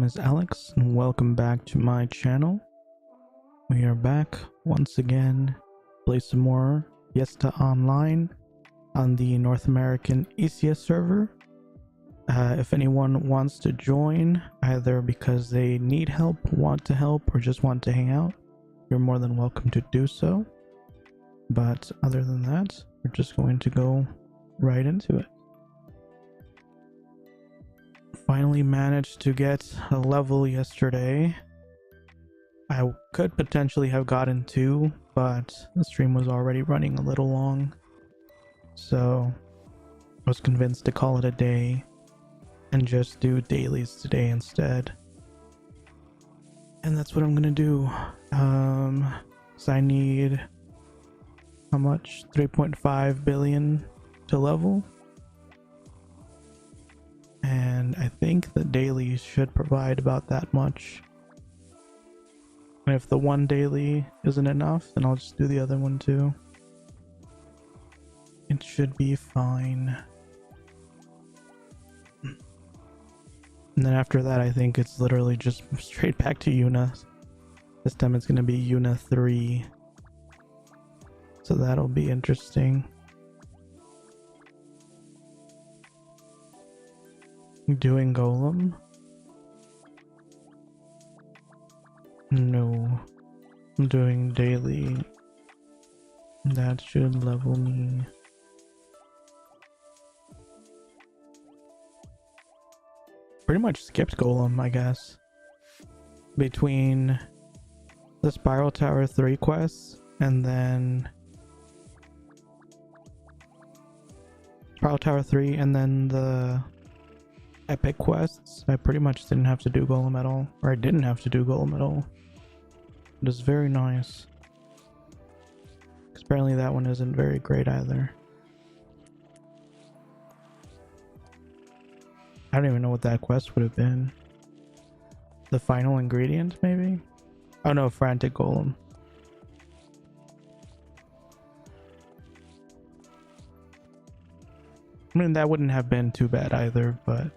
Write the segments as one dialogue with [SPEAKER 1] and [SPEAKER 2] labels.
[SPEAKER 1] is Alex and welcome back to my channel. We are back once again to play some more Fiesta Online on the North American Isya server. If anyone wants to join, either because they need help, want to help, or just want to hang out, you're more than welcome to do so. But other than that, we're just going to go right into it. Finally managed to get a level yesterday. I could potentially have gotten 2, but the stream was already running a little long, so I was convinced to call it a day and just do dailies today instead. And that's what I'm gonna do. So I need how much? 3.5 billion to level. And I think the dailies should provide about that much. And if the one daily isn't enough, then I'll just do the other one too. It should be fine. And then after that, I think it's literally just straight back to Yuna. This time it's going to be Yuna 3. So that'll be interesting. Doing Golem? No. I'm doing daily. That should level me. Pretty much skipped Golem, I guess. Between the Spiral Tower 3 quests and then Spiral Tower 3 and then the epic quests, I pretty much didn't have to do Golem at all, or I didn't have to do Golem at all. It is very nice. Apparently that one isn't very great either. I don't even know what that quest would have been. The final ingredient, maybe? Oh no, Frantic Golem. I mean, that wouldn't have been too bad either, but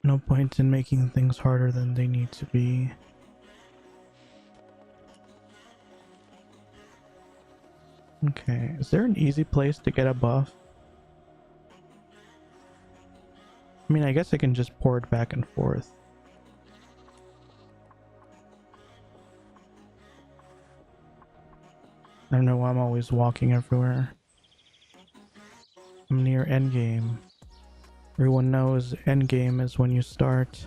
[SPEAKER 1] no point in making things harder than they need to be. Okay, is there an easy place to get a buff? I mean, I guess I can just pour it back and forth. I don't know why I'm always walking everywhere. I'm near endgame. Everyone knows endgame is when you start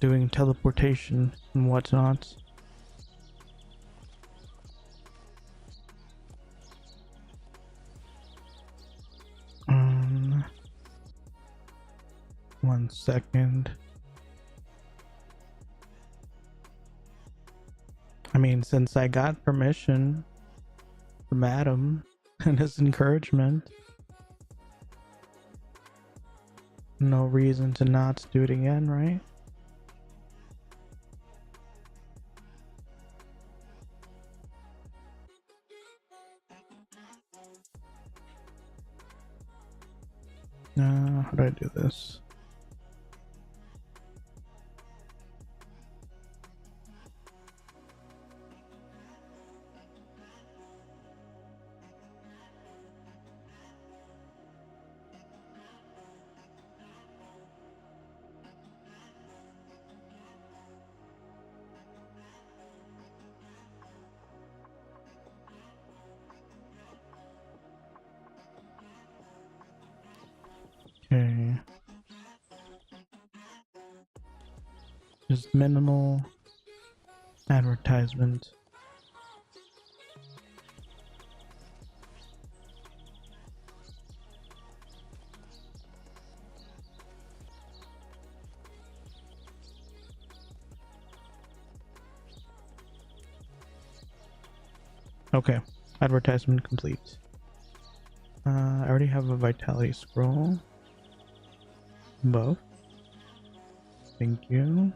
[SPEAKER 1] doing teleportation and whatnot. One second. I mean, since I got permission from Adam and his encouragement, no reason to not do it again, right? How do I do this? Okay. Just minimal advertisement. Okay, advertisement complete. I already have a vitality scroll. Buff. Thank you.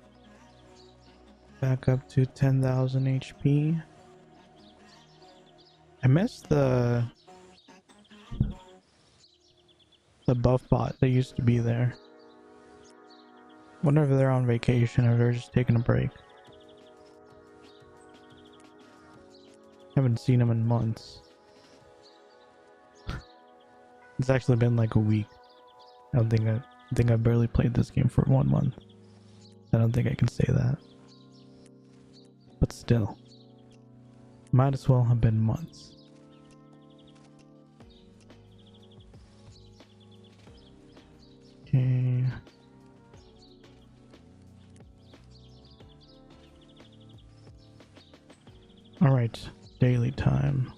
[SPEAKER 1] Back up to 10,000 HP. I missed the the buff bot that used to be there. Wonder if they're on vacation or they're just taking a break. Haven't seen them in months. It's actually been like a week. I think I barely played this game for 1 month. I don't think I can say that. But still. Might as well have been months. Okay. Alright, daily time.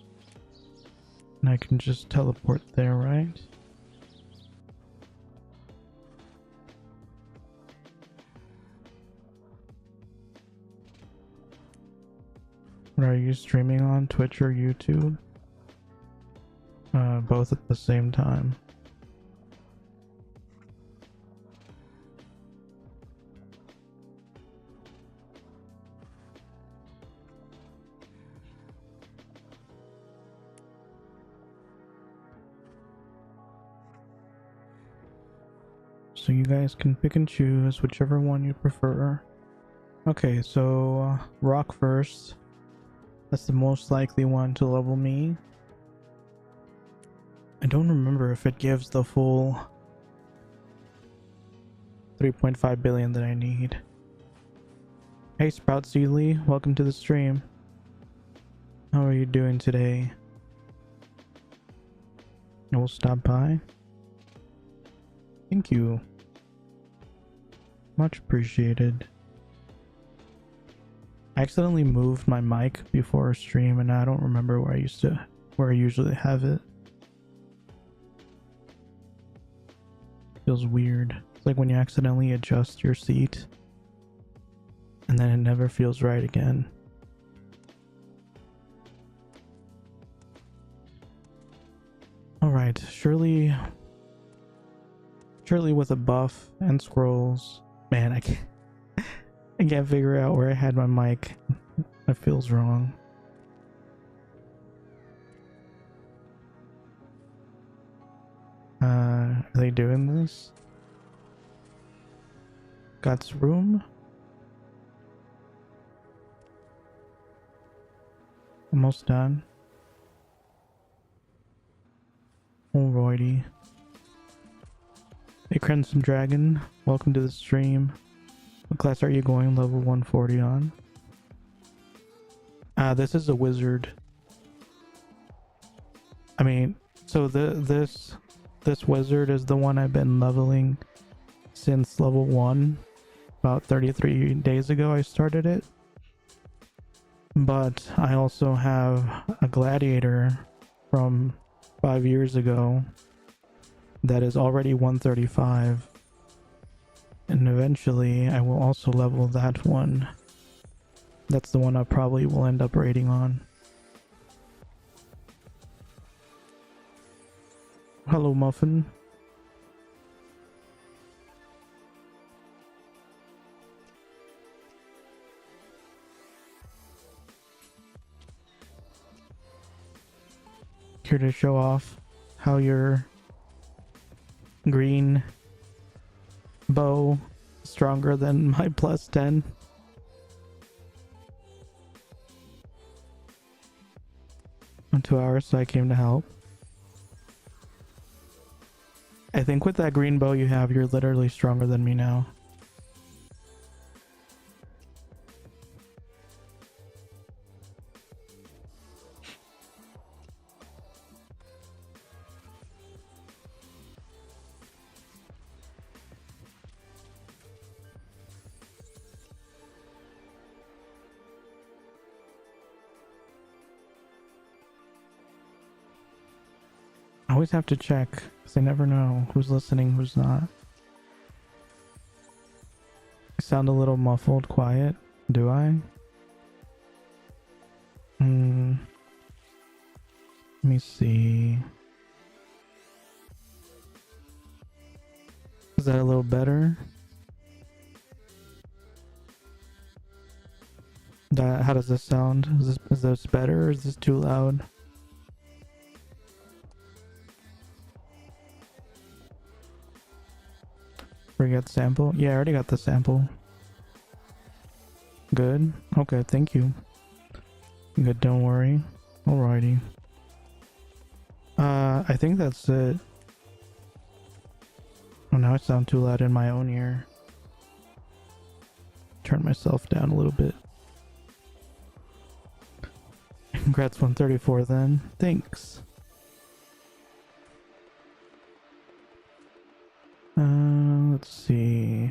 [SPEAKER 1] And I can just teleport there, right? What are you streaming on? Twitch or YouTube? Both at the same time. So you guys can pick and choose whichever one you prefer. Okay, so rock first. That's the most likely one to level me. I don't remember if it gives the full 3.5 billion that I need. Hey Sprout Seedly, welcome to the stream. How are you doing today? I will stop by. Thank you. Much appreciated. I accidentally moved my mic before a stream and I don't remember where I usually have it. Feels weird. It's like when you accidentally adjust your seat and then it never feels right again. Alright, surely with a buff and scrolls. Man, I can't figure out where I had my mic. That feels wrong. Are they doing this? God's room? Almost done. Alrighty. Hey Crimson Dragon, welcome to the stream. What class are you going level 140 on? This is a wizard. I mean, so this wizard is the one I've been leveling since level 1. About 33 days ago I started it. But I also have a gladiator from 5 years ago that is already 135. And eventually I will also level that one. That's the one I probably will end up raiding on. Hello, Muffin. Here to show off how your green bow is stronger than my plus 10. In 2 hours, so I came to help. I think with that green bow you have, you're literally stronger than me now. I always have to check, because I never know who's listening, who's not. I sound a little muffled, quiet. Do I? Let me see. Is that a little better? How does this sound? Is this better or is this too loud? Forget sample. Yeah, I already got the sample. Good. Okay, thank you. Good, don't worry. Alrighty. I think that's it. Oh, now I sound too loud in my own ear. Turn myself down a little bit. Congrats 134 then. Thanks. Let's see.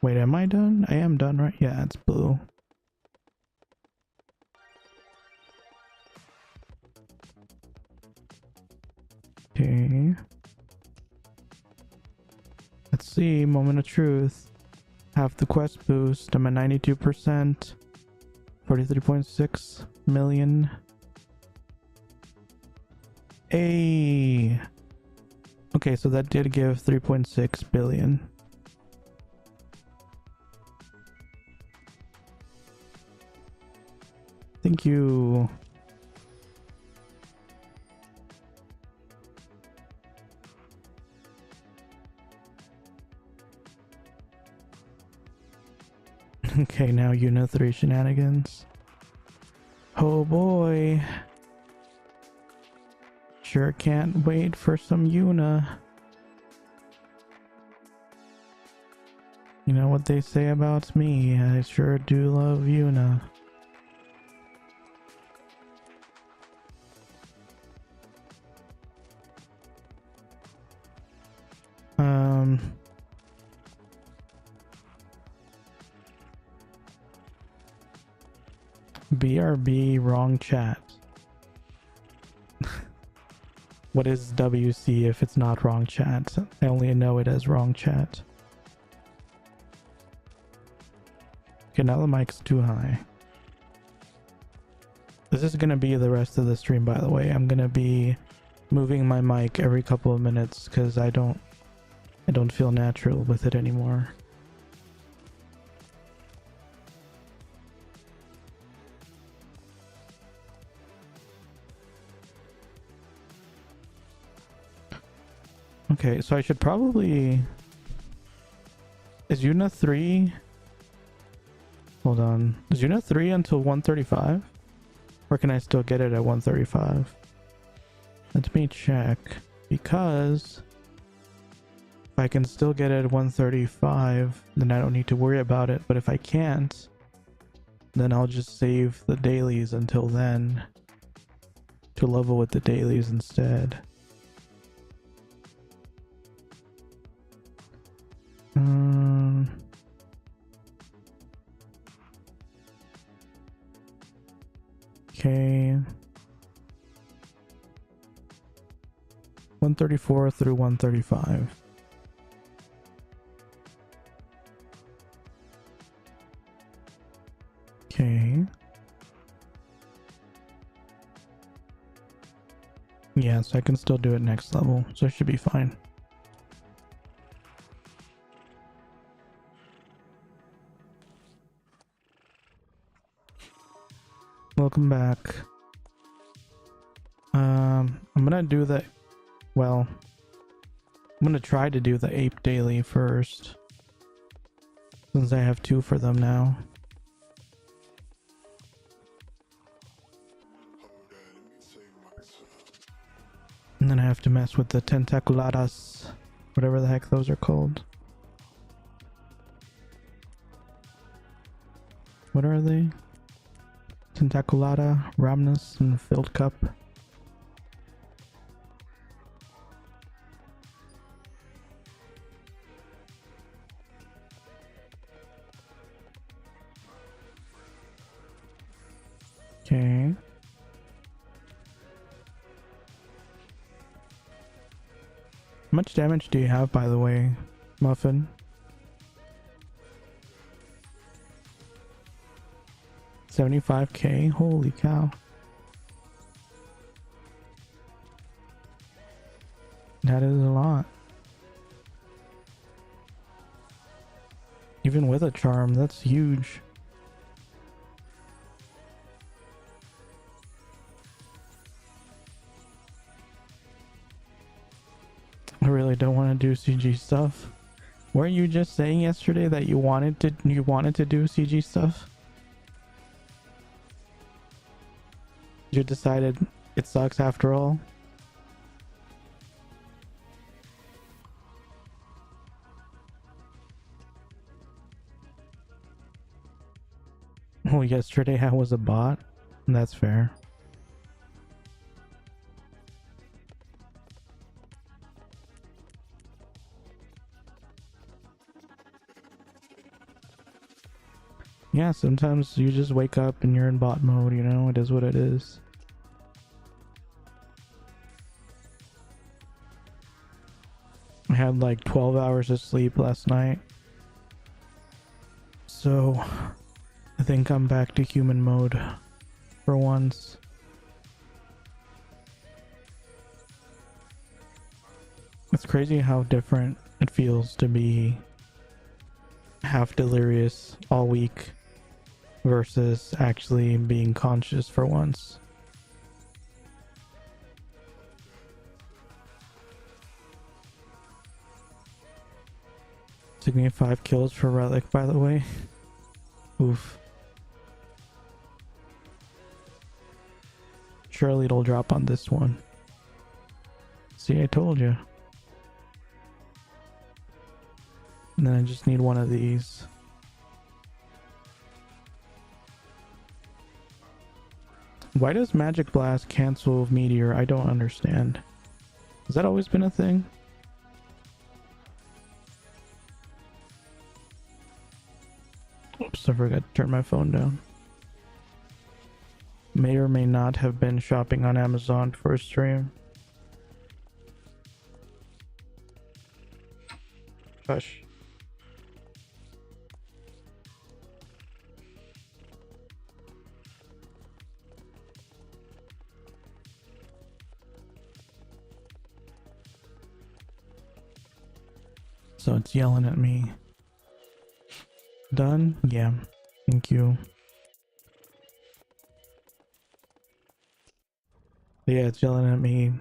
[SPEAKER 1] Wait, am I done? I am done, right? Yeah, it's blue. Okay. Let's see. Moment of truth. Half the quest boost. I'm at 92%. 43.6 million. Hey. Okay, so that did give 3.6 billion. Thank you. Okay, now Yuna 3 shenanigans. Oh boy. Sure can't wait for some Yuna. You know what they say about me, I sure do love Yuna. BRB wrong chat. What is WC if it's not wrong chat? I only know it as wrong chat. Okay, now the mic's too high. This is gonna be the rest of the stream, by the way. I'm gonna be moving my mic every couple of minutes because I don't feel natural with it anymore. Okay, so I should probably... Is Yuna 3... Hold on. Is Yuna 3 until 135? Or can I still get it at 135? Let me check. Because... if I can still get it at 135, then I don't need to worry about it. But if I can't, then I'll just save the dailies until then. To level with the dailies instead. Okay. 134 through 135. Okay. Yeah, so I can still do it next level, so it should be fine. Welcome back. I'm gonna do the... well, I'm gonna try to do the ape daily first, since I have 2 for them now. And then I have to mess with the tentaculadas, whatever the heck those are called. What are they? Tentaculata, Ramnus, and Filled Cup. Okay. How much damage do you have, by the way, Muffin? 75k? Holy cow. That is a lot. Even with a charm, that's huge. I really don't want to do CG stuff. Weren't you just saying yesterday that you wanted to do CG stuff? You decided it sucks after all? Well, yesterday I was a bot. That's fair. Yeah, sometimes you just wake up and you're in bot mode, you know? It is what it is. I had like 12 hours of sleep last night. So, I think I'm back to human mode for once. It's crazy how different it feels to be half delirious all week versus actually being conscious for once. Took me 5 kills for Relic, by the way. Oof. Surely it'll drop on this one. See, I told you. And then I just need one of these. Why does Magic Blast cancel Meteor? I don't understand. Has that always been a thing? Oops, I forgot to turn my phone down. May or may not have been shopping on Amazon for a stream. Hush. So it's yelling at me. Done? Yeah. Thank you. Yeah, it's yelling at me.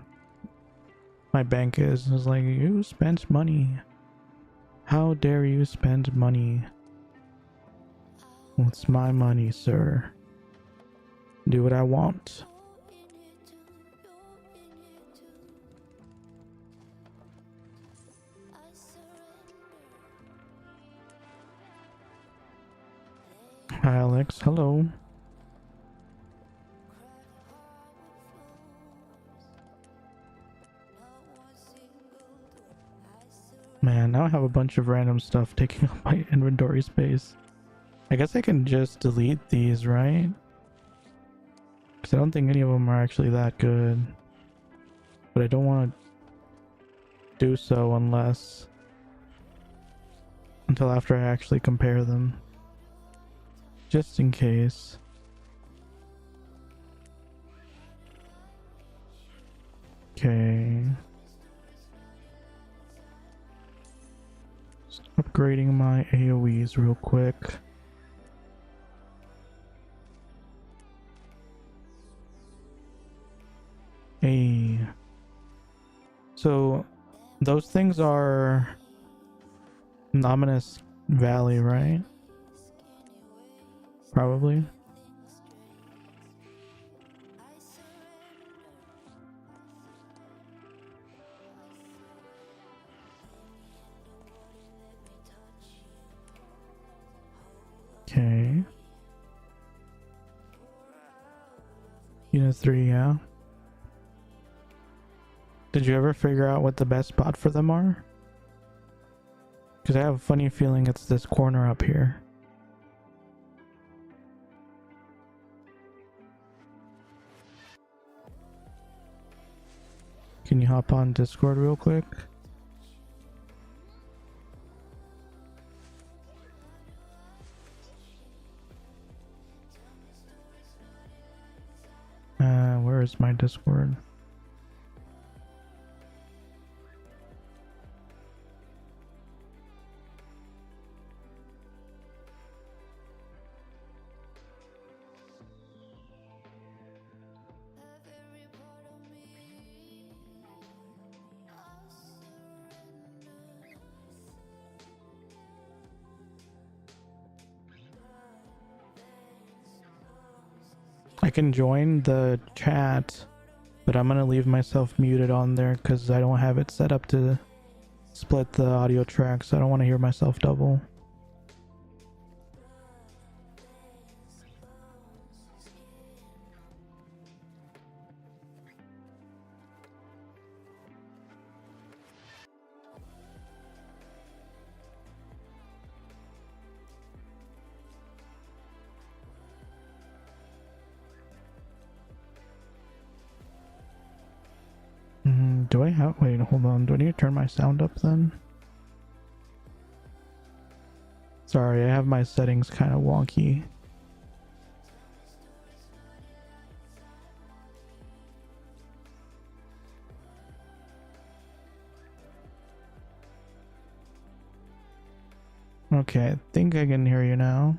[SPEAKER 1] My bank is. It's like, you spent money. How dare you spend money? Well, it's my money, sir. Do what I want. Hi, Alex. Hello. Man, now I have a bunch of random stuff taking up my inventory space. I guess I can just delete these, right? Because I don't think any of them are actually that good. But I don't want to do so until after I actually compare them. Just in case. Okay. Just upgrading my AoEs real quick. Hey. So those things are Ominous Valley, right? Probably. Okay. Unit 3, yeah. Did you ever figure out what the best spot for them are? Because I have a funny feeling it's this corner up here. Can you hop on Discord real quick? Where is my Discord? can join the chat, but I'm gonna leave myself muted on there because I don't have it set up to split the audio tracks. I don't want to hear myself double. Do I have... Wait, hold on. Do I need to turn my sound up then? Sorry, I have my settings kind of wonky. Okay, I think I can hear you now.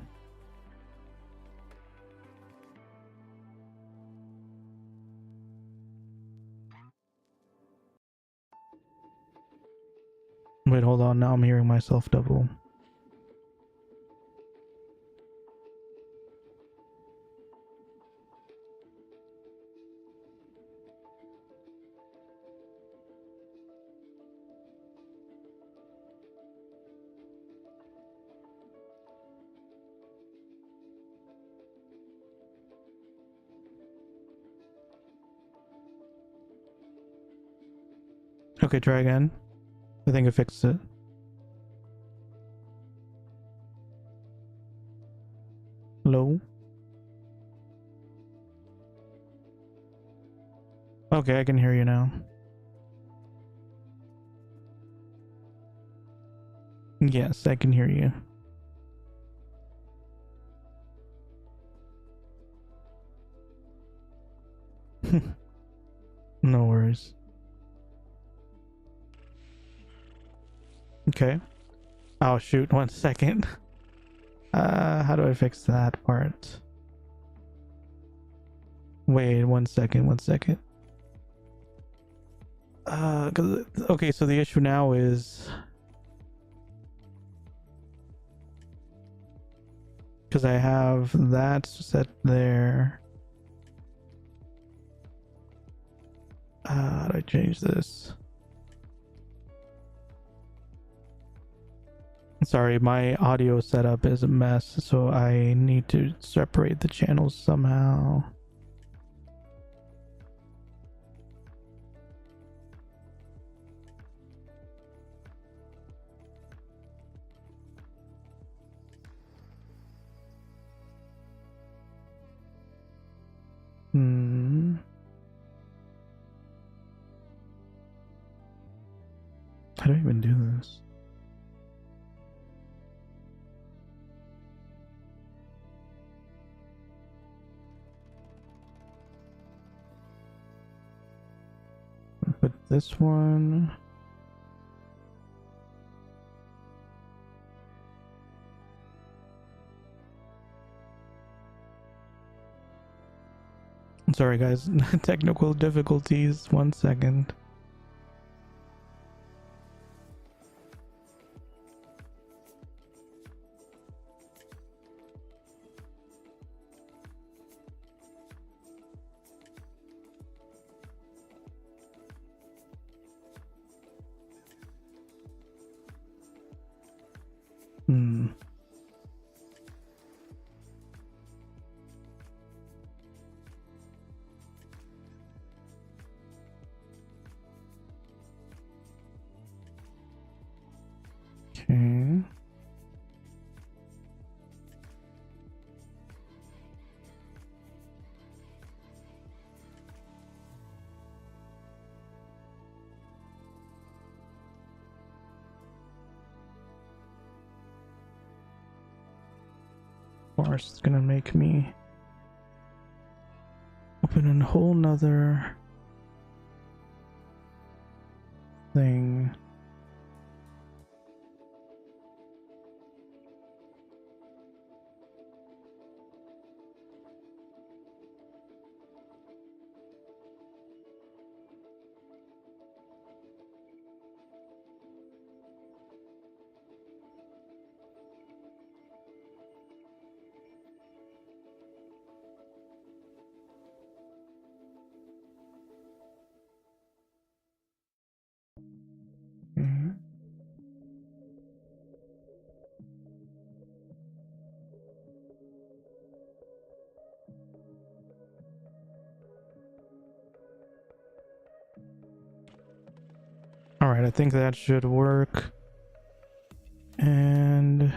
[SPEAKER 1] Wait, hold on. Now I'm hearing myself double. Okay, try again. I think I fixed it. Hello? Okay, I can hear you now. Yes, I can hear you. No worries. Okay. Oh shoot, 1 second. How do I fix that part? Wait, 1 second, 1 second. Okay, so the issue now is... Because I have that set there. How do I change this? Sorry, my audio setup is a mess, so I need to separate the channels somehow. How do I even do this? Put this one. Sorry guys, technical difficulties. 1 second. Okay. Of course, it's gonna make me open a whole nother thing. right, I think that should work. And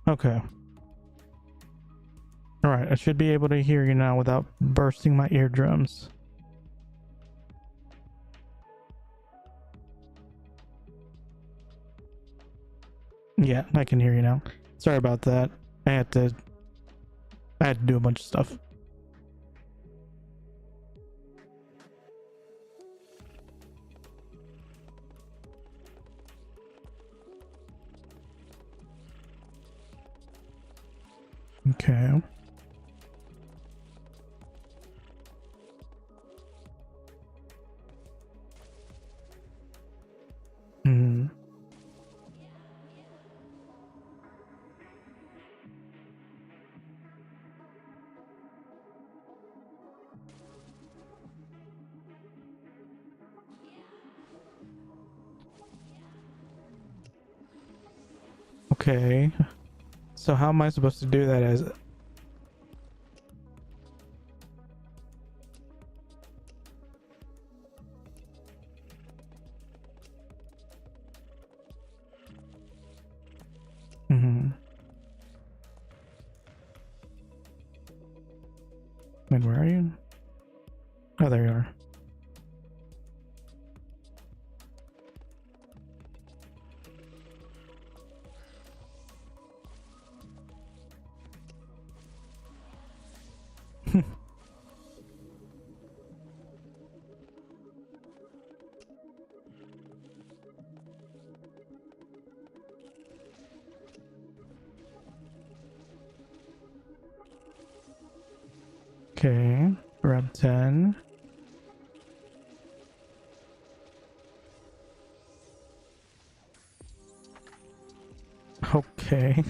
[SPEAKER 1] okay. All right, I should be able to hear you now without bursting my eardrums. Yeah, I can hear you now. Sorry about that. I had to do a bunch of stuff. Okay. Hmm. Okay. So how am I supposed to do that as... Mm-hmm. Wait, where are you? Oh, there you are. Okay, grab 10. Okay.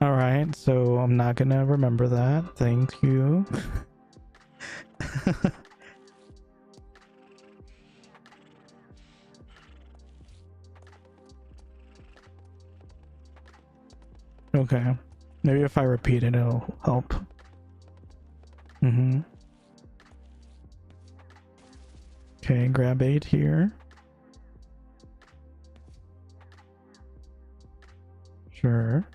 [SPEAKER 1] All right, so I'm not gonna remember that. Thank you. Okay. Maybe if I repeat it, it'll help. Mm-hmm. Okay, grab 8 here. Sure.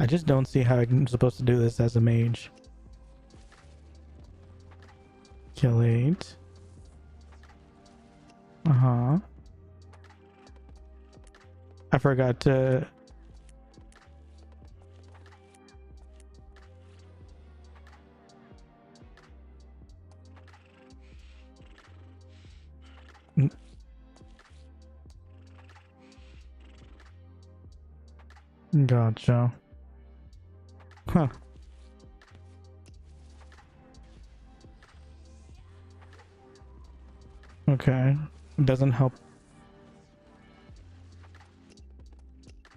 [SPEAKER 1] I just don't see how I'm supposed to do this as a mage. Kill 8. Uh-huh. I forgot to... Gotcha. Huh. Okay. It doesn't help.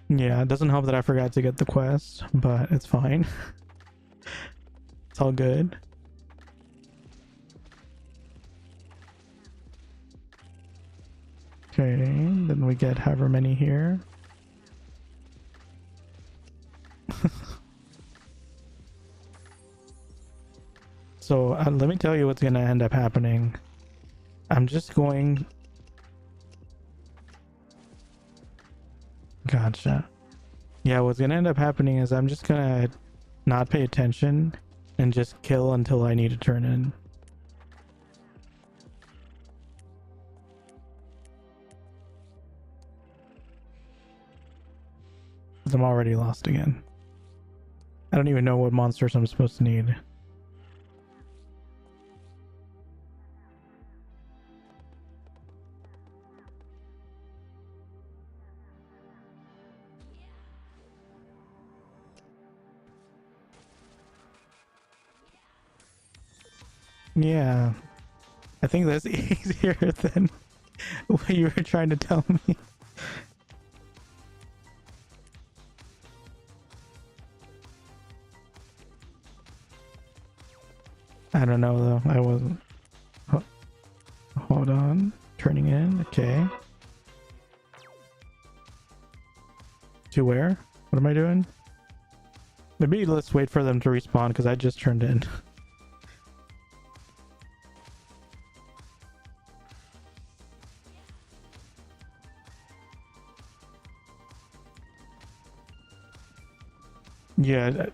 [SPEAKER 1] Yeah, it doesn't help that I forgot to get the quest, but it's fine. It's all good. Okay, then we get however many here. So let me tell you what's gonna end up happening. I'm just going... Gotcha. Yeah, what's gonna end up happening is I'm just gonna not pay attention and just kill until I need to turn in. Because I'm already lost again. I don't even know what monsters I'm supposed to need. Yeah, I think that's easier than what you were trying to tell me. I don't know though. I wasn't. Hold on. Turning in. Okay. To where? What am I doing? Maybe let's wait for them to respawn because I just turned in. Yeah.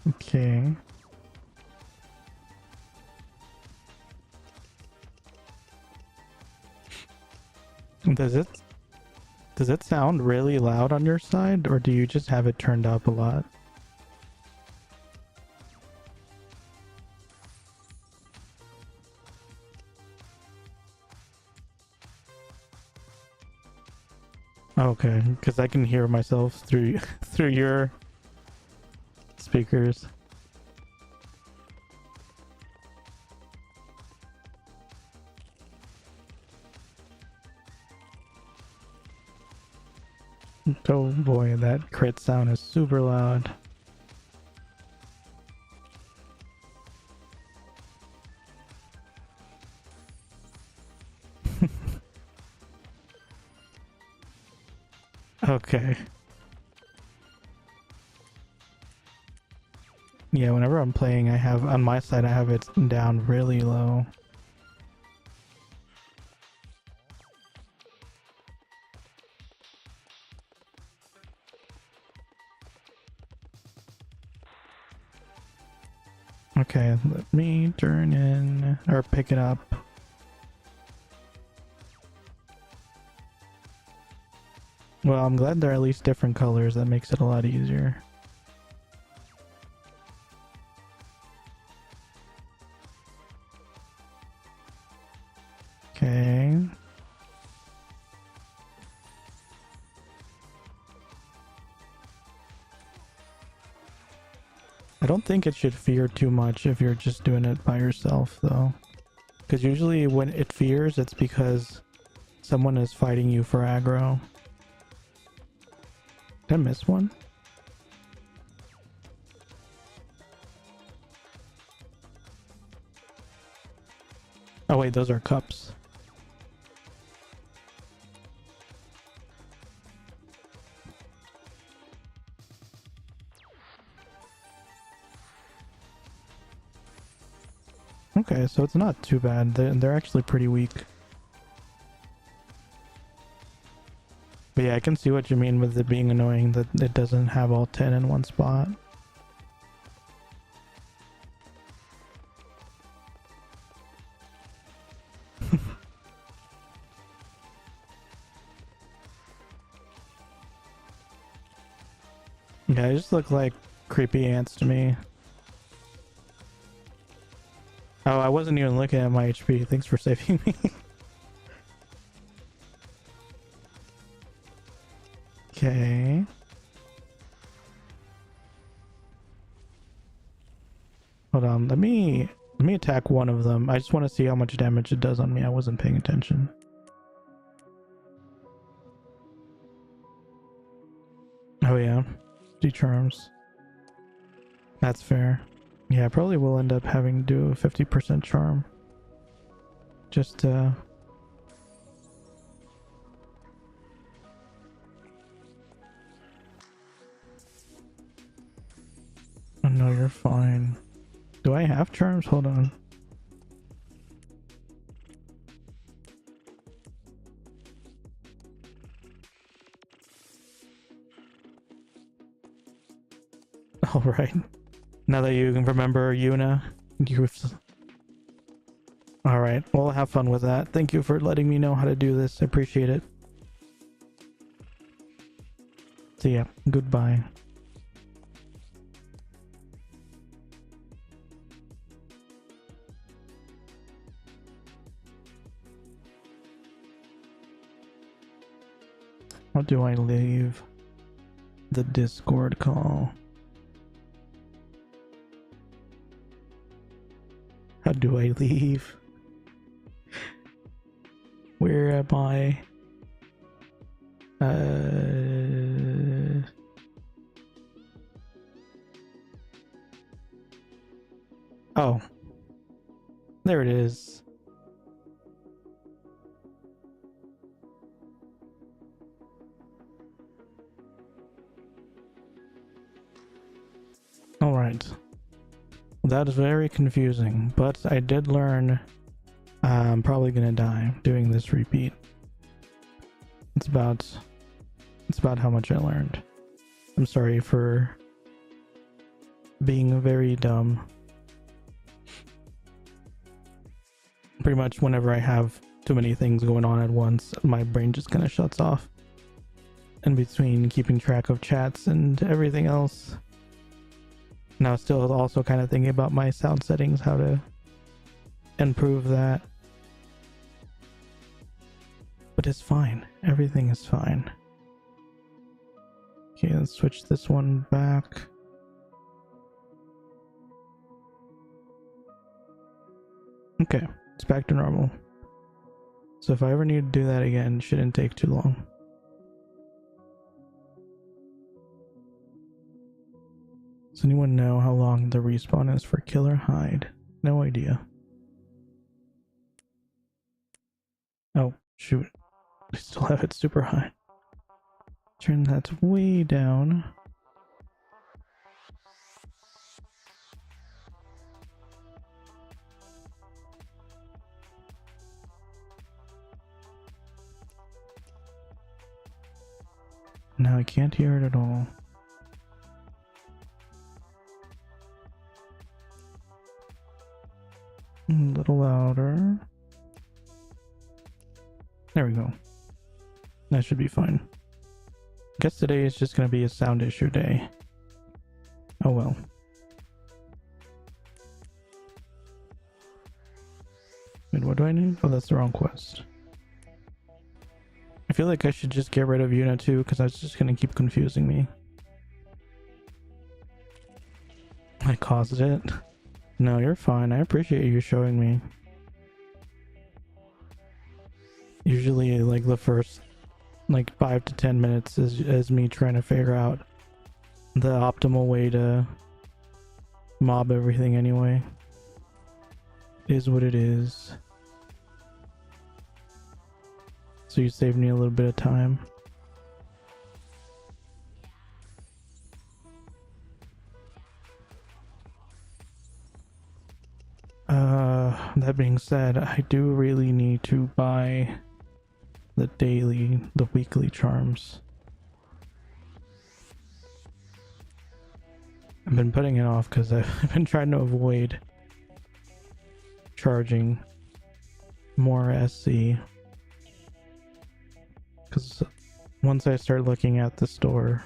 [SPEAKER 1] Okay. Does it sound really loud on your side, or do you just have it turned up a lot? Okay, because I can hear myself through through your speakers. Oh boy, that crit sound is super loud. Okay. Yeah, whenever I'm playing, I have, on my side, I have it down really low. Okay, let me turn in, or pick it up. Well, I'm glad they're at least different colors. That makes it a lot easier. Okay. I don't think it should fear too much if you're just doing it by yourself, though. Because usually when it fears, it's because someone is fighting you for aggro. Did I miss one? Oh wait, those are cups. Okay, so it's not too bad. They're actually pretty weak. But yeah, I can see what you mean with it being annoying that it doesn't have all 10 in one spot. Yeah, they just look like creepy ants to me. Oh, I wasn't even looking at my HP. Thanks for saving me. Okay. Hold on, let me attack one of them. I just want to see how much damage it does on me. I wasn't paying attention. Oh yeah, D-charms. That's fair. Yeah, I probably will end up having to do a 50% charm. Just oh no, you're fine. Do I have charms? Hold on. All right. Now that you can remember Yuna, all right. Well, have fun with that. Thank you for letting me know how to do this. I appreciate it. So yeah, goodbye. How do I leave the Discord call? How do I leave? Where am I? Oh, there it is. All right. That is very confusing, but I did learn. I'm probably gonna die doing this repeat. It's about how much I learned. I'm sorry for being very dumb. Pretty much whenever I have too many things going on at once, my brain just kind of shuts off. In between keeping track of chats and everything else. Now still also kind of thinking about my sound settings, how to improve that. But it's fine. Everything is fine. Okay, let's switch this one back. Okay, it's back to normal. So if I ever need to do that again, it shouldn't take too long. Does anyone know how long the respawn is for Killer Hide? No idea. Oh, shoot. I still have it super high. Turn that way down. Now I can't hear it at all. A little louder. There we go. That should be fine. Guess today is just gonna be a sound issue day. Oh well. Wait, what do I need? Oh, that's the wrong quest. I feel like I should just get rid of Yuna too, because that's just gonna keep confusing me. I caused it. No, you're fine. I appreciate you showing me. Usually, like, the first, like, 5 to 10 minutes is me trying to figure out the optimal way to mob everything anyway. Is what it is. So you saved me a little bit of time. That being said, I do really need to buy the weekly charms. I've been putting it off because I've been trying to avoid charging more SC. Because once I start looking at the store,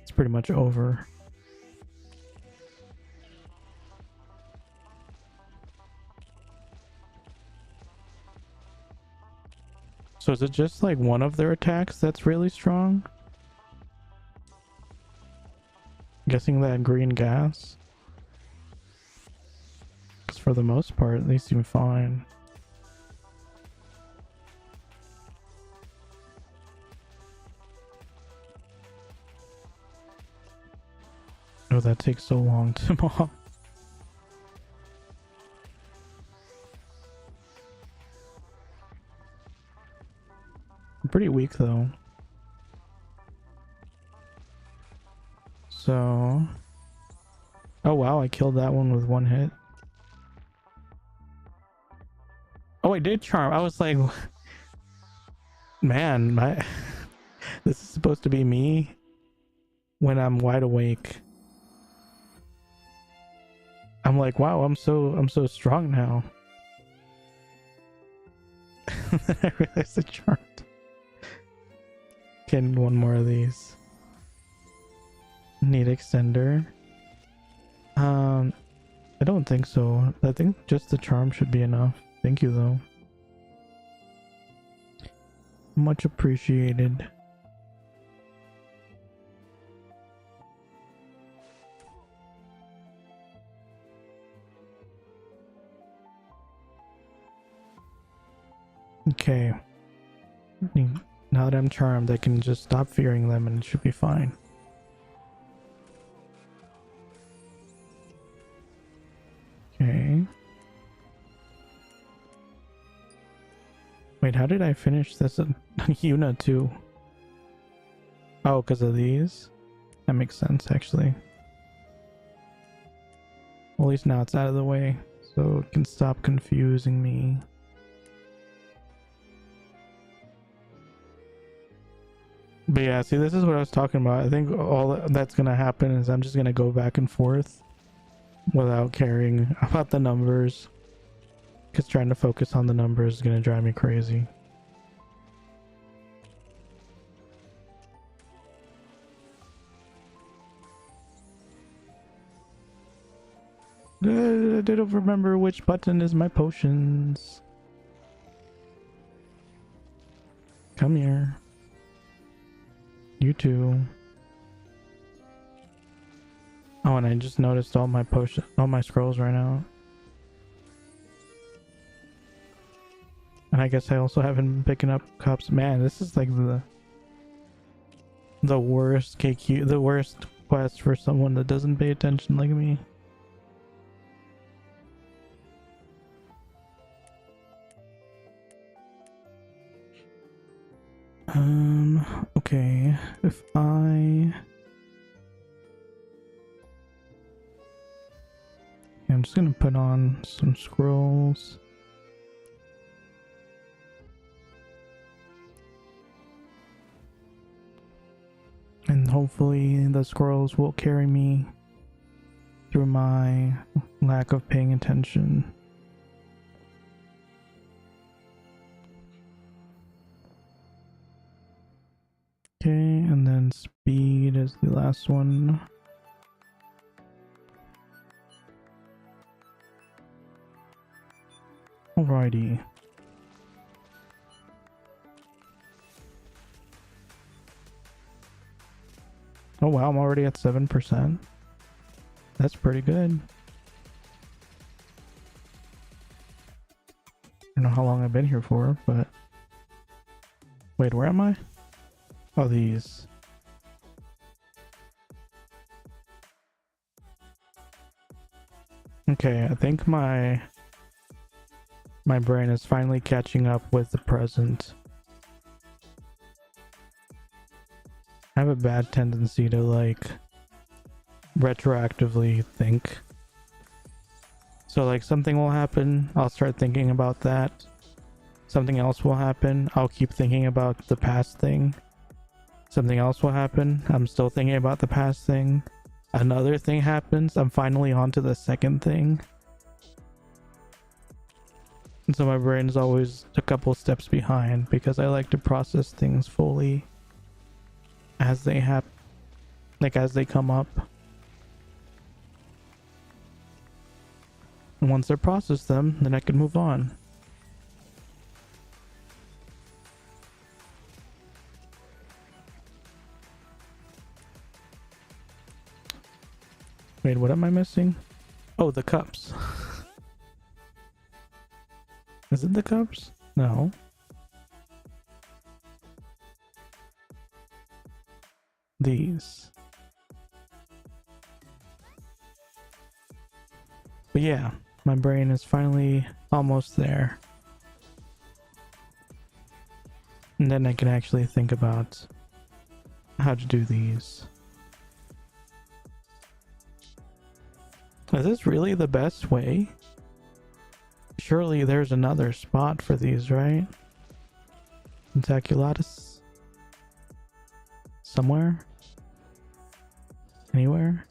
[SPEAKER 1] it's pretty much over. So is it just like one of their attacks that's really strong? I'm guessing that green gas? Because for the most part, they seem fine. Oh, that takes so long to mob. I'm pretty weak though. So... Oh wow, I killed that one with one hit. Oh, I did charm. I was like... Man, this is supposed to be me when I'm wide awake. I'm like, wow, I'm so strong now. I realized I charmed. Getting one more of these. Need extender. I don't think so. I think just the charm should be enough. Thank you though. Much appreciated. Okay. Now that I'm charmed, I can just stop fearing them and it should be fine. Wait, how did I finish this? Yuna too. Oh, because of these? That makes sense, actually. Well, at least now it's out of the way, so it can stop confusing me. But yeah, see, this is what I was talking about. I think all that's gonna happen is I'm just gonna go back and forth without caring about the numbers, because trying to focus on the numbers is gonna drive me crazy. I don't remember which button is my potions. Come here. You too. Oh, and I just noticed all my scrolls right now. And I guess I also haven't been picking up cups. Man, this is like the worst KQ, the worst quest for someone that doesn't pay attention like me. Okay, if I'm just gonna put on some scrolls. And hopefully the scrolls will carry me through my lack of paying attention. Okay, and then speed is the last one. Alrighty. Oh wow, I'm already at 7%. That's pretty good. I don't know how long I've been here for, but... Wait, where am I? Oh, these. Okay, I think my brain is finally catching up with the present. I have a bad tendency to like retroactively think. So like something will happen, I'll start thinking about that. Something else will happen, I'll keep thinking about the past thing. Something else will happen, I'm still thinking about the past thing. Another thing happens, I'm finally on to the second thing. And so my brain's always a couple steps behind because I like to process things fully as they happen, like as they come up. And once I process them, then I can move on. Wait, what am I missing? Oh, the cups. Is it the cups? No. These. But yeah, my brain is finally almost there. And then I can actually think about how to do these. Is this really the best way? Surely there's another spot for these, right? Intaculatus? Somewhere? Anywhere?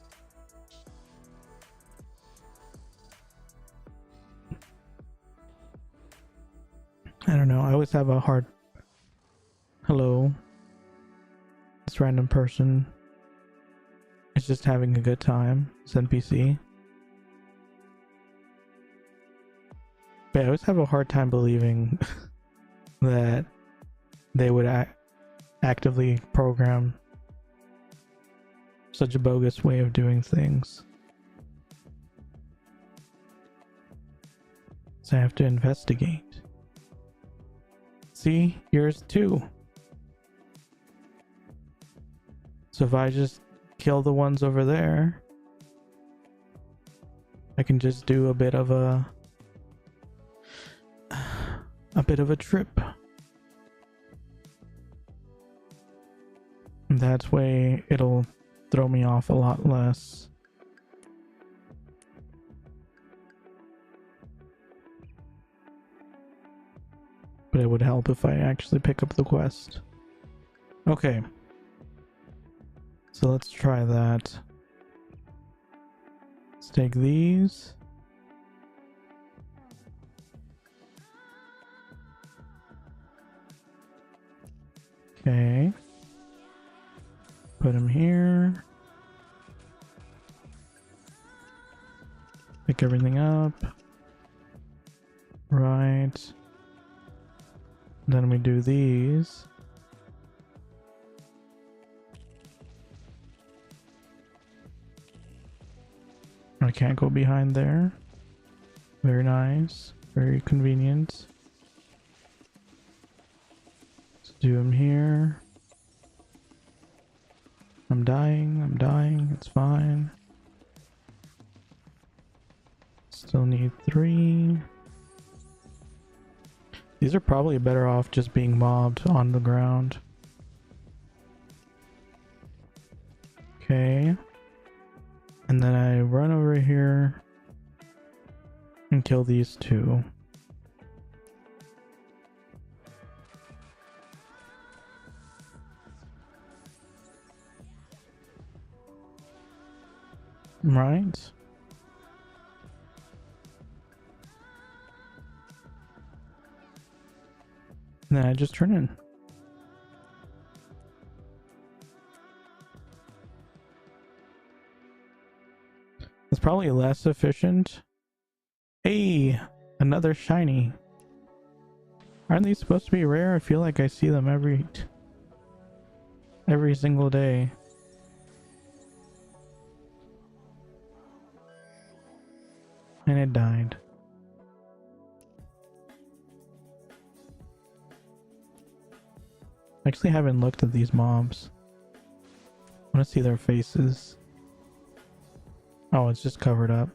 [SPEAKER 1] I don't know, I always have a hard... Hello? This random person is just having a good time. It's NPC. But I always have a hard time believing that they would actively program such a bogus way of doing things. So I have to investigate. See, yours too. So if I just kill the ones over there, I can just do a bit of a trip That way it'll throw me off a lot less. But it would help if I actually pick up the quest. Okay. So let's try that. Let's take these. Okay. Put them here. Pick everything up. Right. Then we do these. I can't go behind there. Very nice. Very convenient. Let's do them here. I'm dying, it's fine. Still need 3. These are probably better off just being mobbed on the ground. Okay. And then I run over here and kill these 2. Right. And then I just turn in. It's probably less efficient. Hey, another shiny. Aren't these supposed to be rare? I feel like I see them every single day. And it died. I actually haven't looked at these mobs. I want to see their faces. Oh, it's just covered up.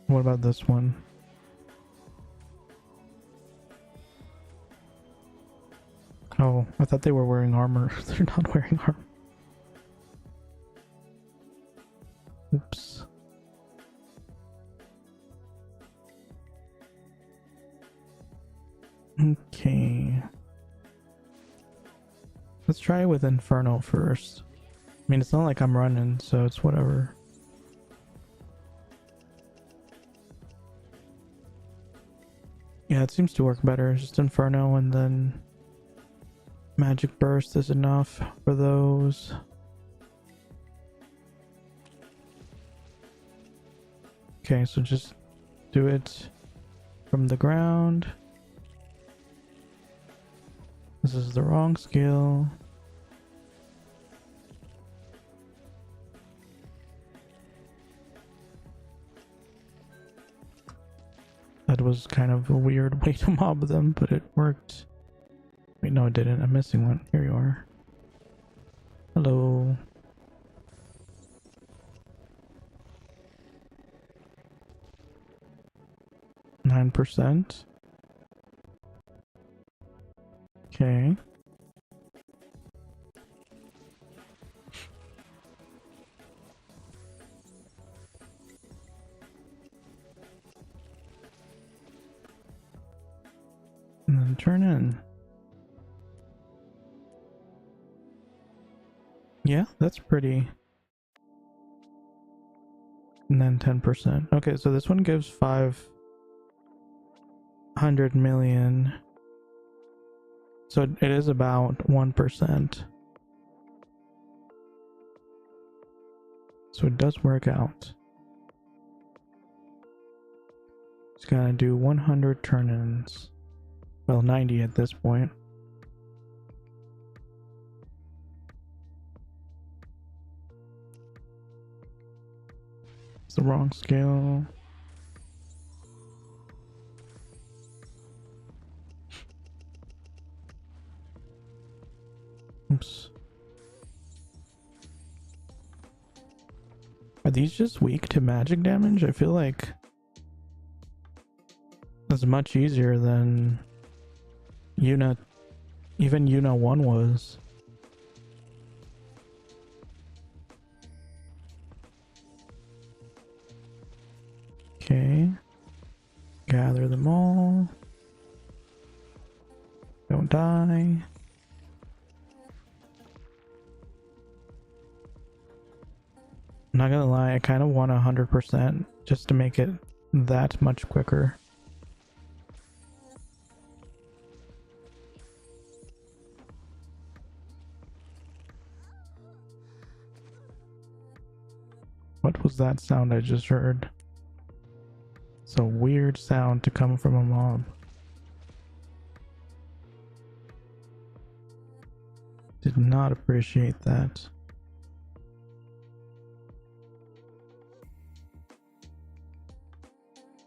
[SPEAKER 1] What about this one? Oh, I thought they were wearing armor. They're not wearing armor. Oops. Okay. Let's try with Inferno first. I mean, it's not like I'm running, so it's whatever. Yeah, it seems to work better. Just Inferno and then Magic Burst is enough for those. Okay, so just do it from the ground. This is the wrong skill. That was kind of a weird way to mob them, but it worked. Wait, no it didn't. I'm missing one. Here you are. Hello. %. Okay. And then turn in. Yeah, that's pretty. And then 10%. Okay, so this one gives 500 million. So it is about 1%. So it does work out. Just gotta do 100 turn-ins. Well, 90 at this point. It's the wrong scale. Oops. Are these just weak to magic damage? I feel like that's much easier than Yuna Even Yuna 1 was. Okay. Gather them all. Don't die. I'm not gonna lie, I kind of want 100% just to make it that much quicker. What was that sound I just heard? It's a weird sound to come from a mob. Did not appreciate that.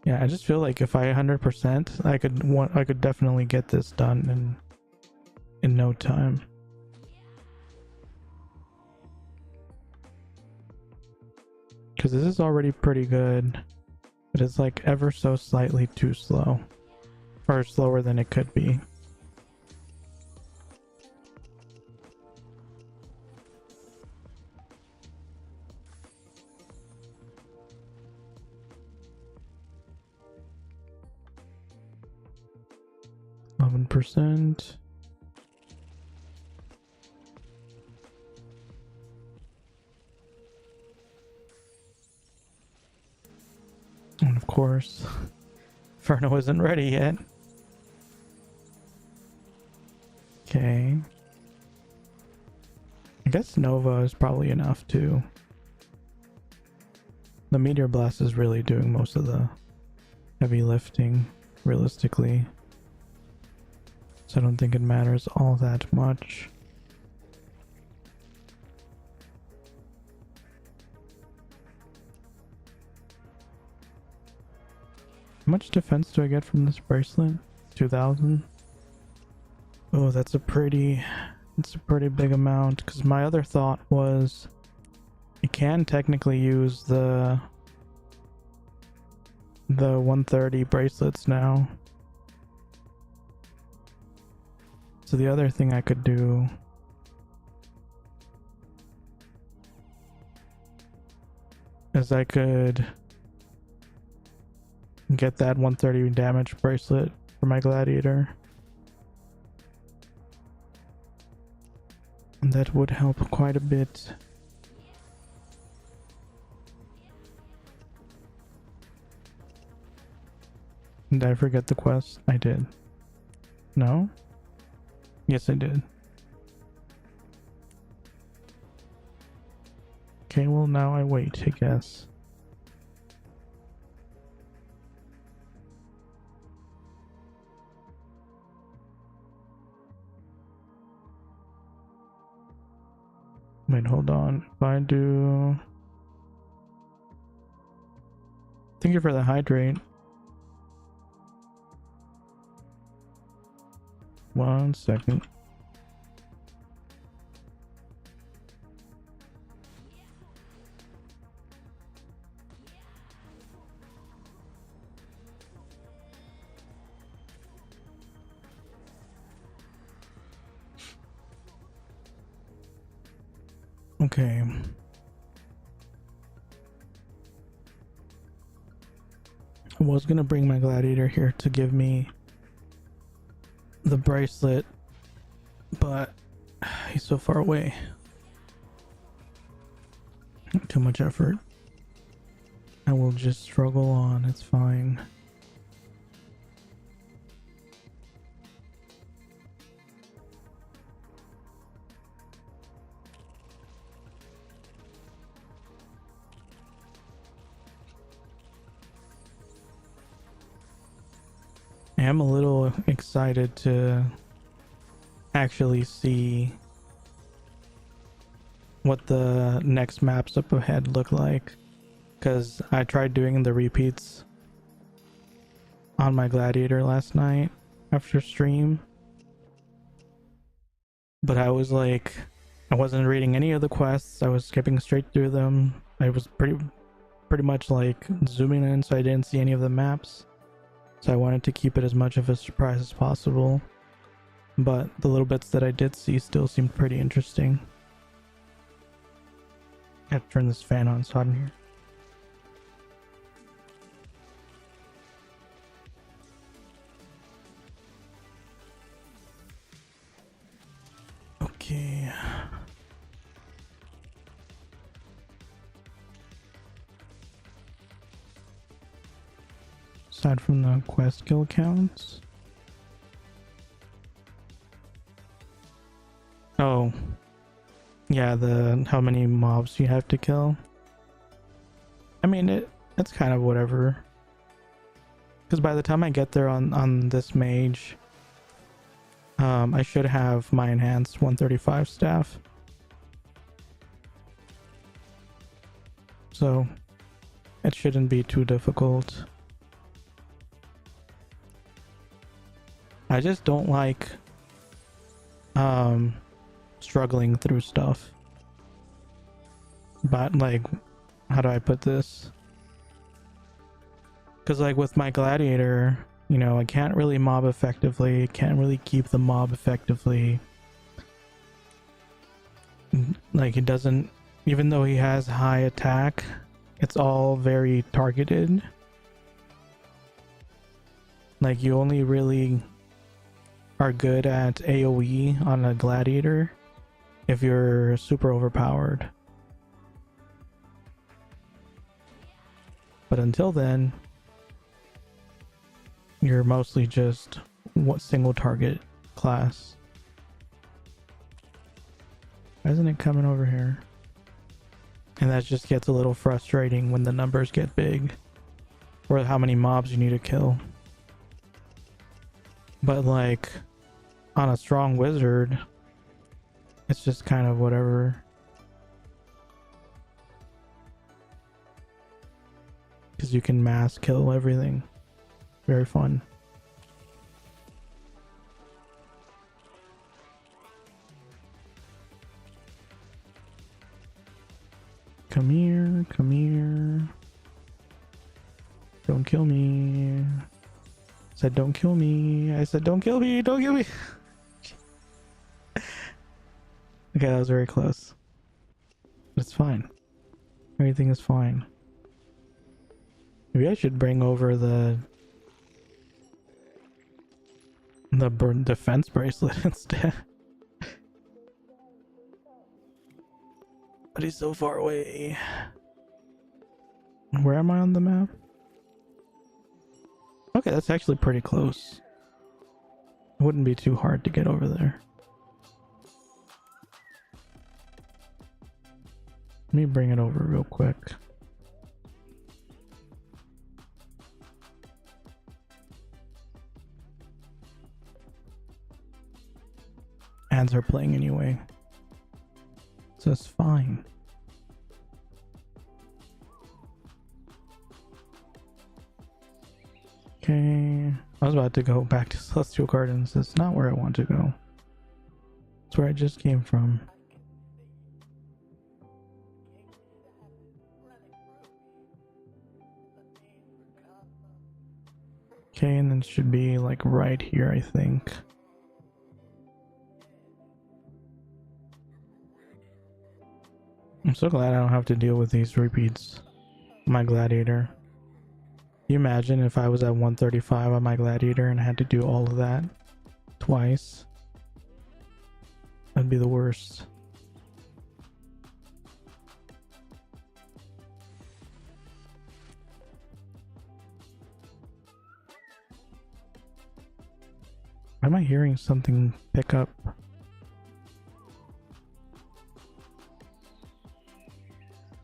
[SPEAKER 1] Yeah, I just feel like if I 100%, I could definitely get this done in no time. Because this is already pretty good, but it's like ever so slightly too slow, or slower than it could be. %. And of course, Inferno isn't ready yet. Okay. I guess Nova is probably enough too. The Meteor Blast is really doing most of the heavy lifting, realistically. So I don't think it matters all that much. How much defense do I get from this bracelet? 2,000? Oh, that's a pretty big amount, because my other thought was you can technically use the 130 bracelets now. So the other thing I could do is I could get that 130 damage bracelet for my gladiator. And that would help quite a bit. Did I forget the quest? I did. No? Yes, I did. Okay, well now I wait, I guess. Wait, hold on. If I do... Thank you for the hydrate. 1 second. Okay. I was gonna bring my gladiator here to give me the bracelet, but he's so far away. Too much effort. I will just struggle on, it's fine. I am a little excited to actually see what the next maps up ahead look like, because I tried doing the repeats on my gladiator last night after stream, but I was like, I wasn't reading any of the quests, I was skipping straight through them. I was pretty much like zooming in, so I didn't see any of the maps. So I wanted to keep it as much of a surprise as possible. but the little bits that I did see still seemed pretty interesting. I have to turn this fan on, it's hot in here. Okay. Aside from the quest kill counts. Oh. Yeah, the how many mobs you have to kill. I mean, it's kind of whatever. Because by the time I get there on this mage, I should have my enhanced 135 staff. So it shouldn't be too difficult. I just don't like struggling through stuff. But like, how do I put this? Because like with my gladiator, you know, I can't really mob effectively, can't really keep the mob effectively. Like, it doesn't, even though he has high attack, it's all very targeted. Like, you only really are good at AoE on a gladiator if you're super overpowered. But until then, you're mostly just what single target class. Why isn't it coming over here? And that just gets a little frustrating when the numbers get big, or how many mobs you need to kill. But like on a strong wizard, it's just kind of whatever. Because you can mass kill everything. Very fun. Come here, come here. Don't kill me. Said don't kill me. I said don't kill me, don't kill me. Okay, that was very close. It's fine. Everything is fine. Maybe I should bring over the defense bracelet instead. But he's so far away. Where am I on the map? Okay, that's actually pretty close. It wouldn't be too hard to get over there. Let me bring it over real quick. Ads are playing anyway, so it's fine. Okay, I was about to go back to Celestial Gardens. It's not where I want to go. It's where I just came from. Okay, and then it should be like right here, I think. I'm so glad I don't have to deal with these repeats on my gladiator. Can you imagine if I was at 135 on my gladiator and I had to do all of that twice? That'd be the worst. Why am I hearing something pick up?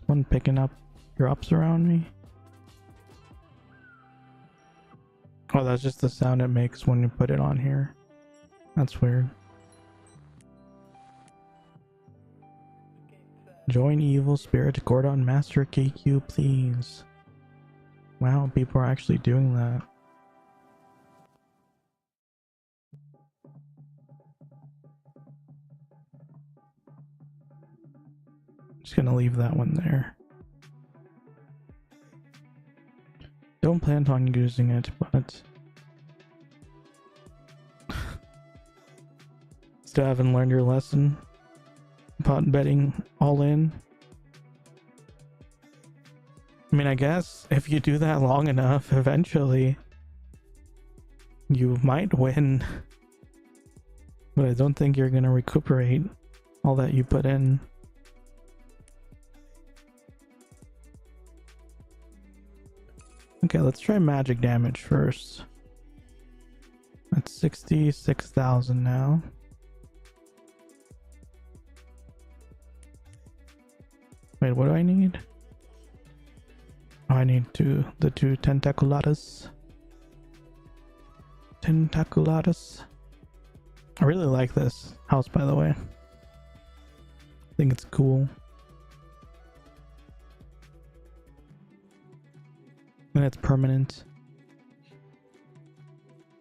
[SPEAKER 1] One picking up your ups around me? Oh, that's just the sound it makes when you put it on here. That's weird. Join Evil Spirit Gordon Master KQ, please. Wow, people are actually doing that. Just gonna leave that one there. Don't plan on using it, but Still haven't learned your lesson about betting all in. I mean, I guess if you do that long enough, eventually you might win. But I don't think you're gonna recuperate all that you put in. Okay, let's try magic damage first. That's 66,000 now. Wait, what do I need? Oh, I need the two tentaculadas. Tentaculadas. I really like this house, by the way. I think it's cool. And it's permanent.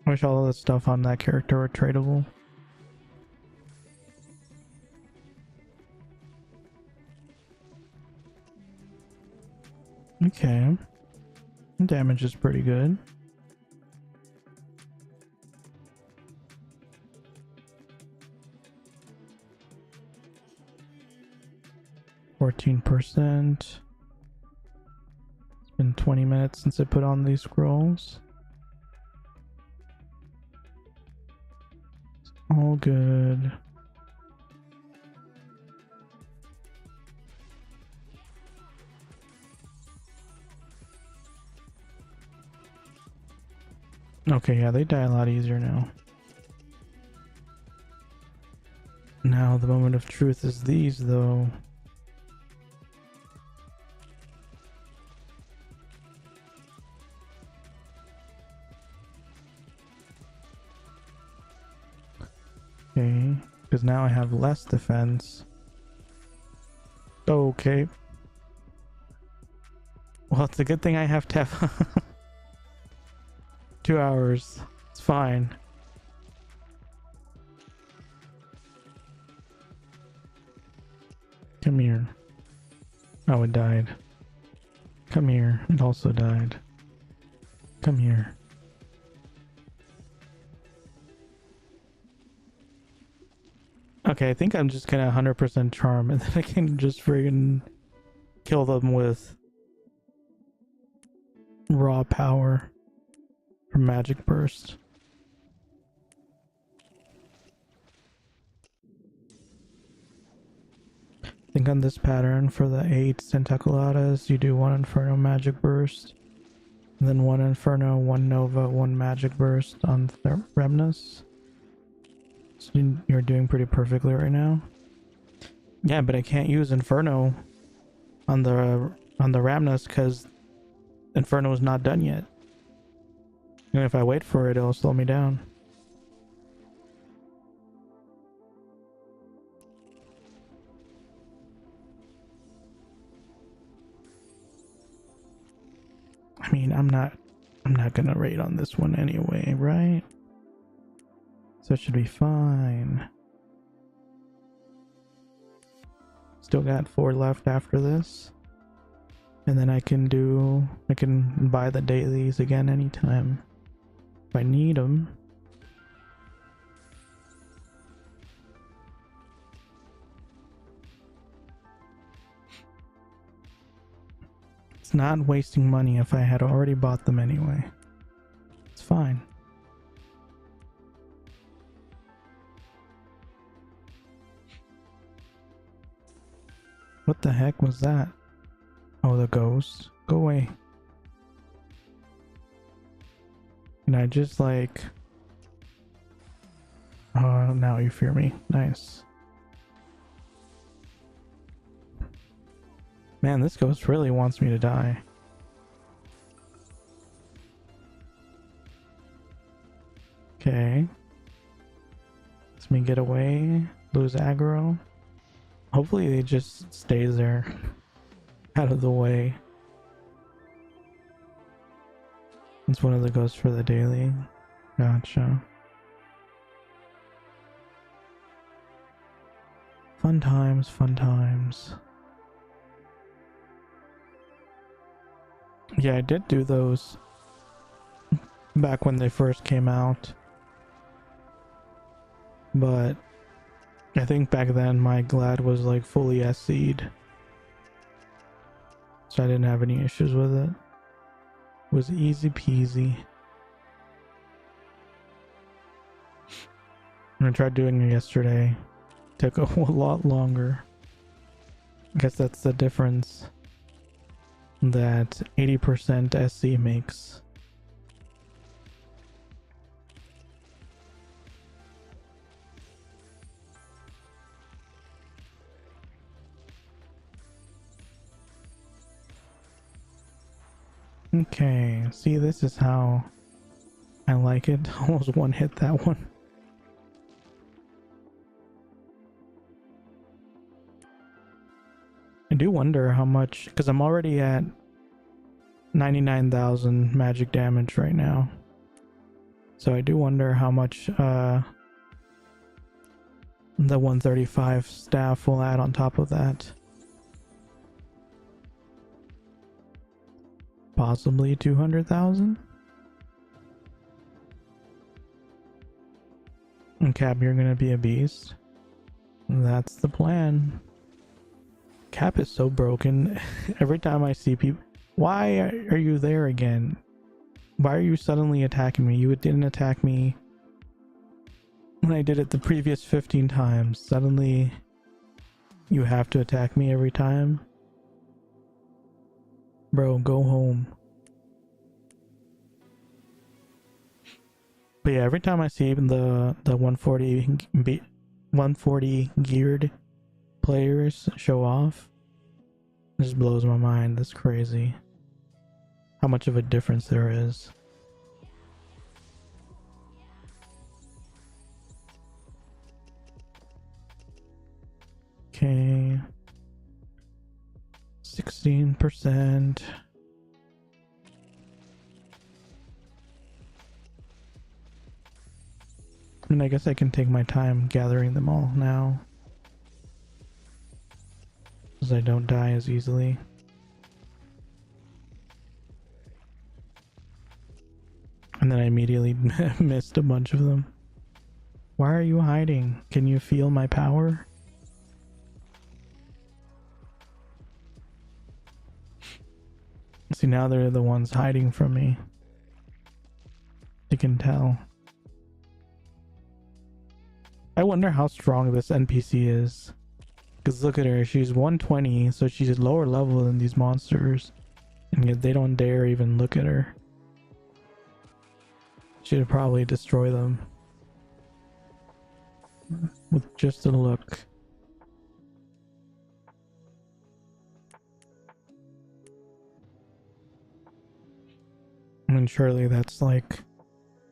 [SPEAKER 1] I wish all of the stuff on that character were tradable. Okay. Damage is pretty good. %. It's been 20 minutes since I put on these scrolls. It's all good. Okay, yeah, they die a lot easier now. Now the moment of truth is these, though. Okay, because now I have less defense. Okay. Well, it's a good thing I have to have 2 hours. It's fine. Come here. Oh, it died. Come here. It also died. Come here. Okay, I think I'm just gonna 100% charm and then I can just friggin' kill them with raw power from magic burst. I think on this pattern for the 8 tentaculadas, you do 1 Inferno magic burst, and then 1 Inferno, 1 Nova, 1 magic burst on the Remnus. So you're doing pretty perfectly right now. Yeah, but I can't use Inferno on the Ramnus because Inferno is not done yet. And if I wait for it, it'll slow me down. I mean, I'm not gonna raid on this one anyway, right? So it should be fine. Still got 4 left after this. And then I can buy the dailies again anytime if I need them. It's not wasting money if I had already bought them anyway. It's fine. What the heck was that? Oh, the ghost. Go away. And I just like... Oh, now you fear me. Nice. Man, this ghost really wants me to die. Okay. Let me get away. Lose aggro. Hopefully it just stays there. Out of the way. It's one of the ghosts for the daily. Gotcha. Fun times, fun times. Yeah, I did do those back when they first came out. But I think back then my Glad was like fully SC'd, so I didn't have any issues with it. It was easy peasy. I tried doing it yesterday. Took a whole lot longer. I guess that's the difference that 80% SC makes. Okay, see, this is how I like it. Almost one hit that one. I do wonder how much, because I'm already at 99,000 magic damage right now. So I do wonder how much the 135 staff will add on top of that. Possibly 200,000? And Cap, you're gonna be a beast. That's the plan. Cap is so broken. Every time I see people... Why are you there again? Why are you suddenly attacking me? You didn't attack me when I did it the previous 15 times. Suddenly you have to attack me every time? Bro, go home. But yeah, every time I see the 140 geared players show off, it just blows my mind. That's crazy how much of a difference there is. Okay, 16%. I mean, I guess I can take my time gathering them all now, because I don't die as easily. And then I immediately missed a bunch of them. Why are you hiding? Can you feel my power? See, now they're the ones hiding from me. You can tell. I wonder how strong this NPC is. Because look at her, she's 120, so she's lower level than these monsters. And yet they don't dare even look at her. Should probably destroy them. With just a look. I mean, surely that's like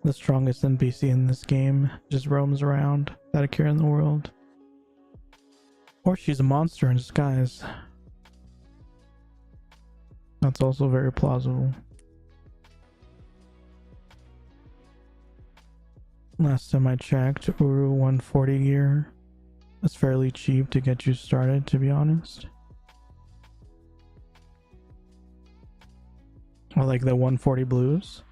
[SPEAKER 1] the strongest NPC in this game. Just roams around without a care in the world. Or she's a monster in disguise. That's also very plausible. Last time I checked, Uru 140 gear is fairly cheap to get you started, to be honest. Or like the 140 blues.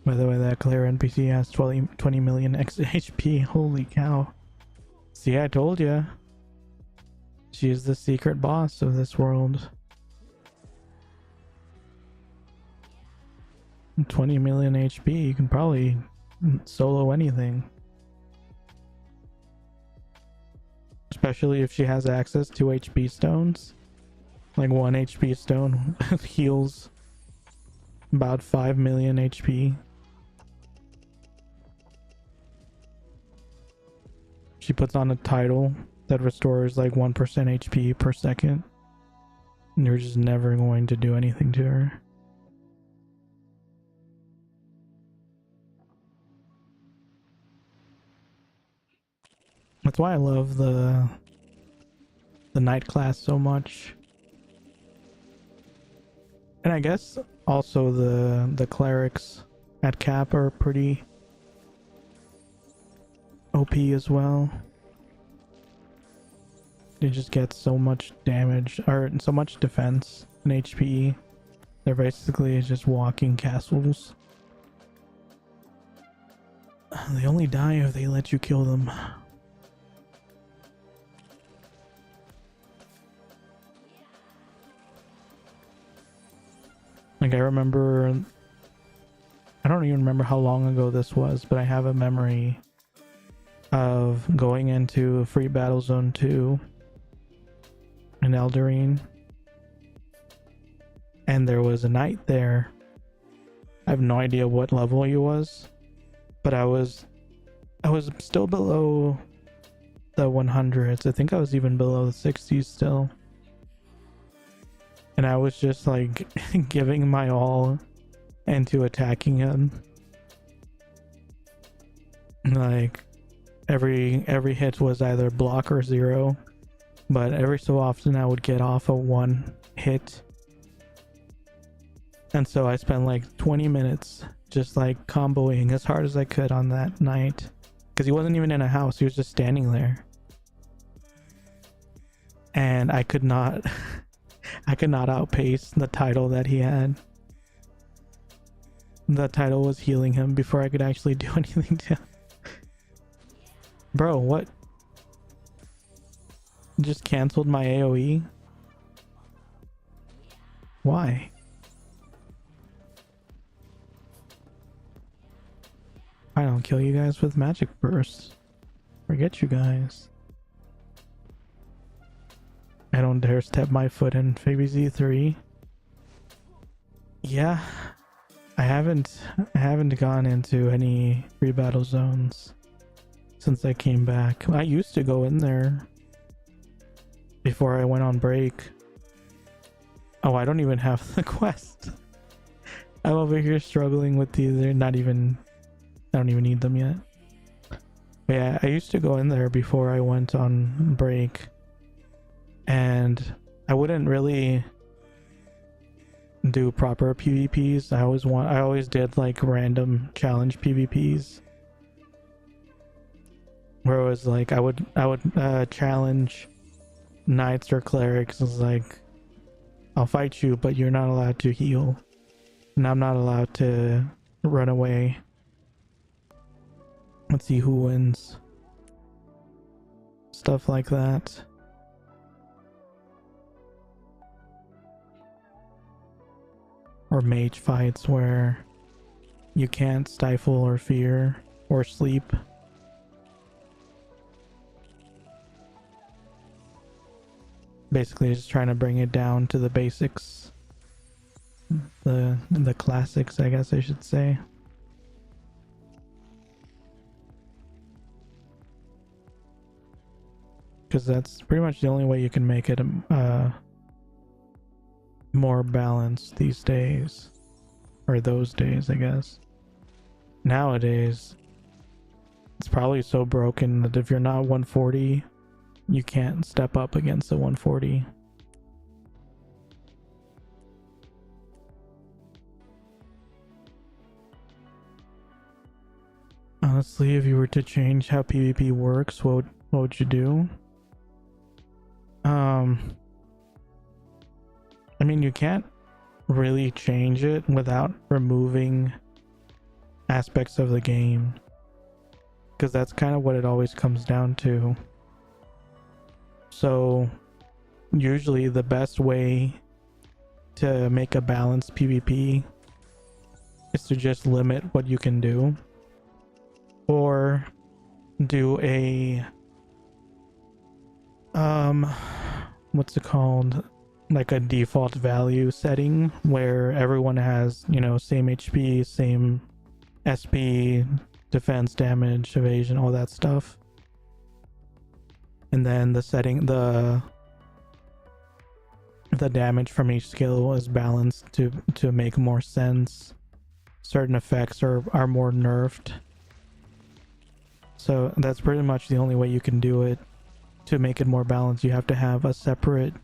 [SPEAKER 1] By the way, that Claire NPC has 20 million HP. Holy cow. See, I told ya. She is the secret boss of this world. 20 million HP, you can probably solo anything. Especially if she has access to HP stones. Like 1 HP stone heals about 5 million HP. She puts on a title that restores like 1% HP per second. And you're just never going to do anything to her. That's why I love the night class so much. And I guess also the clerics at cap are pretty OP as well. They just get so much damage, or so much defense and HP. They're basically just walking castles. They only die if they let you kill them. Like, I remember, I don't even remember how long ago this was, but I have a memory of going into Free Battle Zone 2 in Eldarine, and there was a knight there. I have no idea what level he was, but I was still below the 100s. I think I was even below the 60s still. And I was just like giving my all into attacking him. Like every hit was either block or zero, but every so often I would get off a one hit. And so I spent like 20 minutes just like comboing as hard as I could on that night, because he wasn't even in a house, he was just standing there. And I could not outpace the title that he had. The title was healing him before I could actually do anything to him. Bro, what? Just canceled my AoE? Why? I don't kill you guys with magic bursts. Forget you guys. I don't dare step my foot in FiBZ3. Yeah, I haven't gone into any free battle zones since I came back. I used to go in there before I went on break. Oh, I don't even have the quest. I'm over here struggling with these. They're not even, I don't even need them yet. But yeah, I used to go in there before I went on break, and I wouldn't really do proper PvPs. I always did like random challenge PvPs, where it was like I would challenge knights or clerics. It's like, I'll fight you, but you're not allowed to heal, and I'm not allowed to run away. Let's see who wins. Stuff like that. Or mage fights where you can't stifle or fear or sleep. Basically just trying to bring it down to the basics. The classics, I guess I should say. Because that's pretty much the only way you can make it more balanced these days, or those days, I guess. Nowadays it's probably so broken that if you're not 140, you can't step up against the 140. Honestly, if you were to change how PvP works, what would you do? I mean, you can't really change it without removing aspects of the game, because that's kind of what it always comes down to. So usually the best way to make a balanced PvP is to just limit what you can do, or do a what's it called, like a default value setting where everyone has, you know, same HP, same SP, defense, damage, evasion, all that stuff. And then the setting, the damage from each skill is balanced to make more sense. Certain effects are more nerfed. So that's pretty much the only way you can do it. To make it more balanced, you have to have a separate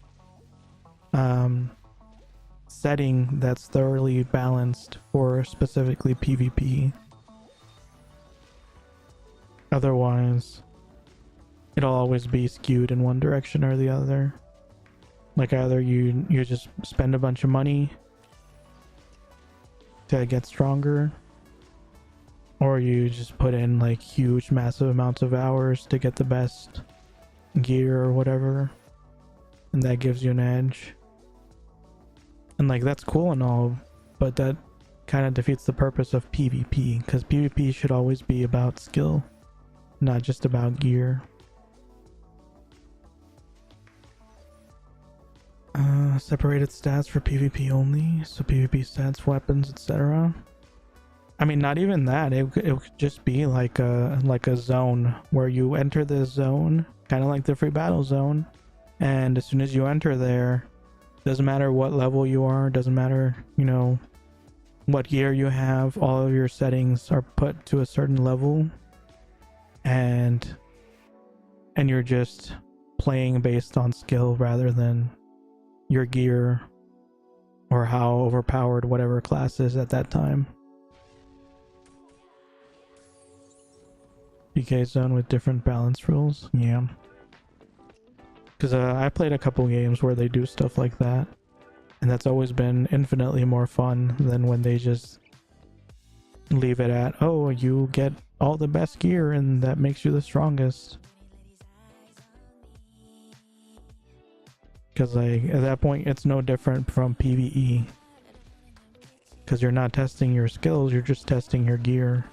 [SPEAKER 1] setting that's thoroughly balanced for specifically PvP. Otherwise, it'll always be skewed in one direction or the other. Like either you just spend a bunch of money to get stronger, or you just put in like huge massive amounts of hours to get the best gear or whatever, and that gives you an edge. And like that's cool and all, but that kind of defeats the purpose of PvP, because PvP should always be about skill, not just about gear. Separated stats for PvP only, so PvP stats, weapons, etc. I mean, not even that. It could just be like a zone where you enter the zone, kind of like the free battle zone, and as soon as you enter there, doesn't matter what level you are, doesn't matter, you know, what gear you have, all of your settings are put to a certain level, and you're just playing based on skill rather than your gear or how overpowered whatever class is at that time. PK zone with different balance rules, yeah. Because I played a couple games where they do stuff like that, and that's always been infinitely more fun than when they just leave it at, oh, you get all the best gear and that makes you the strongest. Because like at that point it's no different from PvE, because you're not testing your skills, you're just testing your gear.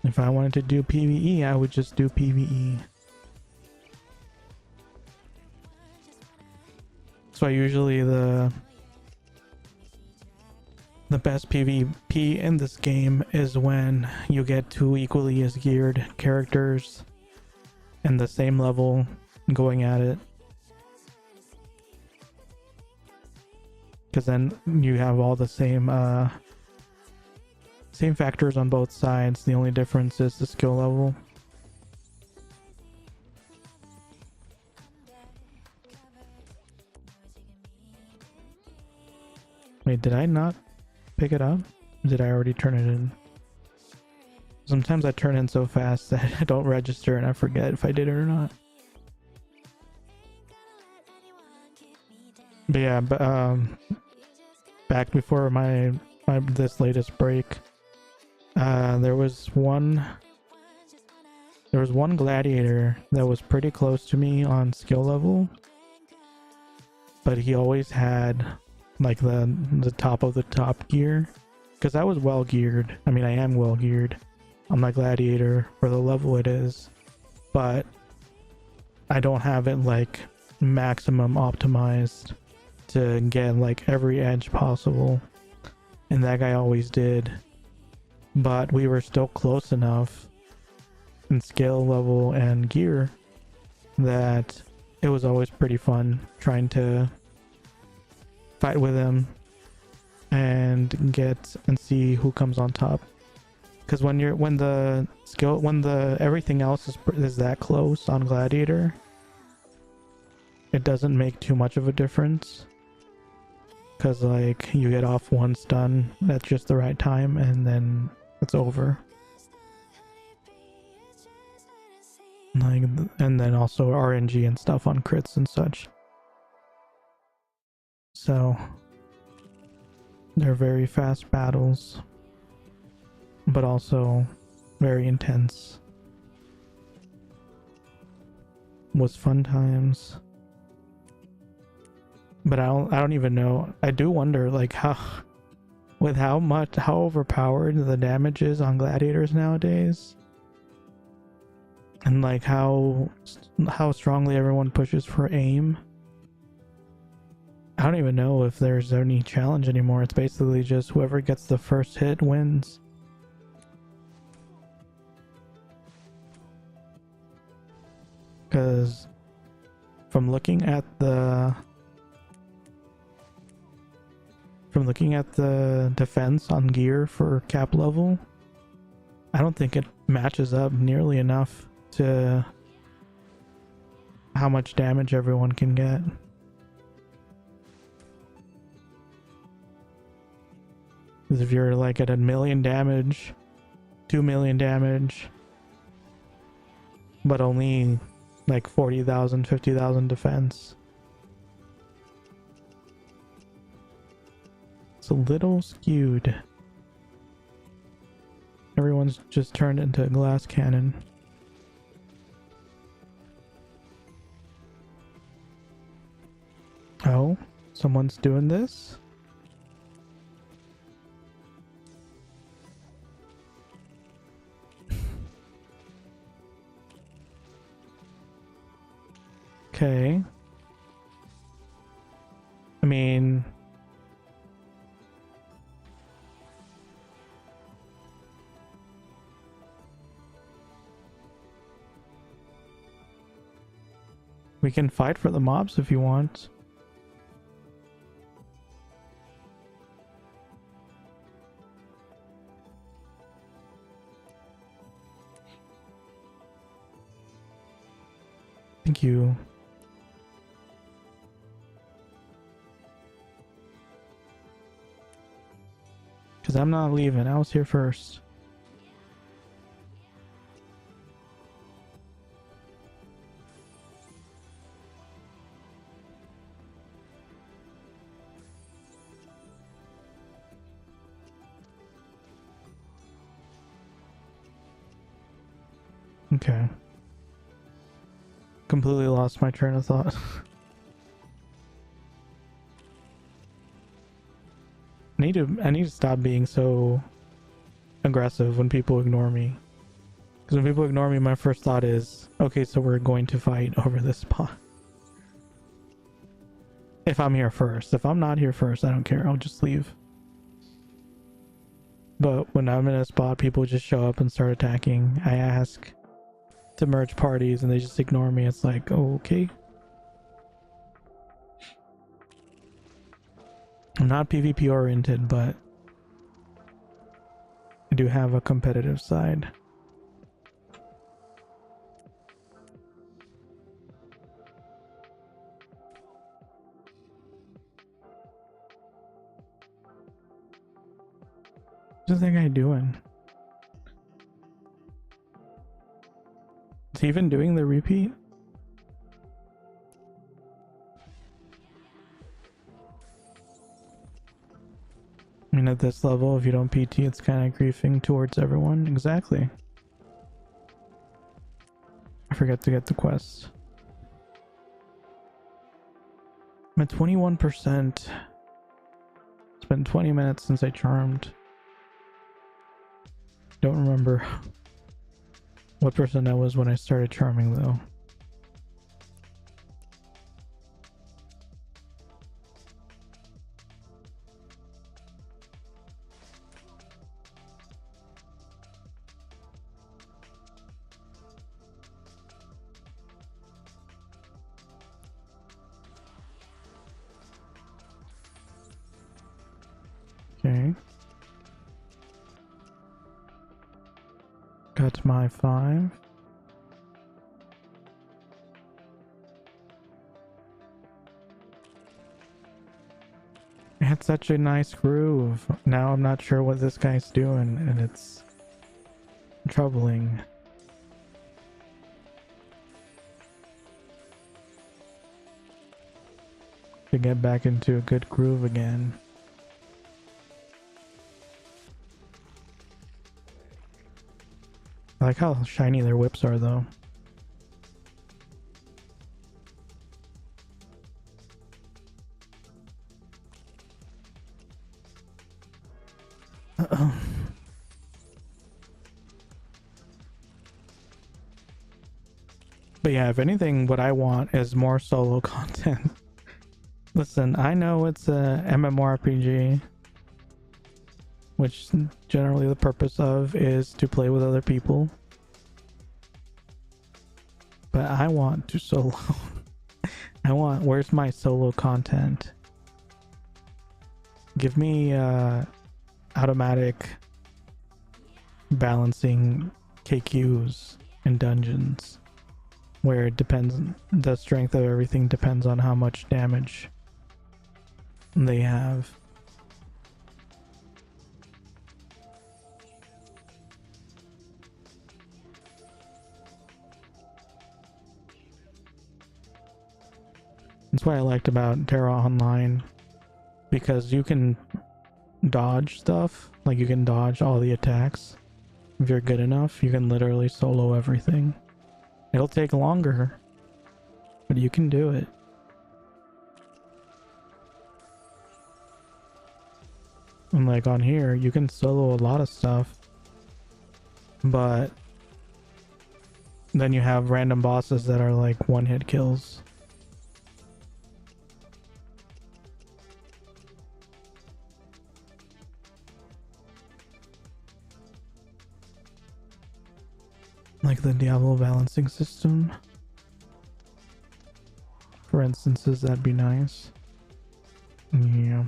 [SPEAKER 1] If I wanted to do PvE, I would just do PvE. So usually the best PvP in this game is when you get two equally as geared characters in the same level going at it. Because then you have all the same factors on both sides. The only difference is the skill level. Wait, did I not pick it up? Did I already turn it in? Sometimes I turn in so fast that I don't register and I forget if I did it or not. But yeah, back before my this latest break, there was one gladiator that was pretty close to me on skill level, but he always had like the top of the top gear, because I was well geared. I mean, I am well geared on my gladiator for the level it is, but I don't have it like maximum optimized to get like every edge possible, and that guy always did. But we were still close enough in skill level and gear that it was always pretty fun trying to fight with him and see who comes on top. Because when the everything else is that close on gladiator, it doesn't make too much of a difference, because like you get off one stun at just the right time and then it's over. Like, and then also RNG and stuff on crits and such. So they're very fast battles, but also very intense. Was fun times. But I don't even know. I do wonder like how overpowered the damage is on gladiators nowadays, and like how strongly everyone pushes for aim. I don't even know if there's any challenge anymore. It's basically just whoever gets the first hit wins. Because from looking at the defense on gear for cap level, I don't think it matches up nearly enough to how much damage everyone can get. Because if you're like at 1 million damage, 2 million damage, but only like 40,000, 50,000 defense, looks a little skewed. Everyone's just turned into a glass cannon. Oh, someone's doing this? Okay. I mean... we can fight for the mobs if you want. Thank you. Because I'm not leaving. I was here first. Okay. Completely lost my train of thought. I need to stop being so aggressive when people ignore me. Because when people ignore me, my first thought is, okay, so we're going to fight over this spot. If I'm here first. If I'm not here first, I don't care. I'll just leave. But when I'm in a spot, people just show up and start attacking. I ask to merge parties and they just ignore me. It's like, oh, okay. I'm not PvP oriented, but I do have a competitive side. What's that guy doing? Is he even doing the repeat? I mean, at this level, if you don't PT, it's kind of griefing towards everyone. Exactly. I forget to get the quest. I'm at 21%. It's been 20 minutes since I charmed. Don't remember what percent I was when I started charming, though. Okay. Got my 5. I had such a nice groove. Now I'm not sure what this guy's doing, and it's troubling. To get back into a good groove again. I like how shiny their whips are, though. But yeah, if anything, what I want is more solo content. Listen, I know it's a MMORPG, which generally the purpose of is to play with other people. But I want to solo. Where's my solo content? Give me automatic balancing KQs in dungeons, where it depends, the strength of everything depends on how much damage they have. That's what I liked about Terra Online, because you can dodge stuff. Like you can dodge all the attacks. If you're good enough, you can literally solo everything. It'll take longer, but you can do it. And like on here, you can solo a lot of stuff, but then you have random bosses that are like one-hit kills. Like the Diablo balancing system. For instances, that'd be nice. Yeah.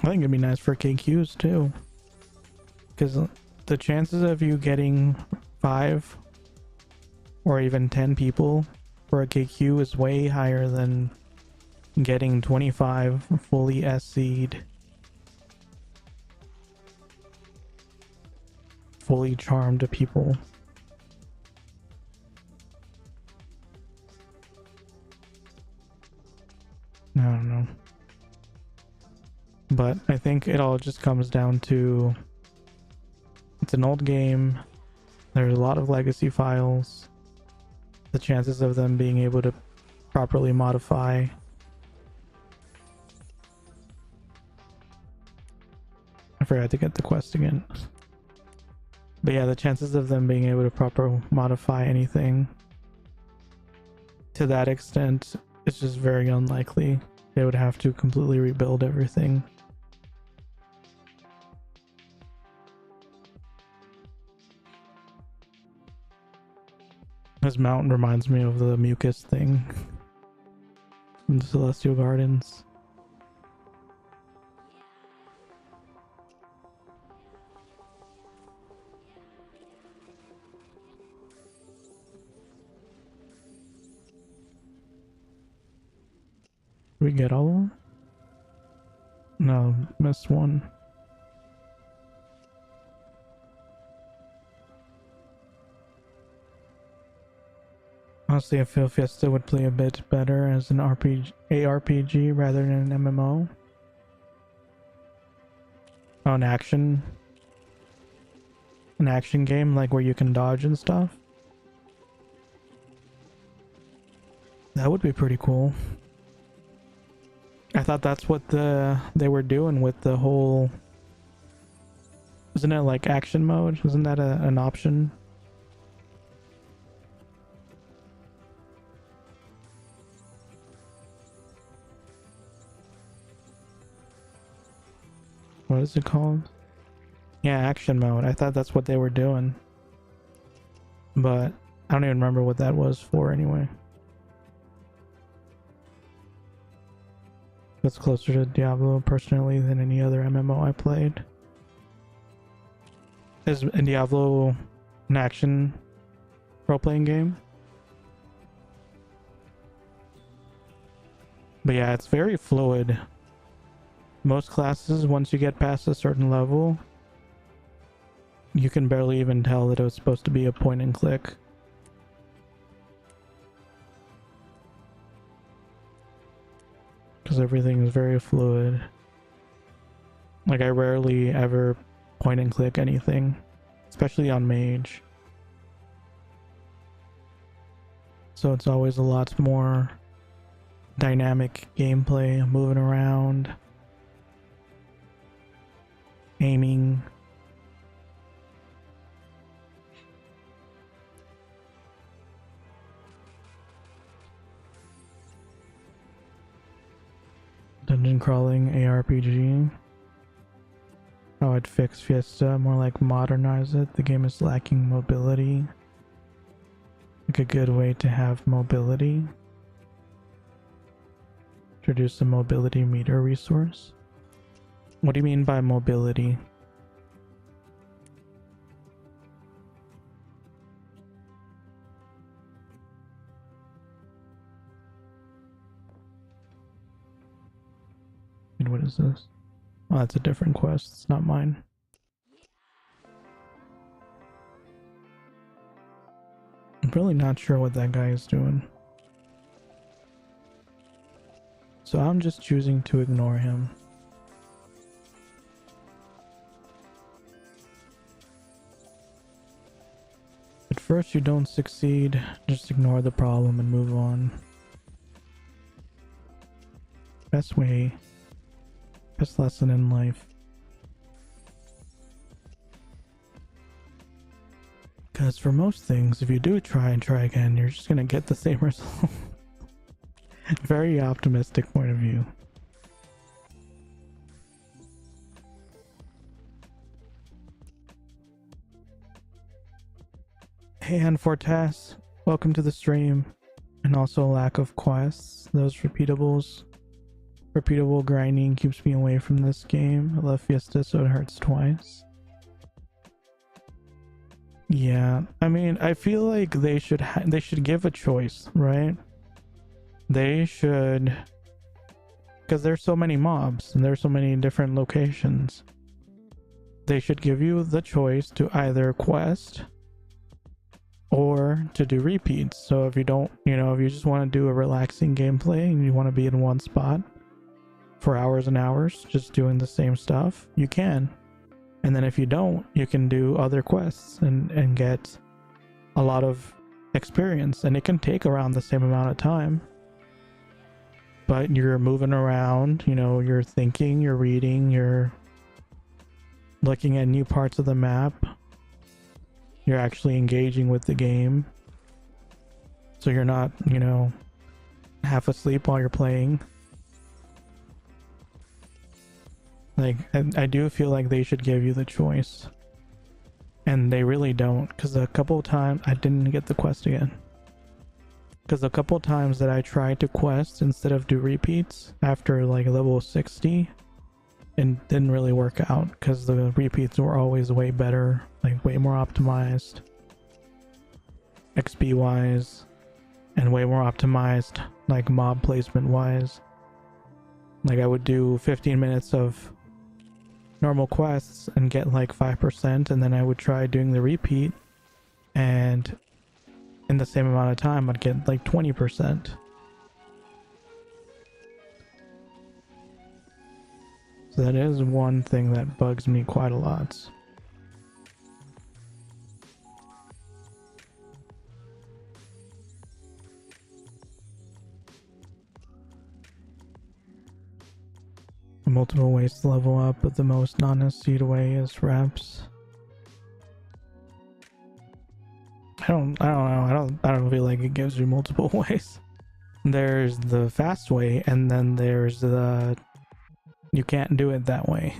[SPEAKER 1] I think it'd be nice for KQs too. Because the chances of you getting 5 or even 10 people for a KQ is way higher than getting 25 fully SC'd, fully charmed people. I don't know. But I think it all just comes down to it's an old game. There's a lot of legacy files. The chances of them being able to properly modify I forgot to get the quest again. But yeah, the chances of them being able to properly modify anything to that extent is just very unlikely. They would have to completely rebuild everything. This mountain reminds me of the mucus thing from the Celestial Gardens. Did we get all of them? No, missed one. Honestly, I feel Fiesta would play a bit better as an ARPG rather than an MMO. Oh, an action game, like where you can dodge and stuff. That would be pretty cool. I thought that's what they were doing with the whole... Isn't it like action mode? Isn't that an option? What is it called? Yeah, action mode. I thought that's what they were doing. But I don't even remember what that was for anyway. That's closer to Diablo personally than any other MMO I played. Is Diablo an action role-playing game? But yeah, it's very fluid. Most classes, once you get past a certain level, you can barely even tell that it was supposed to be a point and click. Because everything is very fluid. Like, I rarely ever point and click anything, especially on Mage. So it's always a lot more dynamic gameplay, moving around, aiming. Dungeon crawling ARPG. How I'd fix Fiesta, more like modernize it. The game is lacking mobility. Like a good way to have mobility. Introduce a mobility meter resource. What do you mean by mobility? And what is this? Oh, that's a different quest. It's not mine. I'm really not sure what that guy is doing. so I'm just choosing to ignore him. At first you don't succeed, just ignore the problem and move on. Best way, best lesson in life. Because for most things, if you do try and try again, you're just gonna get the same result. Very optimistic point of view. Hey, and Fortas, welcome to the stream. And also lack of quests, those repeatables. Repeatable grinding keeps me away from this game. I love Fiesta, so it hurts twice. Yeah, I mean, I feel like they should give a choice, right? They should, because there's so many mobs and there's so many different locations. They should give you the choice to either quest or to do repeats. So if you don't, you know, if you just want to do a relaxing gameplay and you want to be in one spot for hours and hours just doing the same stuff, you can. And then if you don't, you can do other quests and get a lot of experience, and it can take around the same amount of time. But you're moving around, you know, you're thinking, you're reading, you're looking at new parts of the map. You're actually engaging with the game. So you're not, you know, half asleep while you're playing. Like, I do feel like they should give you the choice. And they really don't, because a couple of times I didn't get the quest again. Because a couple of times that I tried to quest instead of do repeats after like level 60, it didn't really work out because the repeats were always way better, like way more optimized XP wise, and way more optimized like mob placement wise. Like I would do 15 minutes of normal quests and get like 5%, and then I would try doing the repeat, and in the same amount of time I'd get like 20%. So that is one thing that bugs me quite a lot. Multiple ways to level up, but the most non-necessary way is reps. I don't know. I don't feel like it gives you multiple ways. There's the fast way, and then there's the you can't do it that way.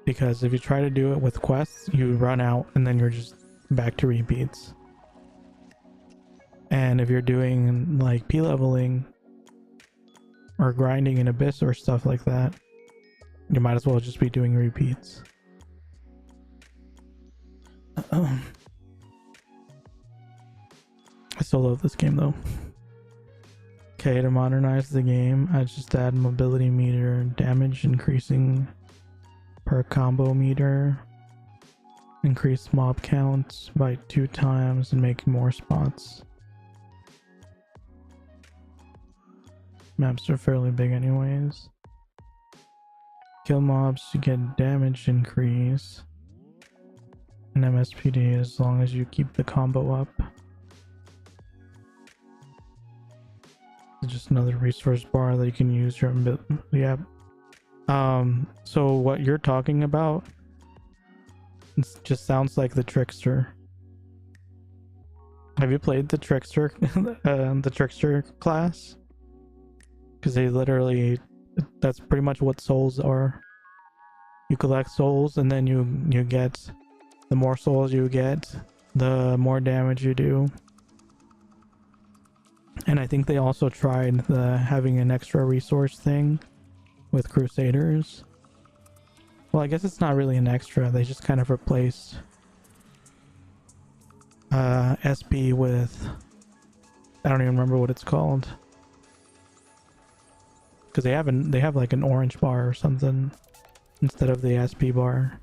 [SPEAKER 1] Because if you try to do it with quests, you run out and then you're just back to repeats. And if you're doing like P-leveling or grinding in Abyss or stuff like that, you might as well just be doing repeats. I still love this game though. Okay, to modernize the game, I just add mobility meter, damage increasing per combo meter, increase mob counts by 2 times, and make more spots. Maps are fairly big anyways. Kill mobs to get damage increase and MSPD as long as you keep the combo up. It's just another resource bar that you can use your yeah. So what you're talking about, it just sounds like the Trickster. Have you played the Trickster the Trickster class? Because they literally, that's pretty much what souls are. You collect souls, and then you get, the more souls you get, the more damage you do. And I think they also tried the having an extra resource thing with Crusaders. Well, I guess it's not really an extra, they just kind of replaced SP with, I don't even remember what it's called. Because they have like an orange bar or something instead of the SP bar.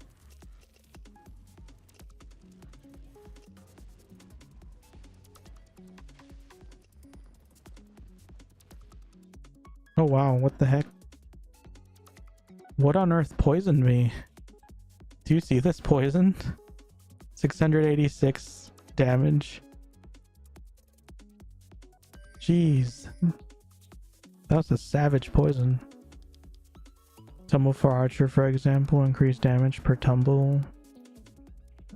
[SPEAKER 1] wow, what the heck? What on earth poisoned me? Do you see this poison? 686 damage. Jeez. That was a savage poison. Tumble for Archer, for example, increased damage per tumble.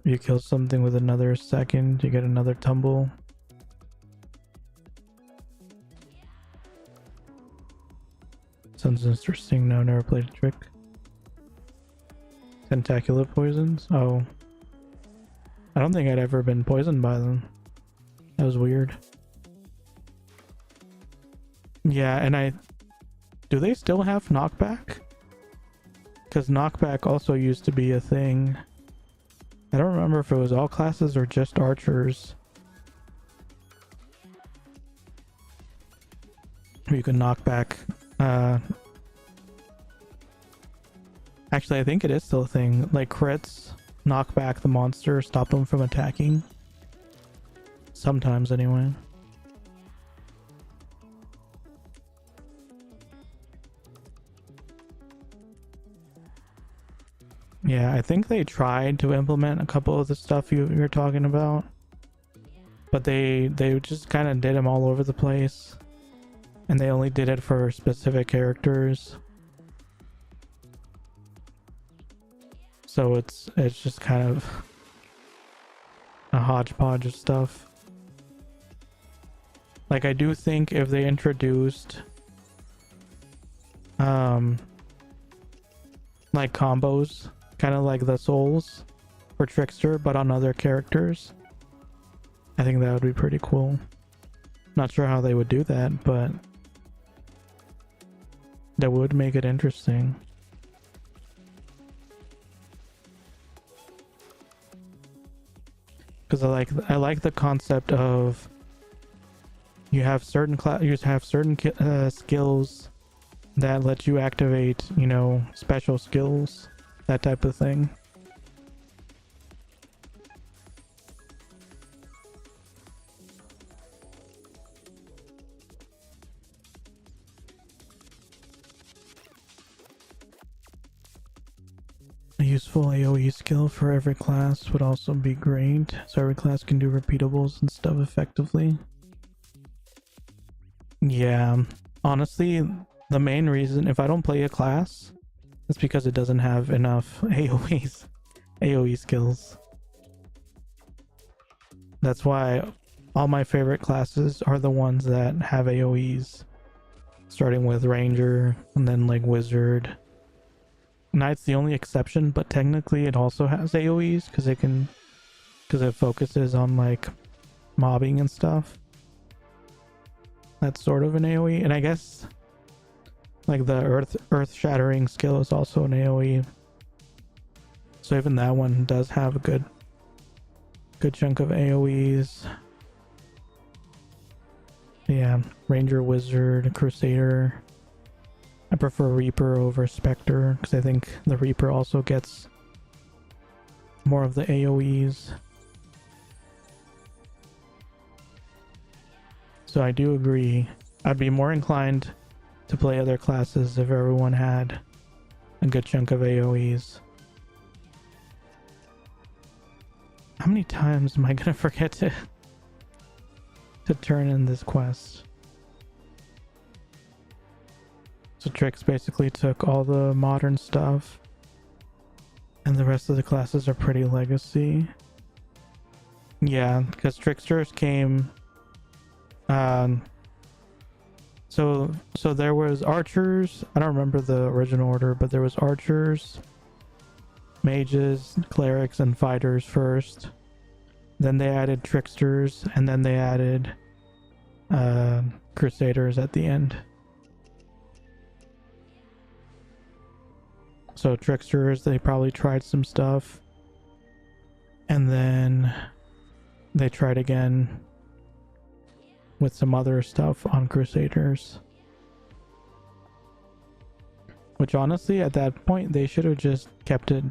[SPEAKER 1] You kill something with another second, you get another tumble. Sounds interesting. No, never played a trick. Tentacular poisons? Oh. I don't think I'd ever been poisoned by them. That was weird. Yeah, and do they still have knockback? Because knockback also used to be a thing. I don't remember if it was all classes or just archers. You can knock back. Actually, I think it is still a thing. Like crits, knock back the monster, stop them from attacking. Sometimes, anyway. Yeah, I think they tried to implement a couple of the stuff you're talking about, but they just kind of did them all over the place, and they only did it for specific characters. So it's just kind of a hodgepodge of stuff. Like, I do think if they introduced like combos, kind of like the souls for Trickster, but on other characters, I think that would be pretty cool. Not sure how they would do that, but that would make it interesting. Because I like the concept of you have certain skills that let you activate, you know, special skills, that type of thing. A useful AoE skill for every class would also be great, so every class can do repeatables and stuff effectively. Yeah, honestly, the main reason if I don't play a class, it's because it doesn't have enough AoE skills. That's why all my favorite classes are the ones that have AoEs, starting with Ranger and then like Wizard. Knight's the only exception, but technically it also has AoEs because it focuses on like mobbing and stuff. That's sort of an AoE, and I guess like the earth shattering skill is also an AoE. So even that one does have a good chunk of AoEs. Yeah, Ranger, Wizard, Crusader. I prefer Reaper over Spectre because I think the Reaper also gets more of the AoEs. So I do agree. I'd be more inclined to play other classes if everyone had a good chunk of AoEs. How many times am I gonna forget to turn in this quest? So Trix basically took all the modern stuff, and the rest of the classes are pretty legacy. Yeah, because Tricksters came. So there was archers. I don't remember the original order, but there was archers, mages, clerics, and fighters first. Then they added tricksters, and then they added crusaders at the end. So tricksters, they probably tried some stuff, and then they tried again with some other stuff on crusaders. Which honestly, at that point, they should have just kept it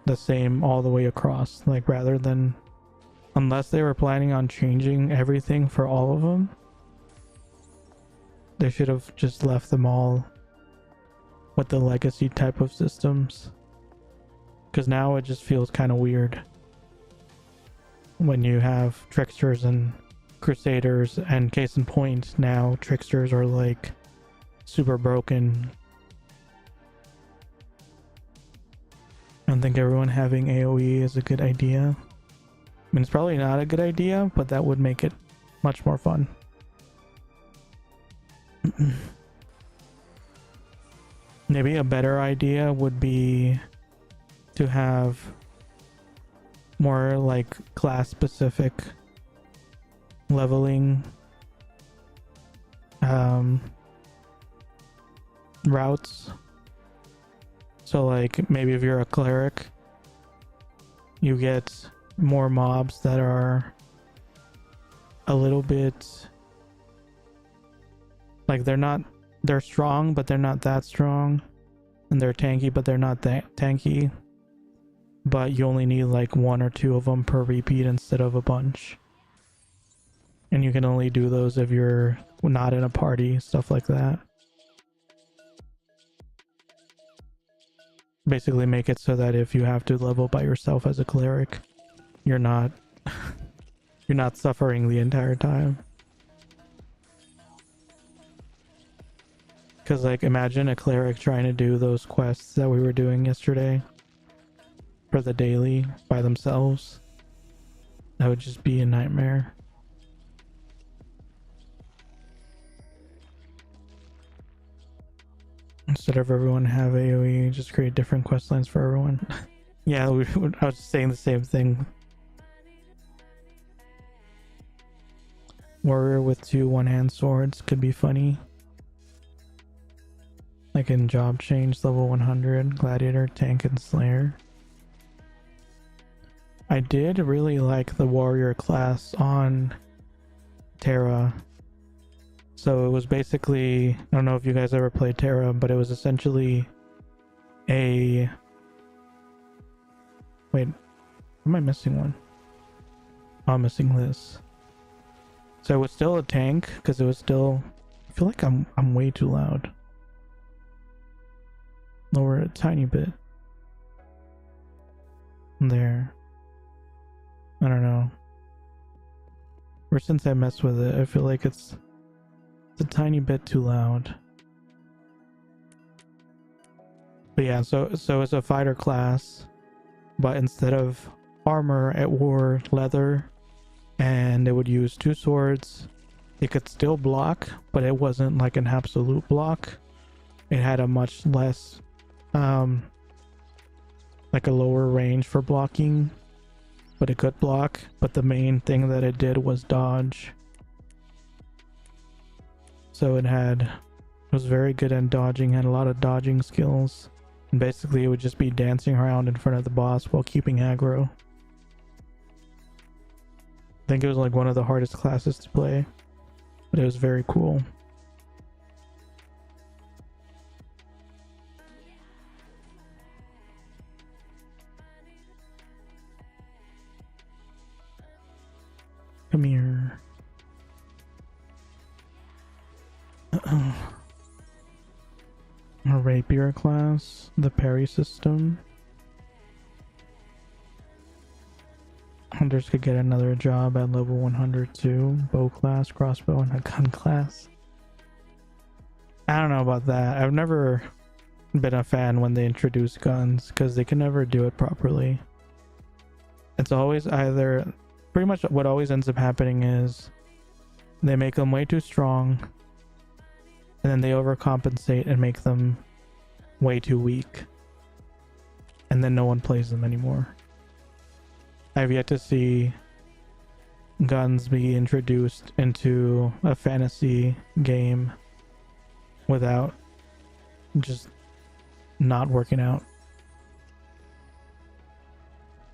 [SPEAKER 1] the same all the way across. Like, rather than, unless they were planning on changing everything for all of them, They should have just left them all with the legacy type of systems. Because now it just feels kind of weird when you have tricksters and crusaders, and case in point, now tricksters are like super broken. I don't think everyone having AoE is a good idea. I mean, it's probably not a good idea, but that would make it much more fun. Maybe a better idea would be to have more like class specific leveling routes. So like maybe if you're a cleric, you get more mobs that are a little bit like they're strong but they're not that strong, and they're tanky but they're not that tanky, but you only need like 1 or 2 of them per repeat instead of a bunch, and you can only do those if you're not in a party, stuff like that. Basically make it so that if you have to level by yourself as a cleric, you're not you're not suffering the entire time. Because like imagine a cleric trying to do those quests that we were doing yesterday for the daily by themselves. That would just be a nightmare. Instead of everyone have AoE, just create different quest lines for everyone. Yeah, I was saying the same thing. Warrior with 2 one-hand swords could be funny. Like in job change, level 100, gladiator, tank, and slayer. I did really like the warrior class on Terra. So it was basically, I don't know if you guys ever played Terra, but it was essentially a... Wait, am I missing one? Oh, I'm missing this. So it was still a tank, because it was still... I feel like I'm way too loud. Lower it a tiny bit. There. I don't know. Ever since I messed with it, I feel like it's a tiny bit too loud. But yeah, so it's a fighter class, but instead of armor, it wore leather, and it would use 2 swords. It could still block, but it wasn't like an absolute block. It had a much less like a lower range for blocking, but it could block. But the main thing that it did was dodge. So it was very good at dodging, had a lot of dodging skills, and basically it would just be dancing around in front of the boss while keeping aggro. I think it was like one of the hardest classes to play, but it was very cool. Come here. A rapier class, the parry system. Hunters could get another job at level 100 too. Bow class, crossbow, and a gun class. I don't know about that. I've never been a fan when they introduce guns, because they can never do it properly. It's always either... Pretty much what always ends up happening is they make them way too strong, and then they overcompensate and make them way too weak, and then no one plays them anymore. I've yet to see guns be introduced into a fantasy game without just not working out,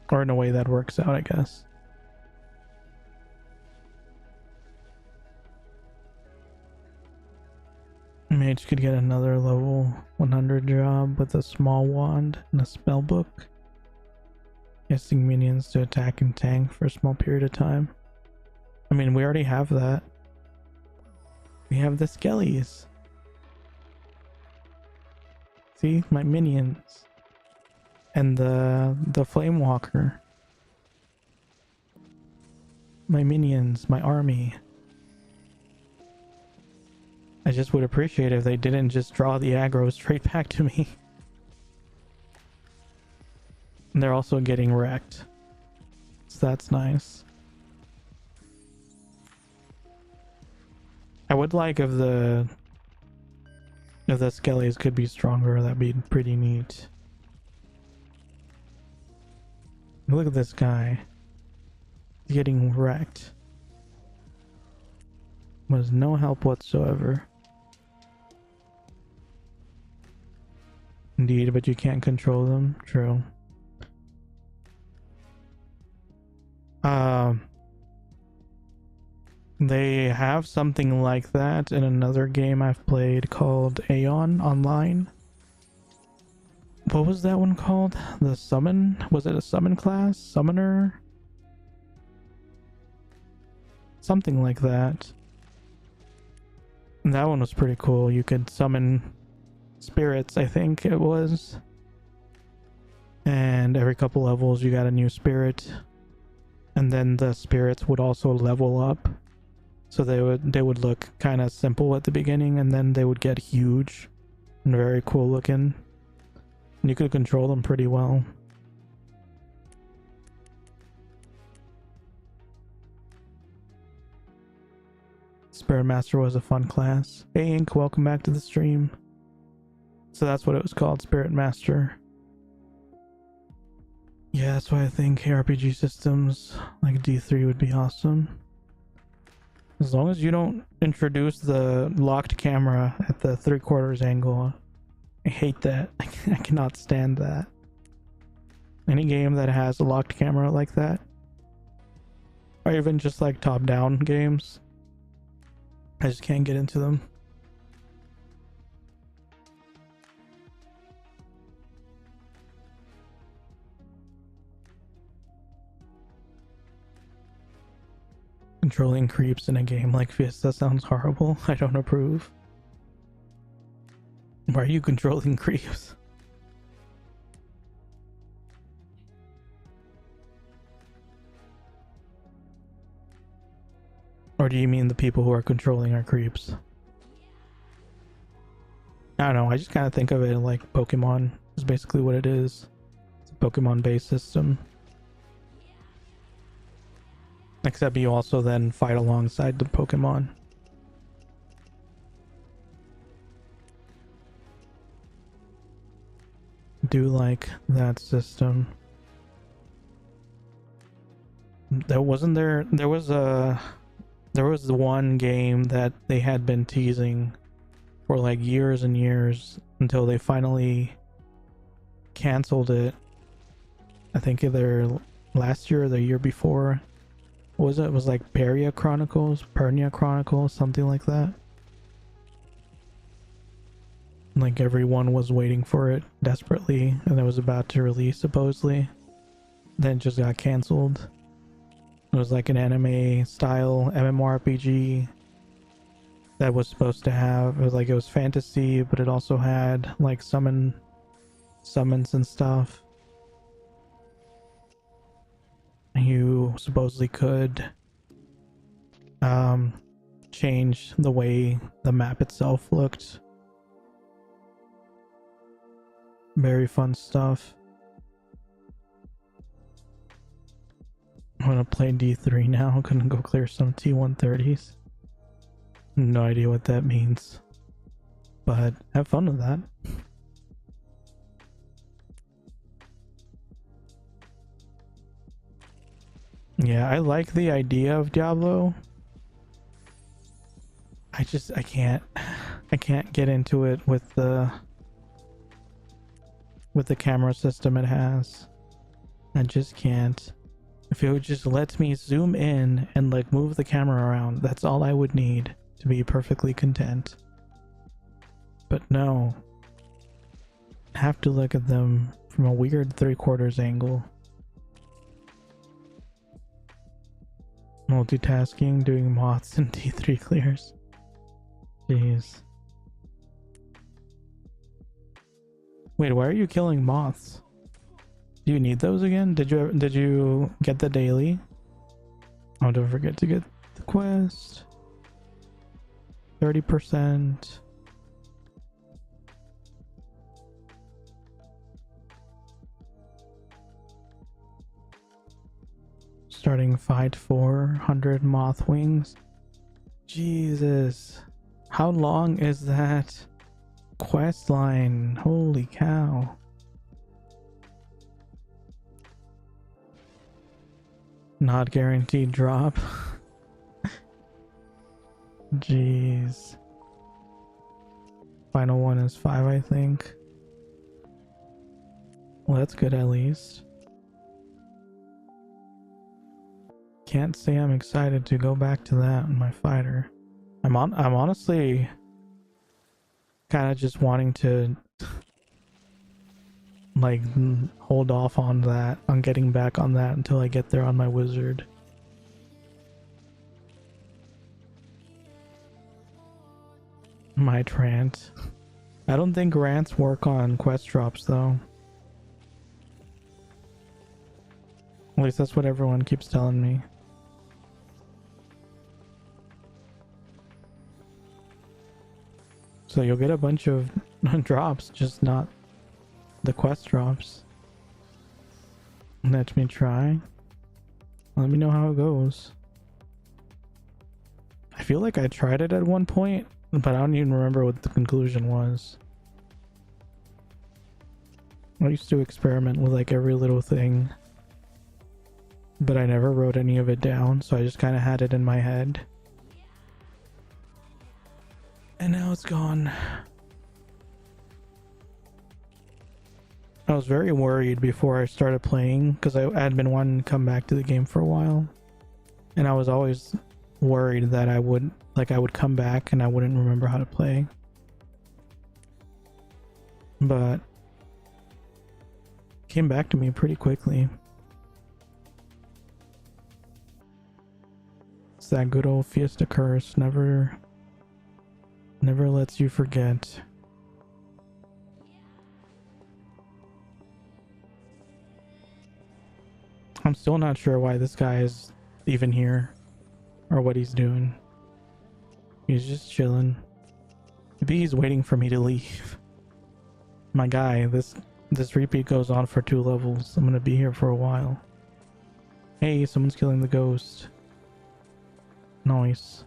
[SPEAKER 1] or in a way that works out, I guess. Mage could get another level 100 job with a small wand and a spell book, casting minions to attack and tank for a small period of time. I mean, we already have that. We have the skellies. See, my minions. And the flame walker. My minions, my army. I just would appreciate if they didn't just draw the aggro straight back to me. And they're also getting wrecked. So that's nice. I would like if the skellies could be stronger. That'd be pretty neat. Look at this guy. He's getting wrecked. Was no help whatsoever. Indeed, but you can't control them. True. They have something like that in another game I've played called Aeon Online. What was that one called? The summon? Was it a summon class? Summoner? Something like that. And that one was pretty cool. You could summon spirits, I think it was. And every couple levels you got a new spirit. And then the spirits would also level up. So they would look kind of simple at the beginning, and then they would get huge and very cool looking. And you could control them pretty well. Spirit Master was a fun class. Hey Ink, welcome back to the stream. So that's what it was called, Spirit Master. Yeah, that's why I think RPG systems like D3 would be awesome. As long as you don't introduce the locked camera at the 3/4 angle. I hate that. I cannot stand that. Any game that has a locked camera like that, or even just like top-down games, I just can't get into them. Controlling creeps in a game like Fiesta sounds horrible. I don't approve. Why are you controlling creeps? Or do you mean the people who are controlling our creeps? I don't know, I just kind of think of it like Pokemon is basically what it is. It's a Pokemon-based system. Except you also then fight alongside the Pokemon. Do like that system. There was the one game that they had been teasing for like years and years until they finally canceled it. I think either last year or the year before. What was it? It was like Pernia Chronicles, something like that. Like everyone was waiting for it desperately, and it was about to release supposedly. Then it just got canceled. It was like an anime style MMORPG that was supposed to have, it was fantasy, but it also had like summons and stuff. You supposedly could change the way the map itself looked. Very fun stuff. I'm gonna play D3 now. I'm gonna go clear some T130s. No idea what that means, but have fun with that. Yeah, I like the idea of Diablo. I can't get into it with the camera system it has. I just can't. If it would just let me zoom in and like move the camera around, that's all I would need to be perfectly content. But no. I have to look at them from a weird 3/4 angle. Multitasking, doing moths and T3 clears. Jeez. Wait, why are you killing moths? Do you need those again? Did you get the daily? Oh, don't forget to get the quest. 30%. Starting fight 400 moth wings. Jesus. How long is that quest line? Holy cow. Not guaranteed drop. Jeez. Final one is 5, I think. Well, that's good at least. Can't say I'm excited to go back to that in my fighter. I'm honestly kind of just wanting to like hold off on that, on getting back on that until I get there on my wizard. My rant. I don't think rants work on quest drops though. At least that's what everyone keeps telling me. So you'll get a bunch of drops, just not the quest drops. Let me try. Let me know how it goes. I feel like I tried it at one point, but I don't even remember what the conclusion was. I used to experiment with like every little thing, but I never wrote any of it down, so I just kind of had it in my head. And now it's gone. I was very worried before I started playing because I had been wanting to come back to the game for a while. And I was always worried that I would come back and I wouldn't remember how to play. But it came back to me pretty quickly. It's that good old Fiesta curse, never lets you forget. I'm still not sure why this guy is even here or what he's doing. He's just chilling. Maybe he's waiting for me to leave. My guy, this repeat goes on for 2 levels. I'm gonna be here for a while. Hey, someone's killing the ghost. Nice.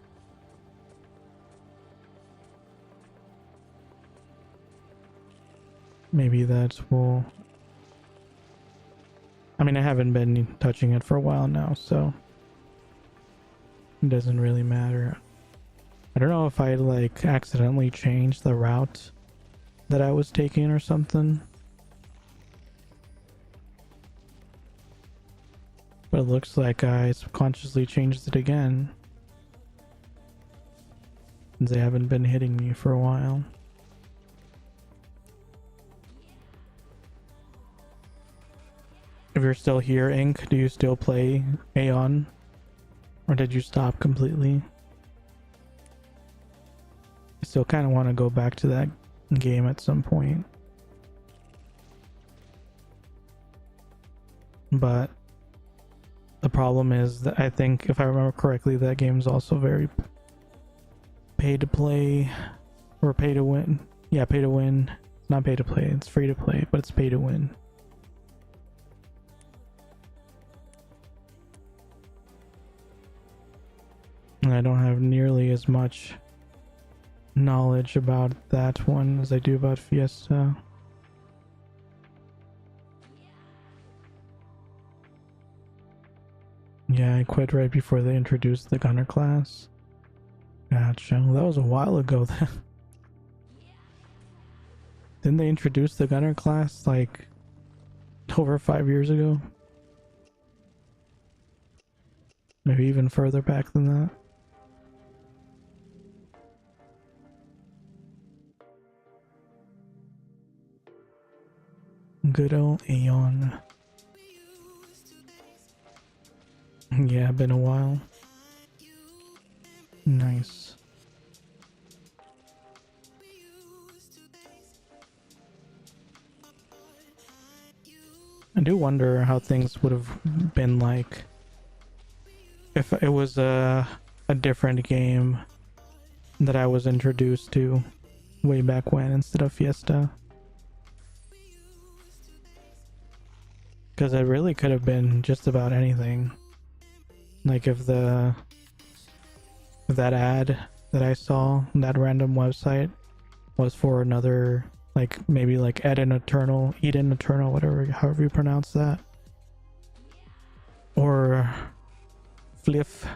[SPEAKER 1] Maybe that will... I mean, I haven't been touching it for a while now, so it doesn't really matter. I don't know if I like accidentally changed the route that I was taking or something. But it looks like I subconsciously changed it again. Since they haven't been hitting me for a while. If you're still here, Ink, do you still play Aeon? Or did you stop completely? I still kind of want to go back to that game at some point. But the problem is that I think, if I remember correctly, that game's also very pay to play or pay to win. Yeah, pay to win. It's not pay to play, it's free to play, but it's pay to win. And I don't have nearly as much knowledge about that one as I do about Fiesta. Yeah, I quit right before they introduced the gunner class. Gotcha. Well, that was a while ago then. Didn't they introduce the gunner class like over 5 years ago? Maybe even further back than that. Good old Aeon. Yeah, been a while. Nice. I do wonder how things would have been like if it was a different game that I was introduced to way back when instead of Fiesta. Because it really could have been just about anything. Like if that ad that I saw, that random website, was for another, like maybe like Eden Eternal, whatever, however you pronounce that, or Fliff.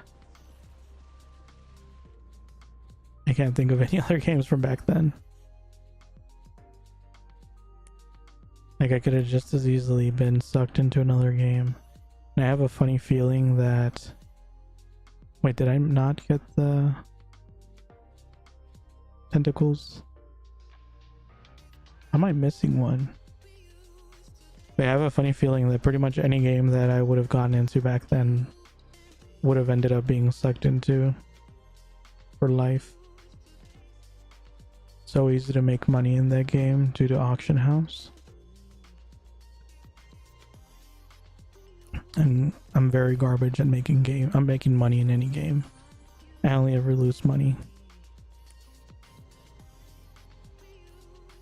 [SPEAKER 1] I can't think of any other games from back then. Like I could have just as easily been sucked into another game. And I have a funny feeling that... Wait, did I not get the tentacles? Am I missing one? I have a funny feeling that pretty much any game that I would have gotten into back then would have ended up being sucked into for life. So easy to make money in that game due to auction house. And I'm very garbage at making I'm making money in any game. I only ever lose money.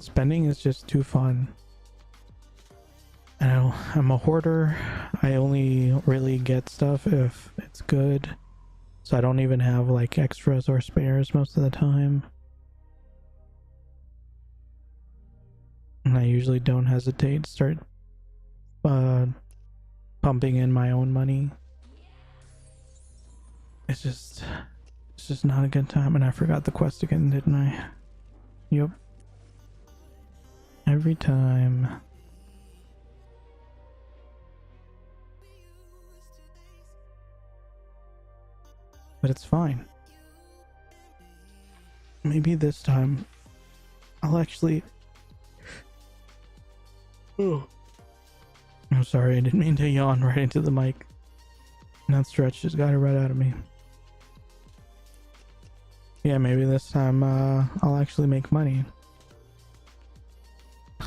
[SPEAKER 1] Spending is just too fun. And I'm a hoarder. I only really get stuff if it's good. So I don't even have like extras or spares most of the time. And I usually don't hesitate to start pumping in my own money. It's just not a good time. And I forgot the quest again, didn't I? Yep. Every time. But it's fine. Maybe this time I'll actually... Oh. I'm sorry, I didn't mean to yawn right into the mic. That stretch just got it right out of me. Yeah, maybe this time I'll actually make money.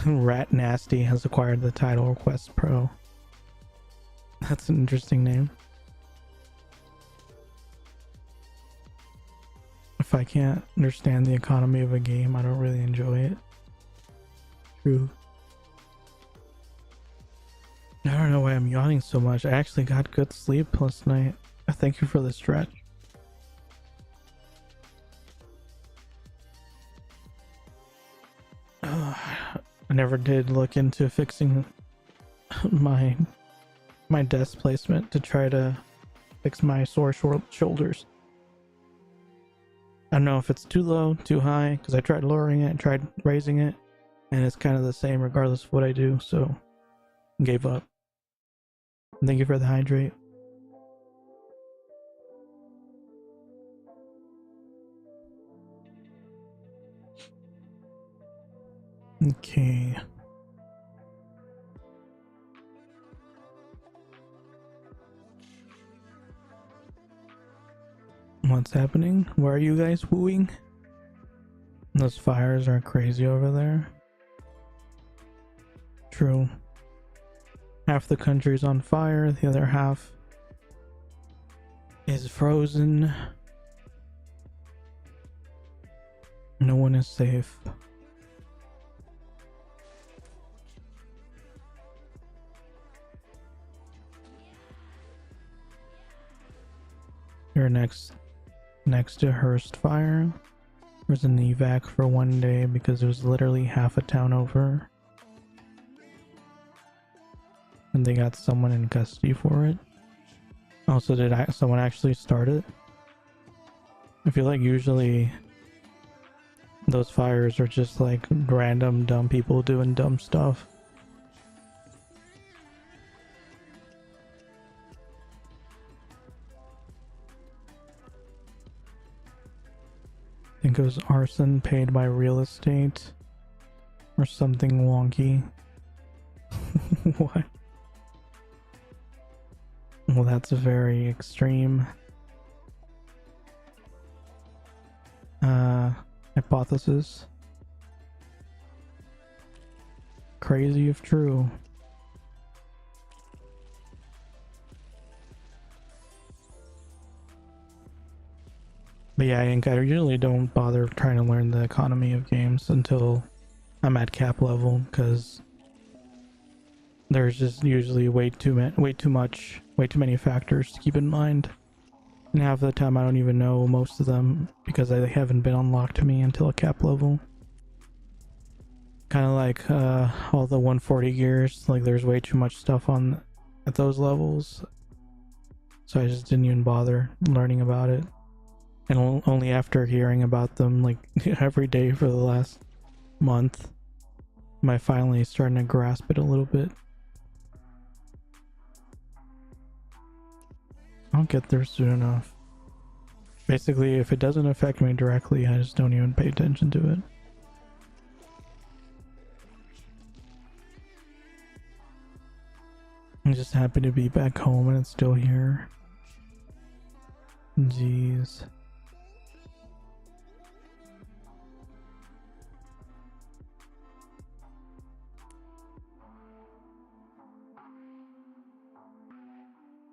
[SPEAKER 1] Rat Nasty has acquired the title Quest Pro. That's an interesting name. If I can't understand the economy of a game, I don't really enjoy it. True. I don't know why I'm yawning so much. I actually got good sleep last night. Thank you for the stretch. I never did look into fixing my desk placement to try to fix my sore shoulders. I don't know if it's too low, too high, because I tried lowering it, tried raising it, and it's kind of the same regardless of what I do, so gave up. Thank you for the hydrate. Okay. What's happening? Why are you guys wooing? Those fires are crazy over there. True. Half the country's on fire, the other half is frozen. No one is safe. Here next to Hearst fire. There's an evac for one day because it was literally half a town over. And they got someone in custody for it. Also, did someone actually start it? I feel like usually those fires are just like random dumb people doing dumb stuff. I think it was arson paid by real estate or something wonky. What? Well, that's very extreme. Hypothesis. Crazy if true. But yeah, I usually don't bother trying to learn the economy of games until I'm at cap level, because there's just usually way too many factors to keep in mind. And half the time I don't even know most of them because they haven't been unlocked to me until a cap level. Kind of like all the 140 gears, like there's way too much stuff on at those levels. So I just didn't even bother learning about it. And only after hearing about them like every day for the last month am I finally starting to grasp it a little bit. I don't get there soon enough. Basically, if it doesn't affect me directly, I just don't even pay attention to it. I'm just happy to be back home and it's still here. Jeez.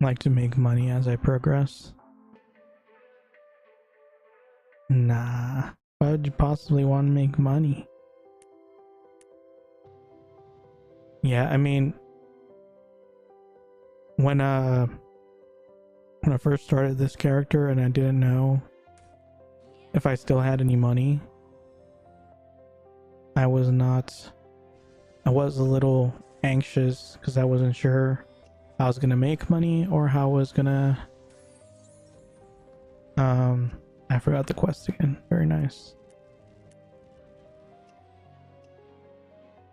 [SPEAKER 1] Like to make money as I progress? Nah. Why would you possibly want to make money? Yeah, I mean, when I first started this character and I didn't know if I still had any money, I was a little anxious because I wasn't sure how I was gonna make money or how I was gonna I forgot the quest again. Very nice.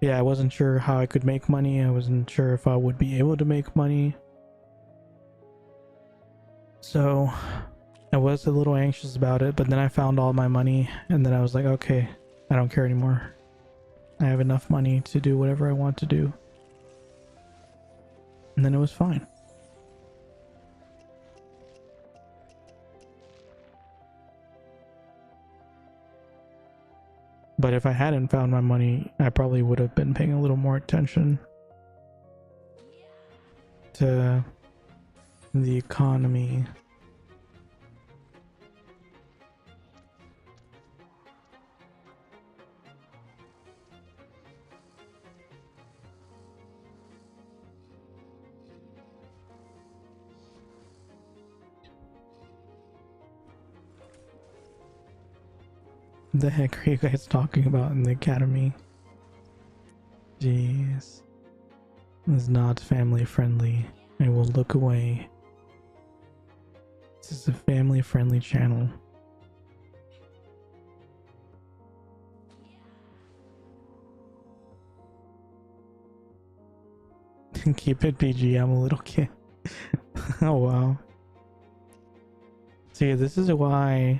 [SPEAKER 1] Yeah, I wasn't sure how I could make money. I wasn't sure if I would be able to make money. So I was a little anxious about it, but then I found all my money and then I was like, okay, I don't care anymore. I have enough money to do whatever I want to do. And then it was fine. But if I hadn't found my money, I probably would have been paying a little more attention to the economy. The heck are you guys talking about in the academy? Jeez. This is not family friendly. I will look away. This is a family friendly channel. Keep it PG, I'm a little kid. Oh wow. See, this is why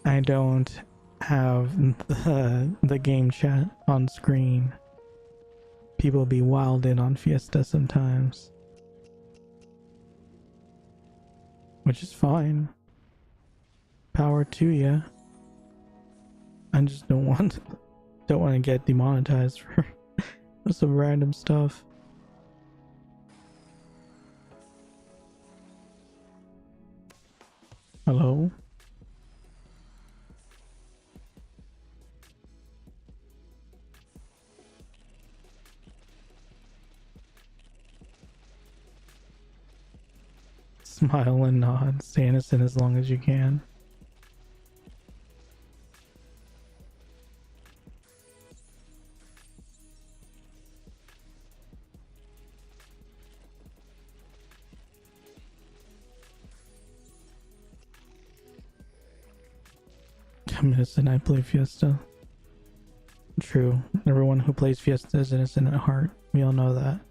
[SPEAKER 1] I don't have the game chat on screen. People be wildin' on Fiesta sometimes, which is fine. Power to ya. I just don't want to get demonetized for some random stuff. Hello? Smile and nod. Stay innocent as long as you can. I'm innocent, I play Fiesta. True. Everyone who plays Fiesta is innocent at heart. We all know that.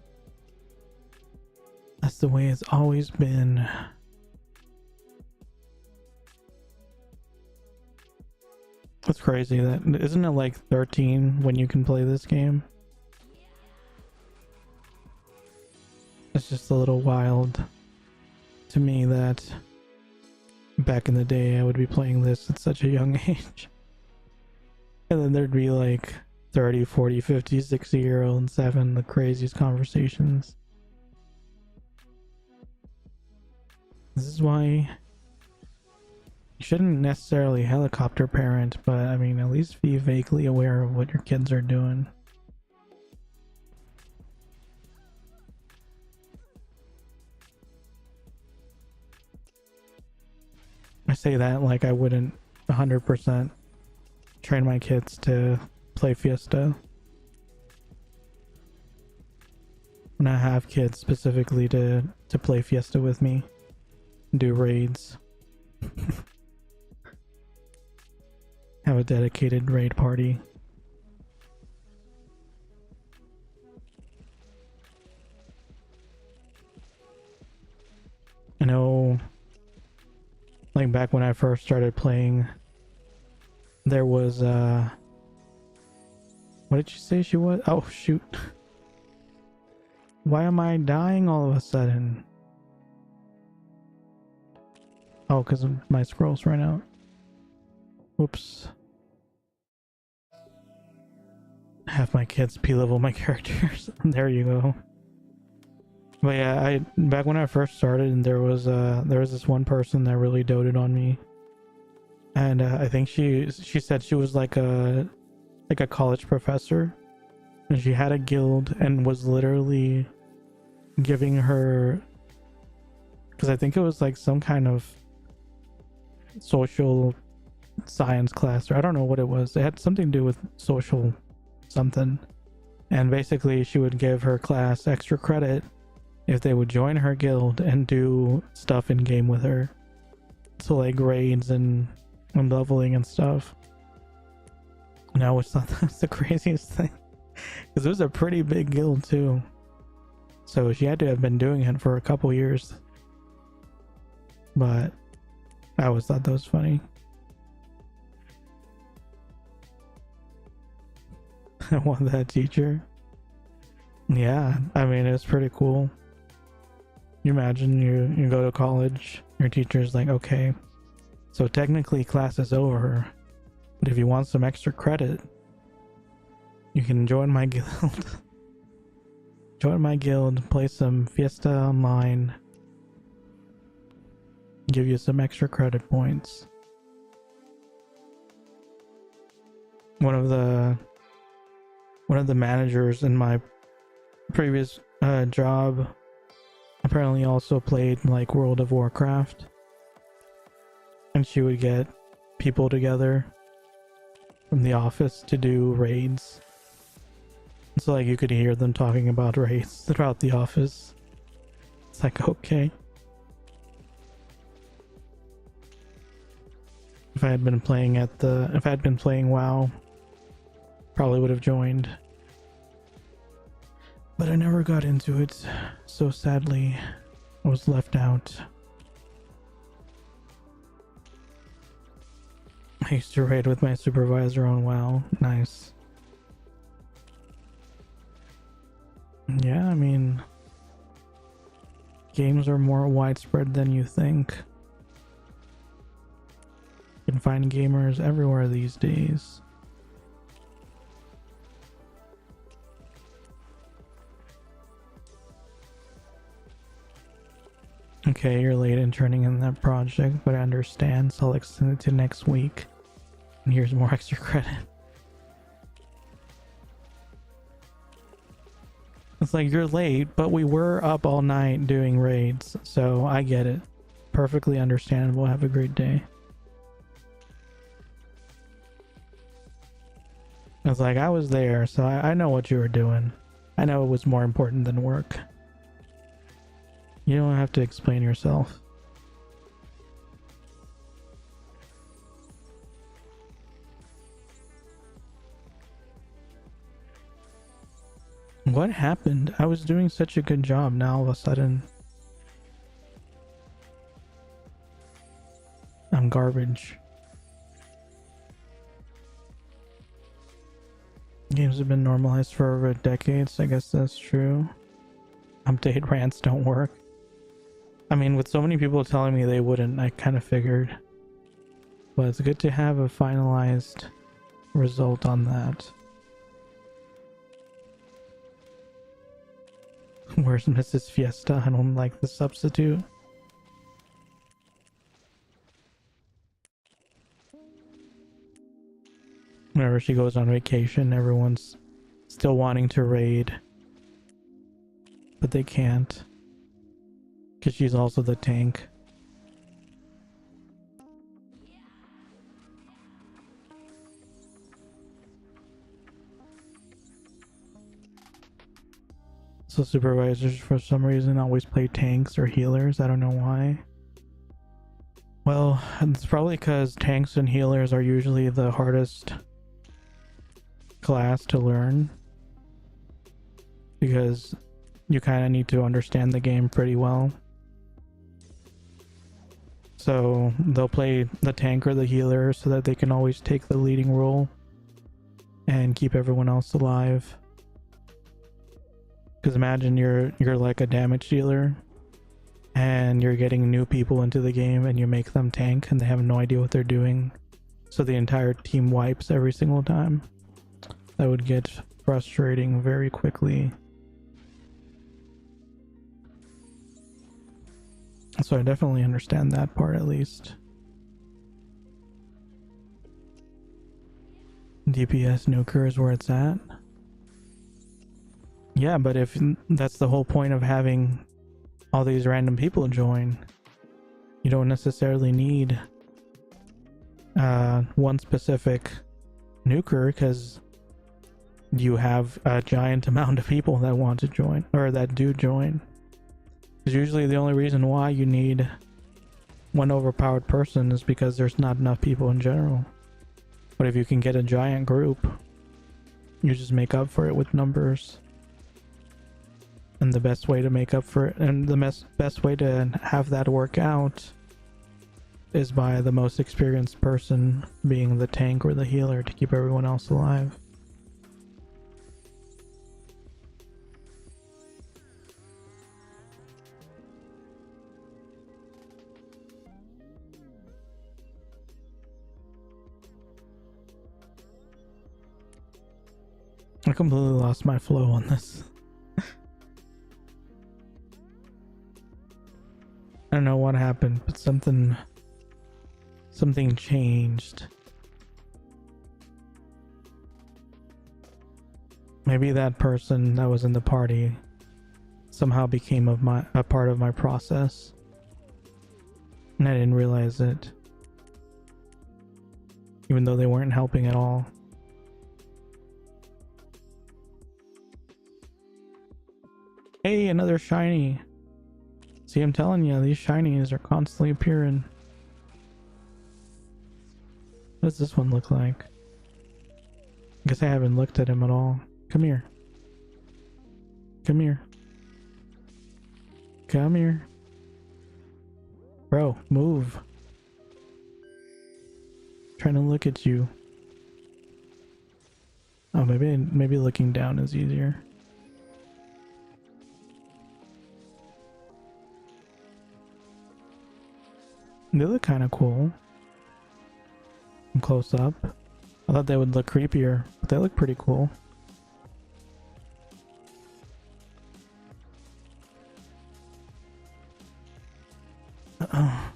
[SPEAKER 1] That's the way it's always been. That's crazy. That isn't it like 13 when you can play this game? It's just a little wild to me that back in the day I would be playing this at such a young age. And then there'd be like 30, 40, 50, 60-year-olds having the craziest conversations. This is why You shouldn't necessarily helicopter parent, but I mean, at least be vaguely aware of what your kids are doing. I say that like I wouldn't 100% train my kids to play Fiesta. When I have kids specifically to play Fiesta with me, do raids. Have a dedicated raid party. I know, like back when I first started playing, there was what did she say she was? Oh shoot. Why am I dying all of a sudden? Oh, because my scrolls ran out. Whoops. Have my kids P-level my characters. There you go. But yeah, back when I first started, and there was this one person that really doted on me, and I think she said she was like a college professor, and she had a guild and was literally giving her, because I think it was like some kind of social science class, or I don't know what it was. It had something to do with social something, and basically she would give her class extra credit if they would join her guild and do stuff in game with her, so like raids and leveling and stuff. And I always thought that's the craziest thing, because it was a pretty big guild too, so she had to have been doing it for a couple years. But I always thought that was funny. I want that teacher. Yeah, I mean, it's pretty cool. You imagine you go to college, your teacher's like, okay, so technically class is over, but if you want some extra credit, you can join my guild. Join my guild, play some Fiesta Online, give you some extra credit points. One of the managers in my previous job apparently also played like World of Warcraft, and she would get people together from the office to do raids. So like you could hear them talking about raids throughout the office. It's like, okay. If I had been playing WoW, probably would have joined. But I never got into it, so sadly I was left out. I used to raid with my supervisor on WoW. Nice. Yeah, I mean, games are more widespread than you think. You can find gamers everywhere these days. Okay, you're late in turning in that project, but I understand, so I'll extend it to next week. And here's more extra credit. It's like, you're late, but we were up all night doing raids, so I get it. Perfectly understandable. Have a great day. I was like, I was there, so I know what you were doing. I know it was more important than work. You don't have to explain yourself. What happened? I was doing such a good job, now all of a sudden I'm garbage. Games have been normalized for over decades. I guess that's true. Update rants don't work. I mean, with so many people telling me they wouldn't, I kind of figured. But it's good to have a finalized result on that. Where's Mrs. Fiesta? I don't like the substitute. whenever she goes on vacation, everyone's still wanting to raid, but they can't because she's also the tank. So supervisors for some reason always play tanks or healers. I don't know why. Well, it's probably because tanks and healers are usually the hardest class to learn, because you kind of need to understand the game pretty well. So they'll play the tank or the healer so that they can always take the leading role and keep everyone else alive. Because imagine you're like a damage dealer and you're getting new people into the game and you make them tank and they have no idea what they're doing, so the entire team wipes every single time. That would get frustrating very quickly. So I definitely understand that part, at least. DPS nuker is where it's at. Yeah, but if that's the whole point of having all these random people join, you don't necessarily need one specific nuker, because you have a giant amount of people that want to join, or that do join. Because usually the only reason why you need one overpowered person is because there's not enough people in general. But if you can get a giant group, you just make up for it with numbers. And the best way to make up for it, and the best way to have that work out, is by the most experienced person being the tank or the healer to keep everyone else alive. I completely lost my flow on this. I don't know what happened, but something changed. Maybe that person that was in the party somehow became a part of my process, and I didn't realize it, even though they weren't helping at all. Hey, another shiny. See, I'm telling you, these shinies are constantly appearing. What does this one look like? I guess I haven't looked at him at all. Come here. Come here. Come here. Bro, move. Trying to look at you. Oh, maybe looking down is easier. They look kind of cool from close up. I thought they would look creepier, but they look pretty cool. I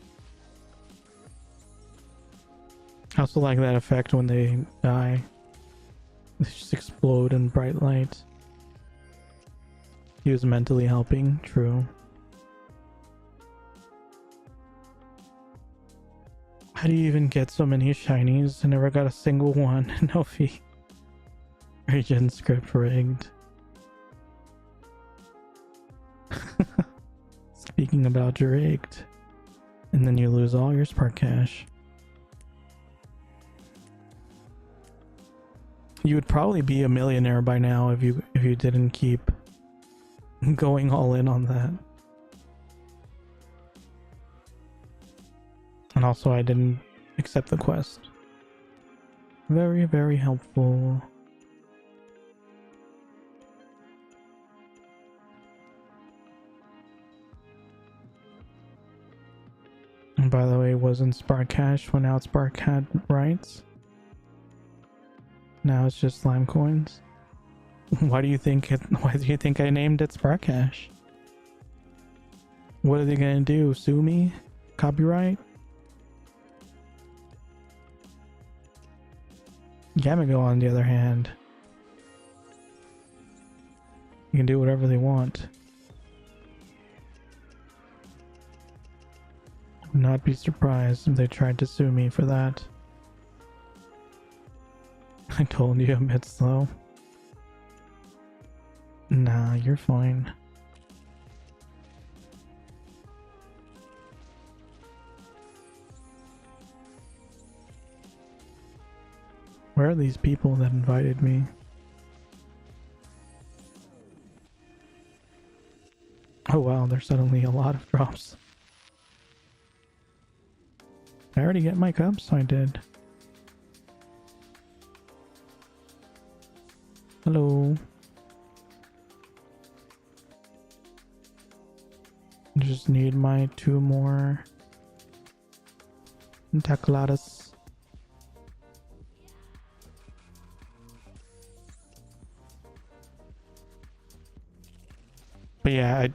[SPEAKER 1] also like that effect when they die. They just explode in bright light. He was mentally helping, true. How do you even get so many shinies? I never got a single one. No fee. Region script rigged. Speaking about rigged. And then you lose all your spark cash. You would probably be a millionaire by now if you didn't keep going all in on that. And also, I didn't accept the quest. Very, very helpful. And by the way, it wasn't Spark Cash when now it's Spark had rights. Now it's just slime coins. Why do you think I named it Spark Cash? What are they gonna do? Sue me? Copyright? Gamigo, on the other hand, you can do whatever they want. Would not be surprised if they tried to sue me for that. I told you I'm a bit slow. Nah, you're fine. Where are these people that invited me? Oh wow, there's suddenly a lot of drops. I already get my cups? I did. Hello. Just need my 2 more tacoladas. But yeah,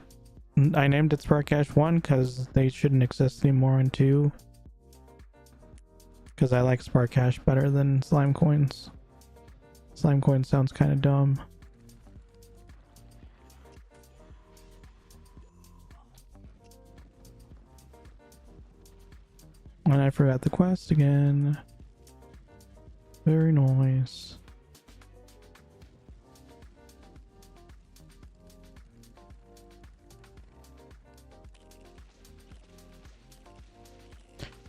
[SPEAKER 1] I named it Spark Cash 1 because they shouldn't exist anymore in 2. Because I like Spark Cash better than Slime Coins. Slime Coins sounds kind of dumb. And I forgot the quest again. Very nice.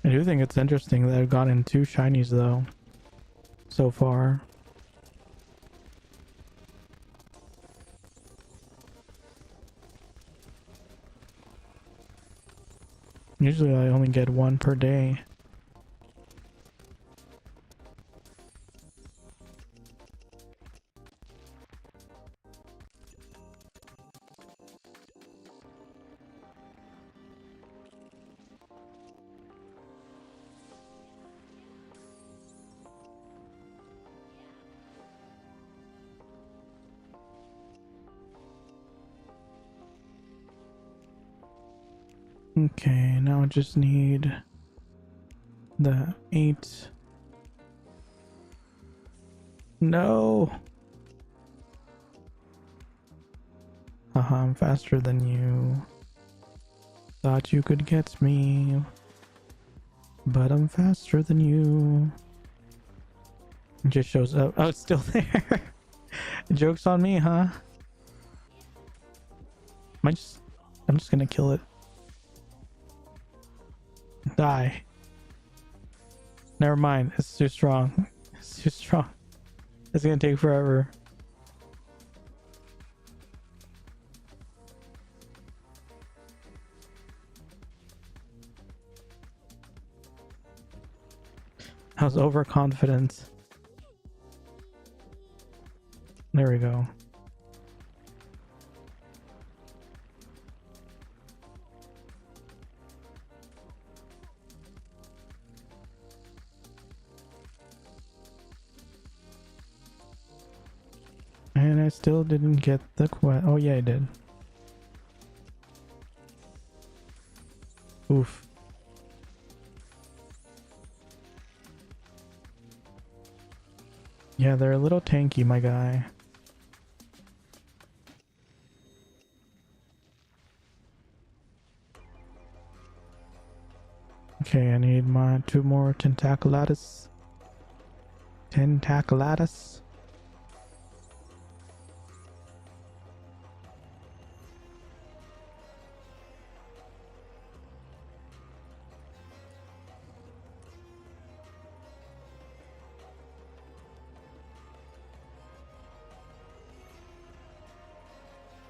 [SPEAKER 1] I do think it's interesting that I've gotten 2 shinies though, so far. Usually I only get 1 per day. Okay, now I just need the 8. No! Haha, I'm faster than you. Thought you could get me, but I'm faster than you. It just shows up. Oh, it's still there. Joke's on me, huh? I'm just gonna kill it. Die. Never mind. It's too strong. It's too strong. It's gonna take forever. I was overconfident. There we go. And I still didn't get the quest. Oh yeah, I did. Oof. Yeah, they're a little tanky, my guy. Okay, I need my 2 more tentaculatus. Tentaculatus.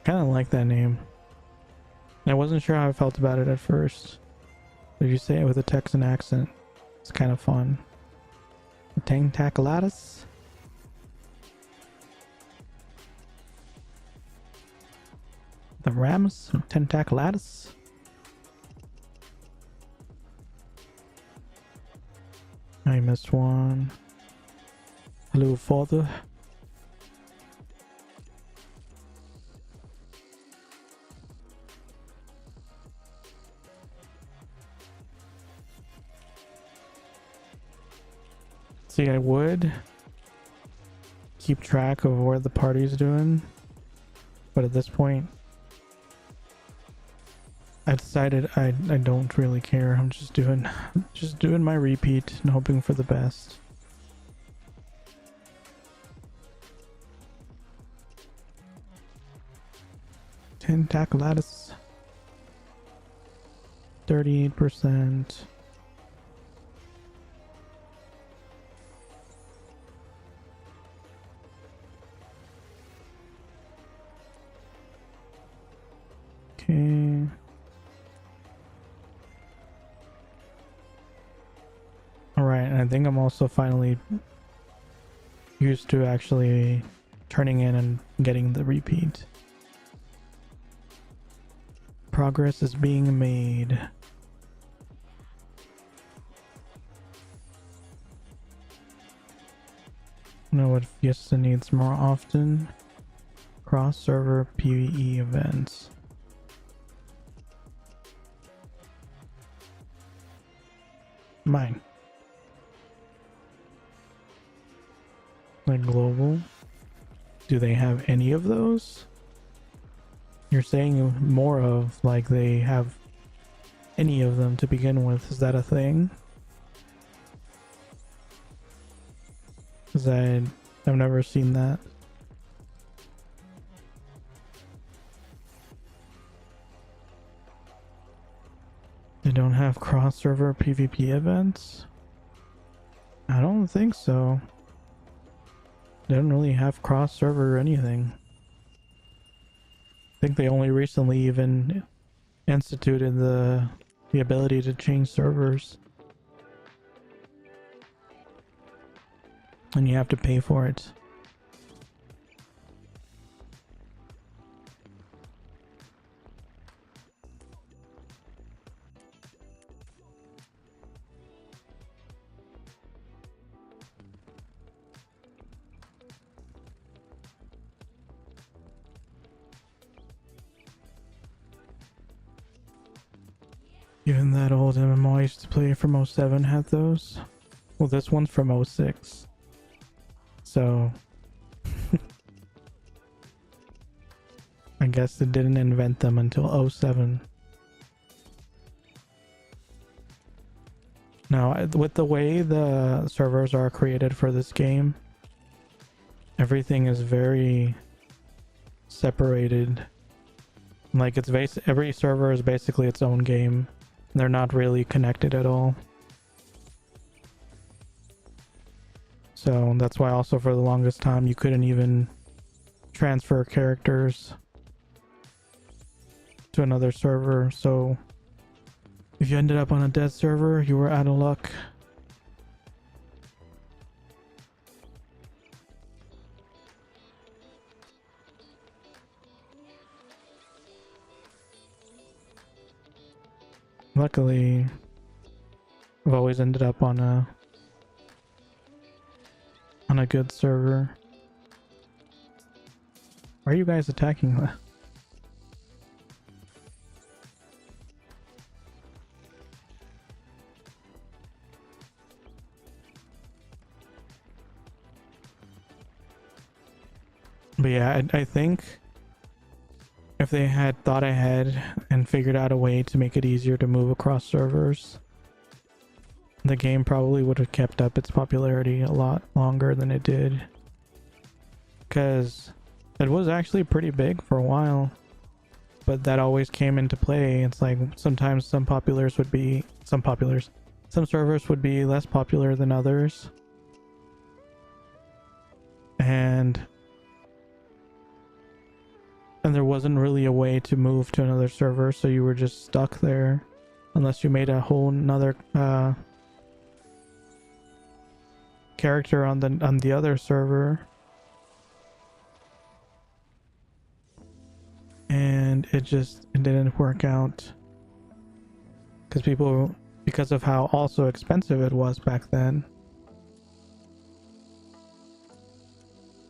[SPEAKER 1] Kind of like that name. I wasn't sure how I felt about it at first. If you say it with a Texan accent, it's kind of fun. Tentaculatus. The Rams Tentaculatus. I missed one. Hello, father. See, I would keep track of what the party's doing, but at this point I decided I don't really care. I'm just doing my repeat and hoping for the best. Tentaculatus 38%. Okay. Alright, and I think I'm also finally used to actually turning in and getting the repeat. Progress is being made. Know what Fiesta needs more often? Cross-server PvE events. Mine. Like global. Do they have any of those? You're saying more of, like they have any of them to begin with. Is that a thing? Because I've never seen that. They don't have cross-server PvP events? I don't think so. They don't really have cross-server or anything. I think they only recently even instituted the ability to change servers. And you have to pay for it. Even that old MMO I used to play from 07 had those. Well, this one's from 06. So I guess they didn't invent them until 07. Now, with the way the servers are created for this game, everything is very separated. Like every server is basically its own game. They're not really connected at all. So that's why also for the longest time you couldn't even transfer characters to another server. So if you ended up on a dead server, you were out of luck. Luckily, I've always ended up on a good server. Why are you guys attacking that? But yeah, I think if they had thought ahead and figured out a way to make it easier to move across servers, the game probably would have kept up its popularity a lot longer than it did. Because it was actually pretty big for a while, but that always came into play. It's like sometimes some servers would be less popular than others. And there wasn't really a way to move to another server, so you were just stuck there unless you made a whole nother character on the other server. And it didn't work out because of how also expensive it was back then.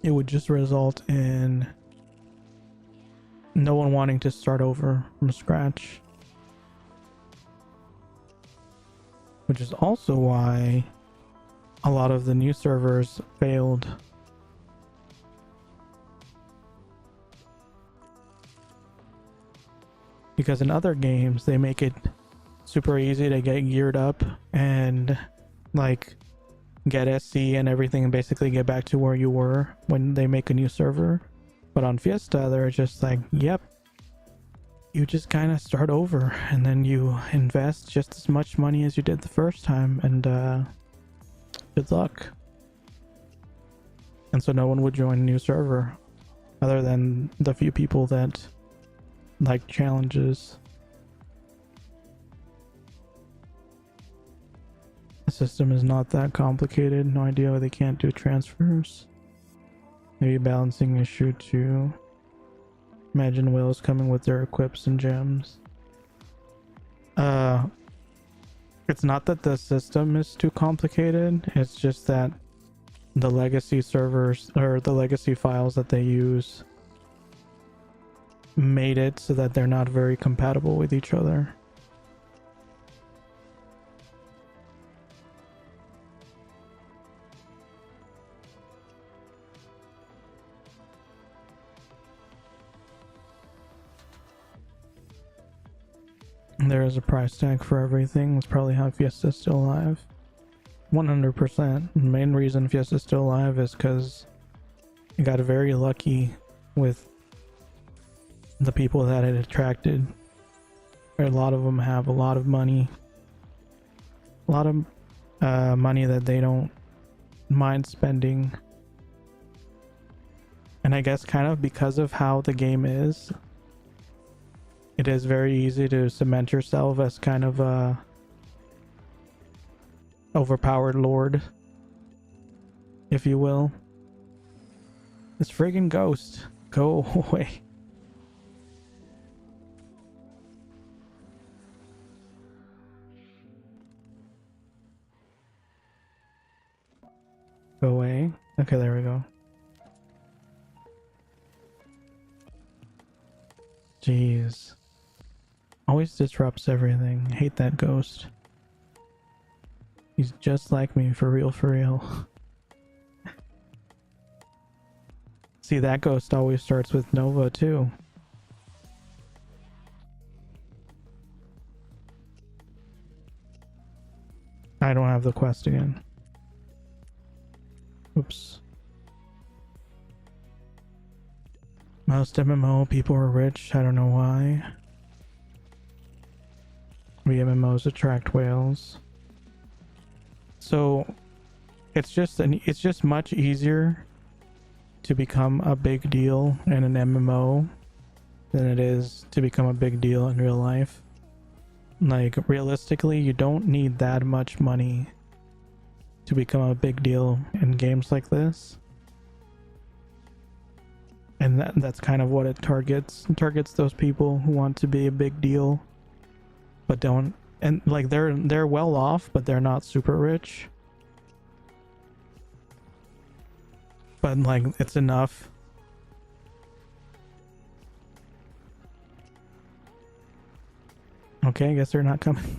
[SPEAKER 1] It would just result in no one wanting to start over from scratch, which is also why a lot of the new servers failed, Because in other games, they make it super easy to get geared up and like get SC and everything and basically get back to where you were when they make a new server. But on Fiesta, they're just like, yep, you just kind of start over and then you invest just as much money as you did the first time, and good luck. And so no one would join a new server other than the few people that like challenges. The system is not that complicated. No idea why they can't do transfers. Maybe balancing issue too. Imagine whales coming with their equips and gems. It's not that the system is too complicated, it's just that the legacy servers or the legacy files that they use made it so that they're not very compatible with each other. There is a price tag for everything. That's probably how Fiesta's still alive. 100%. The main reason Fiesta's still alive is because it got very lucky with the people that it attracted. A lot of them have a lot of money. A lot of money that they don't mind spending. And I guess kind of because of how the game is, it is very easy to cement yourself as kind of a overpowered lord, if you will. This friggin' ghost, go away. Go away. Okay, there we go. Jeez. Always disrupts everything. I hate that ghost. He's just like me, for real, for real. See, that ghost always starts with Nova too. I don't have the quest again. Oops. Most MMO people are rich. I don't know why. The MMOs attract whales. So it's just much easier to become a big deal in an MMO than it is to become a big deal in real life. Like, realistically, you don't need that much money to become a big deal in games like this. And that's kind of what it targets. It targets those people who want to be a big deal but don't, and like they're well off, but they're not super rich. But like, it's enough. Okay, I guess they're not coming.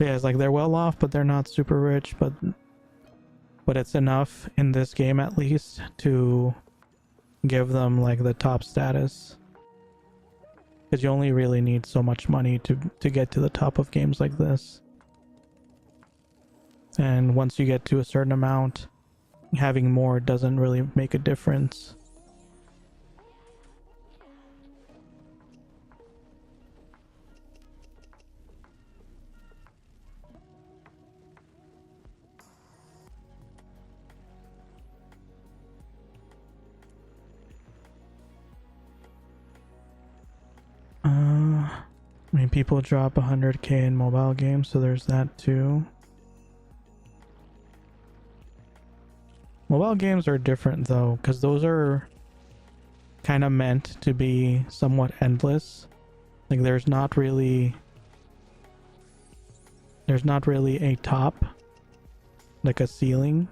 [SPEAKER 1] Yeah, it's like they're well off, but they're not super rich, but it's enough in this game at least to give them like the top status. Because you only really need so much money to get to the top of games like this. And once you get to a certain amount, having more doesn't really make a difference. I mean, people drop 100k in mobile games, so there's that too. Mobile games are different though, because those are kind of meant to be somewhat endless. Like, there's not really a top, like a ceiling.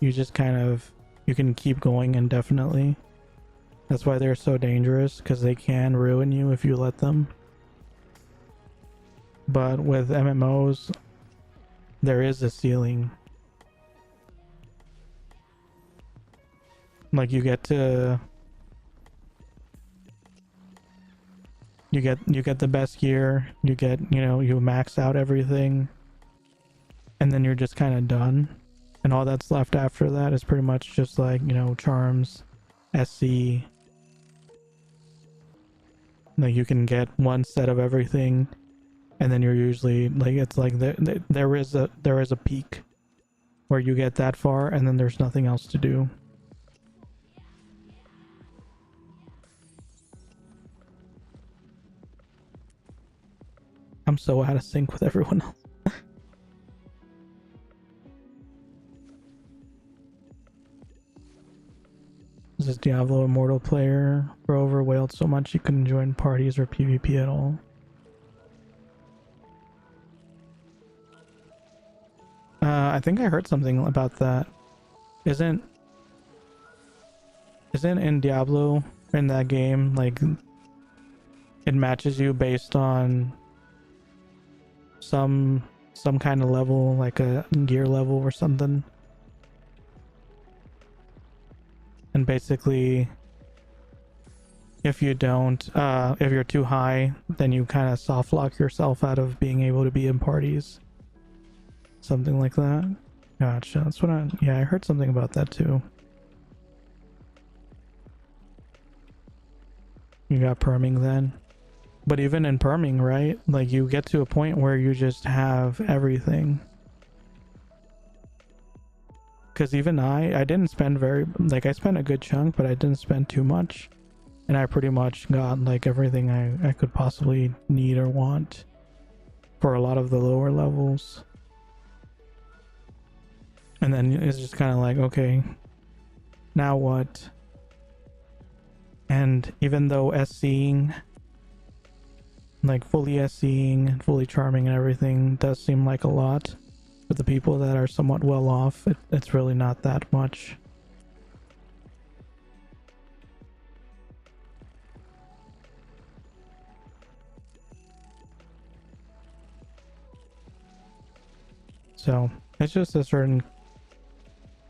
[SPEAKER 1] You just kind of, you can keep going indefinitely. That's why they're so dangerous, because they can ruin you if you let them. But with MMOs, there is a ceiling. Like, you get to you get the best gear, you get, you know, you max out everything, and then you're just kind of done. And all that's left after that is pretty much just like, you know, charms, SC. Like you can get one set of everything, and then you're usually like, it's like there is a peak where you get that far, and then there's nothing else to do. I'm so out of sync with everyone else. Is this Diablo Immortal player for overwhelmed so much you couldn't join parties or PvP at all? I think I heard something about that. Isn't in Diablo, in that game, like it matches you based on some kind of level, like a gear level or something? And basically, if you don't, if you're too high, then you kind of soft lock yourself out of being able to be in parties. Something like that. Gotcha. That's what I heard something about that too. You got perming then? But even in perming, right? Like you get to a point where you just have everything. Because even I didn't spend I spent a good chunk, but I didn't spend too much. And I pretty much got like everything I could possibly need or want for a lot of the lower levels. And then it's just kind of like, okay, now what? And even though SCing, like fully SCing and fully charming and everything does seem like a lot, for the people that are somewhat well off, it's really not that much. So it's just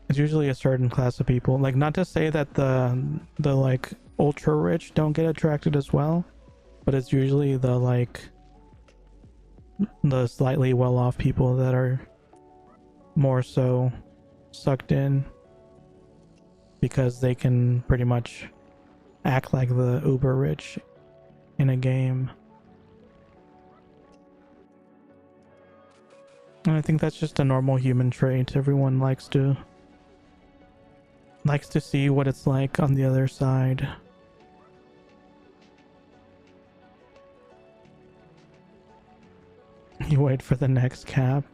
[SPEAKER 1] it's usually a certain class of people. Like, not to say that the like ultra rich don't get attracted as well, but it's usually the slightly well off people that are more so sucked in, because they can pretty much act like the uber rich in a game. And I think that's just a normal human trait. Everyone likes to see what it's like on the other side. You wait for the next cap.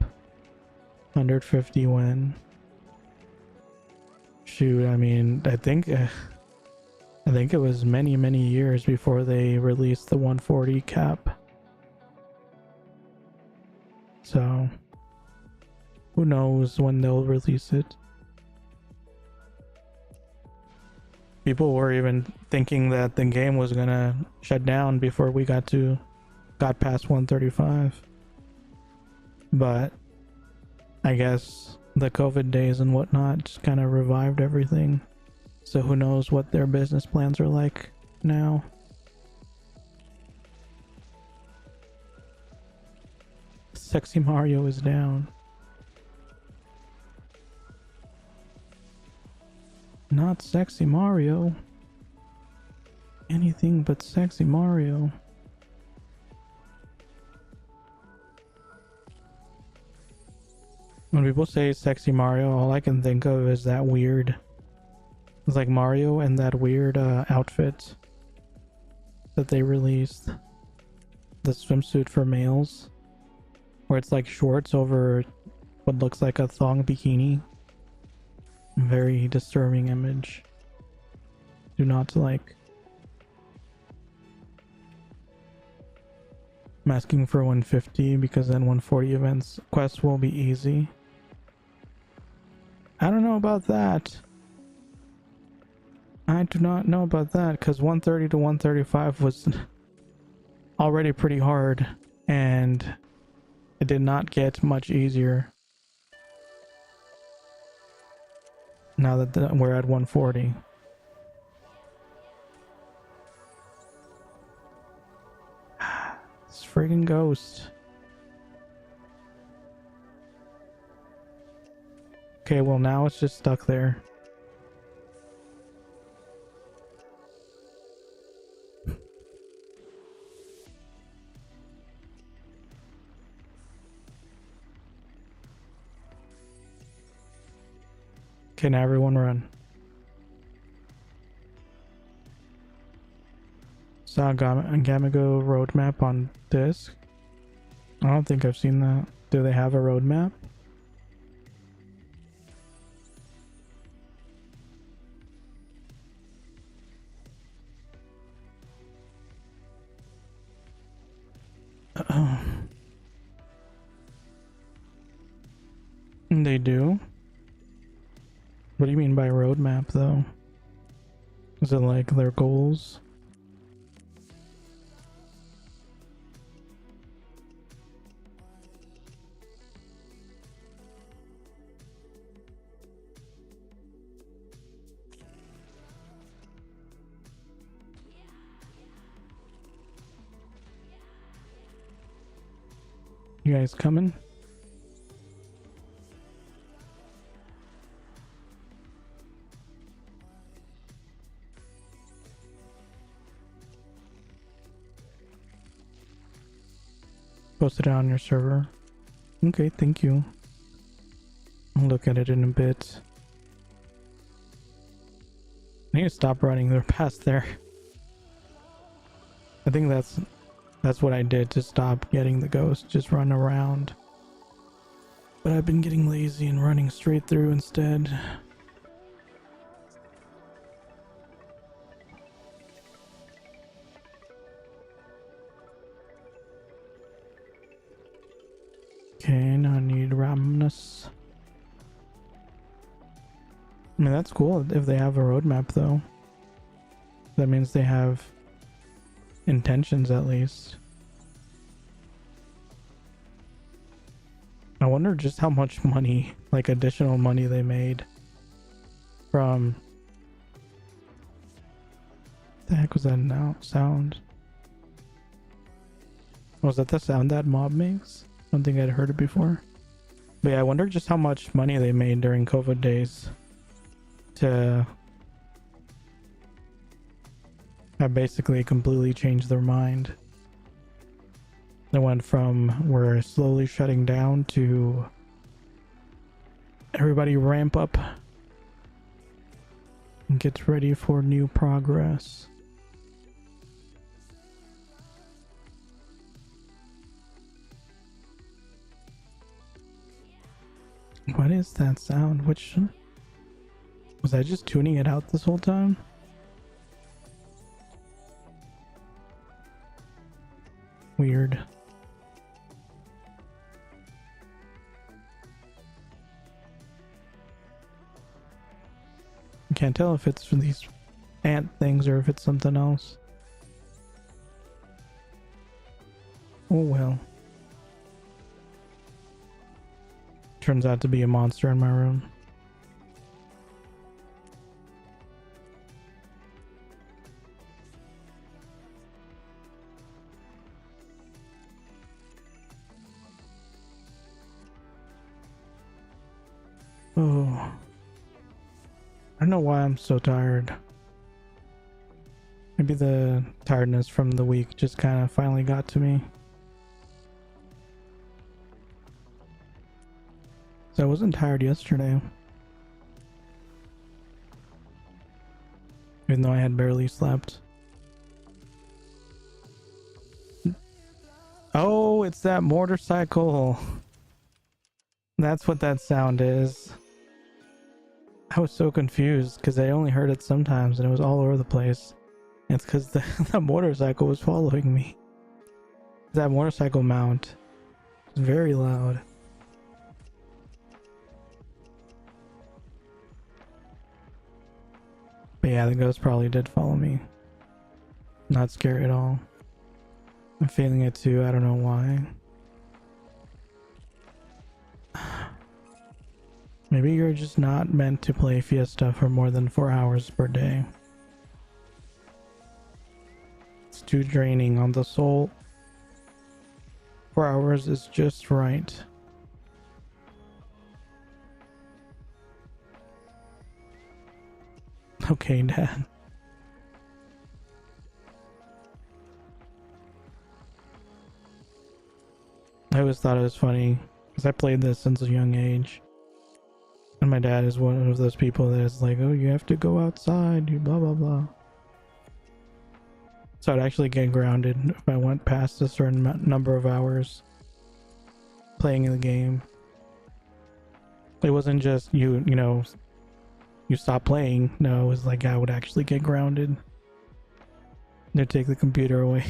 [SPEAKER 1] 150 win. Shoot, I mean, I think it was many years before they released the 140 cap. So who knows when they'll release it. People were even thinking that the game was gonna shut down before we got past 135. But I guess the COVID days and whatnot just kind of revived everything. So who knows what their business plans are like now. Sexy Mario is down. Not Sexy Mario. Anything but Sexy Mario. When people say Sexy Mario, all I can think of is that weird... It's like Mario and that weird outfit that they released. The swimsuit for males. Where it's like shorts over what looks like a thong bikini. Very disturbing image. Do not like. I'm asking for 150 because then 140 events quests will be easy. I don't know about that. I do not know about that, because 130 to 135 was already pretty hard, and it did not get much easier now that we're at 140. friggin' ghost. Okay, well now it's just stuck there. Okay, now everyone run. Saw Gamago roadmap on disc. I don't think I've seen that. Do they have a roadmap? They do? What do you mean by roadmap, though? Is it like their goals? You guys coming? Posted it on your server. Okay, thank you. I'll look at it in a bit. I need to stop running. They're past there. I think that's what I did to stop getting the ghost. Just run around. But I've been getting lazy and running straight through instead. Okay, now I need Ramnus. I mean, that's cool if they have a roadmap, though. That means they have intentions, at least. I wonder just how much money, like additional money, they made from... The heck was that now? Sound? Was that the sound that mob makes? I don't think I'd heard it before. But yeah, I wonder just how much money they made during COVID days to have basically completely changed their mind. They went from we're slowly shutting down to everybody ramp up and get ready for new progress. What is that sound? Which was I just tuning it out this whole time? Weird. I can't tell if it's for these ant things or if it's something else. Oh well. Turns out to be a monster in my room. Oh. I don't know why I'm so tired. Maybe the tiredness from the week just kind of finally got to me. So I wasn't tired yesterday. Even though I had barely slept. Oh, it's that motorcycle. That's what that sound is. I was so confused because I only heard it sometimes and it was all over the place. It's because the motorcycle was following me. That motorcycle mount is very loud. But yeah, the ghost probably did follow me. Not scary at all. I'm feeling it too, I don't know why. Maybe you're just not meant to play Fiesta for more than 4 hours per day. It's too draining on the soul. 4 hours is just right. Okay, Dad. I always thought it was funny because I played this since a young age. And my dad is one of those people that is like, oh, you have to go outside, you blah, blah, blah. So I'd actually get grounded if I went past a certain number of hours playing the game. It wasn't just you know, you stop playing. No, it was like I would actually get grounded. They'd take the computer away.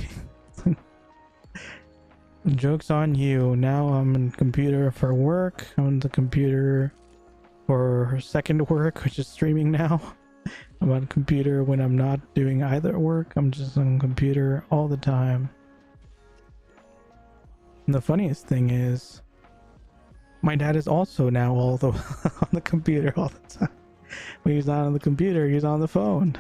[SPEAKER 1] Joke's on you. Now I'm on computer for work. I'm on the computer for second work, which is streaming now. I'm on computer when I'm not doing either work. I'm just on computer all the time. And the funniest thing is, my dad is also now on the computer all the time. When he's not on the computer, he's on the phone.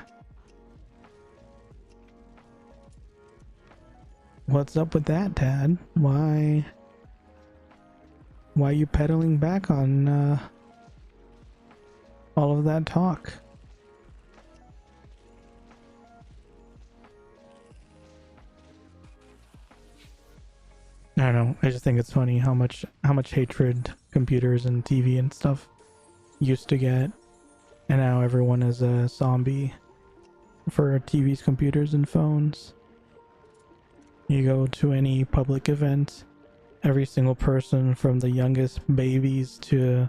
[SPEAKER 1] What's up with that, Dad? Why are you pedaling back on all of that talk? I don't know. I just think it's funny how much hatred computers and TV and stuff used to get, and now everyone is a zombie for TVs, computers, and phones. You go to any public event, every single person from the youngest babies to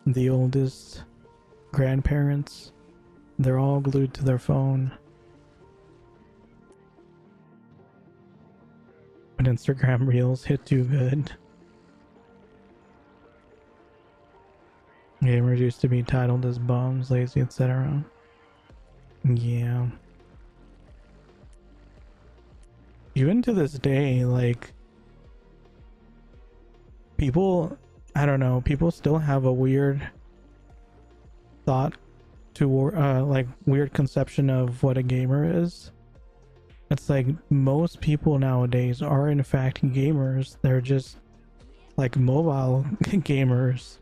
[SPEAKER 1] the oldest grandparents, they're all glued to their phone. But Instagram Reels hit too good. Gamers used to be titled as bums, lazy, etc. Yeah. Even to this day, like, people, I don't know, people still have a weird thought to, like, weird conception of what a gamer is. It's like most people nowadays are in fact gamers. They're just like mobile gamers,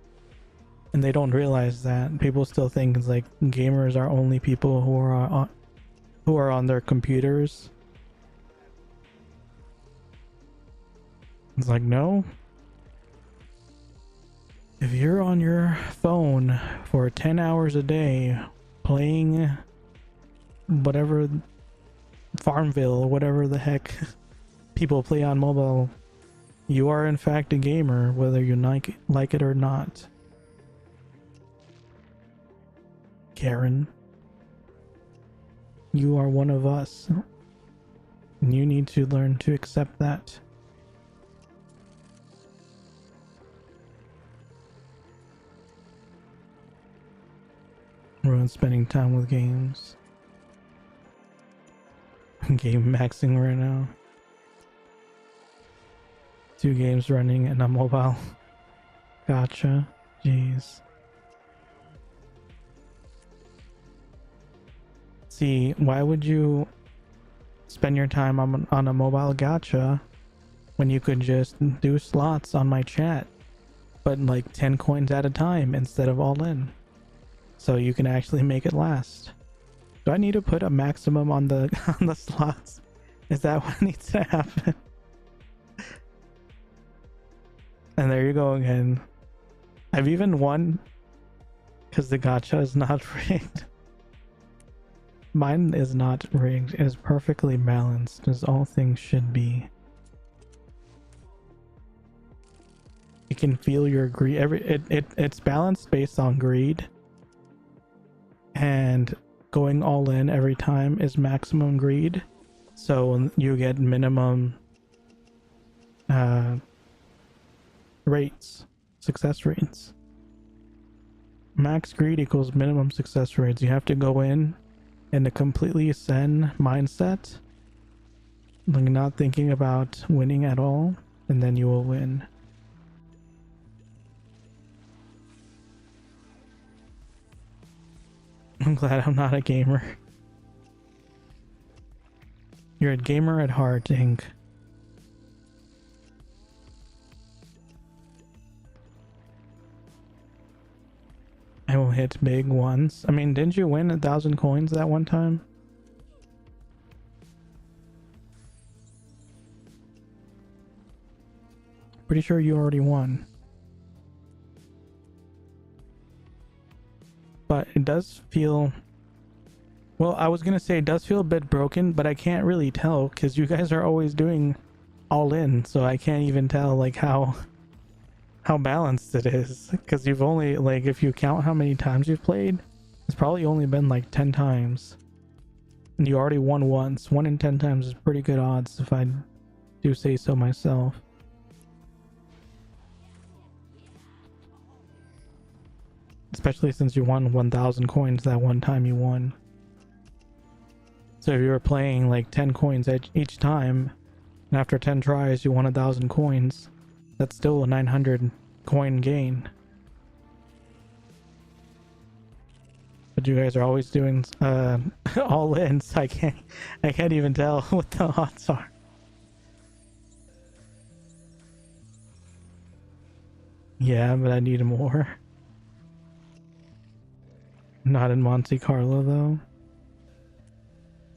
[SPEAKER 1] and they don't realize that. People still think it's like gamers are only people who are on their computers. It's like, no. If you're on your phone for 10 hours a day playing whatever, Farmville, whatever the heck people play on mobile, you are in fact a gamer, whether you like it or not. Karen, you are one of us, and you need to learn to accept that. Everyone's spending time with games. Game maxing right now. 2 games running and a mobile. Gotcha. Jeez. See, why would you spend your time on a mobile gacha when you could just do slots on my chat, but like 10 coins at a time instead of all in, so you can actually make it last? Do I need to put a maximum on the on the slots? Is that what needs to happen? And there you go again. I've even won because the gacha is not rigged. Mine is not rigged. It is perfectly balanced, as all things should be. You can feel your greed. It's balanced based on greed, and going all in every time is maximum greed, so you get minimum rates, success rates. Max greed equals minimum success rates. You have to go in a completely zen mindset, like not thinking about winning at all, and then you will win. I'm glad I'm not a gamer. You're a gamer at heart, Inc. hit big once. I mean, didn't you win 1,000 coins that one time? Pretty sure you already won. But it does feel... Well, I was gonna say it does feel a bit broken, but I can't really tell because you guys are always doing all in, so I can't even tell like how balanced it is. Because you've only, like, if you count how many times you've played, it's probably only been like 10 times. And you already won once. 1 in 10 times is pretty good odds if I do say so myself. Especially since you won 1,000 coins that one time you won. So if you were playing like 10 coins each time, and after 10 tries you won 1,000 coins, that's still a 900 coin gain. But you guys are always doing all in, so I can't even tell what the odds are. Yeah, but I need more. Not in Monte Carlo though.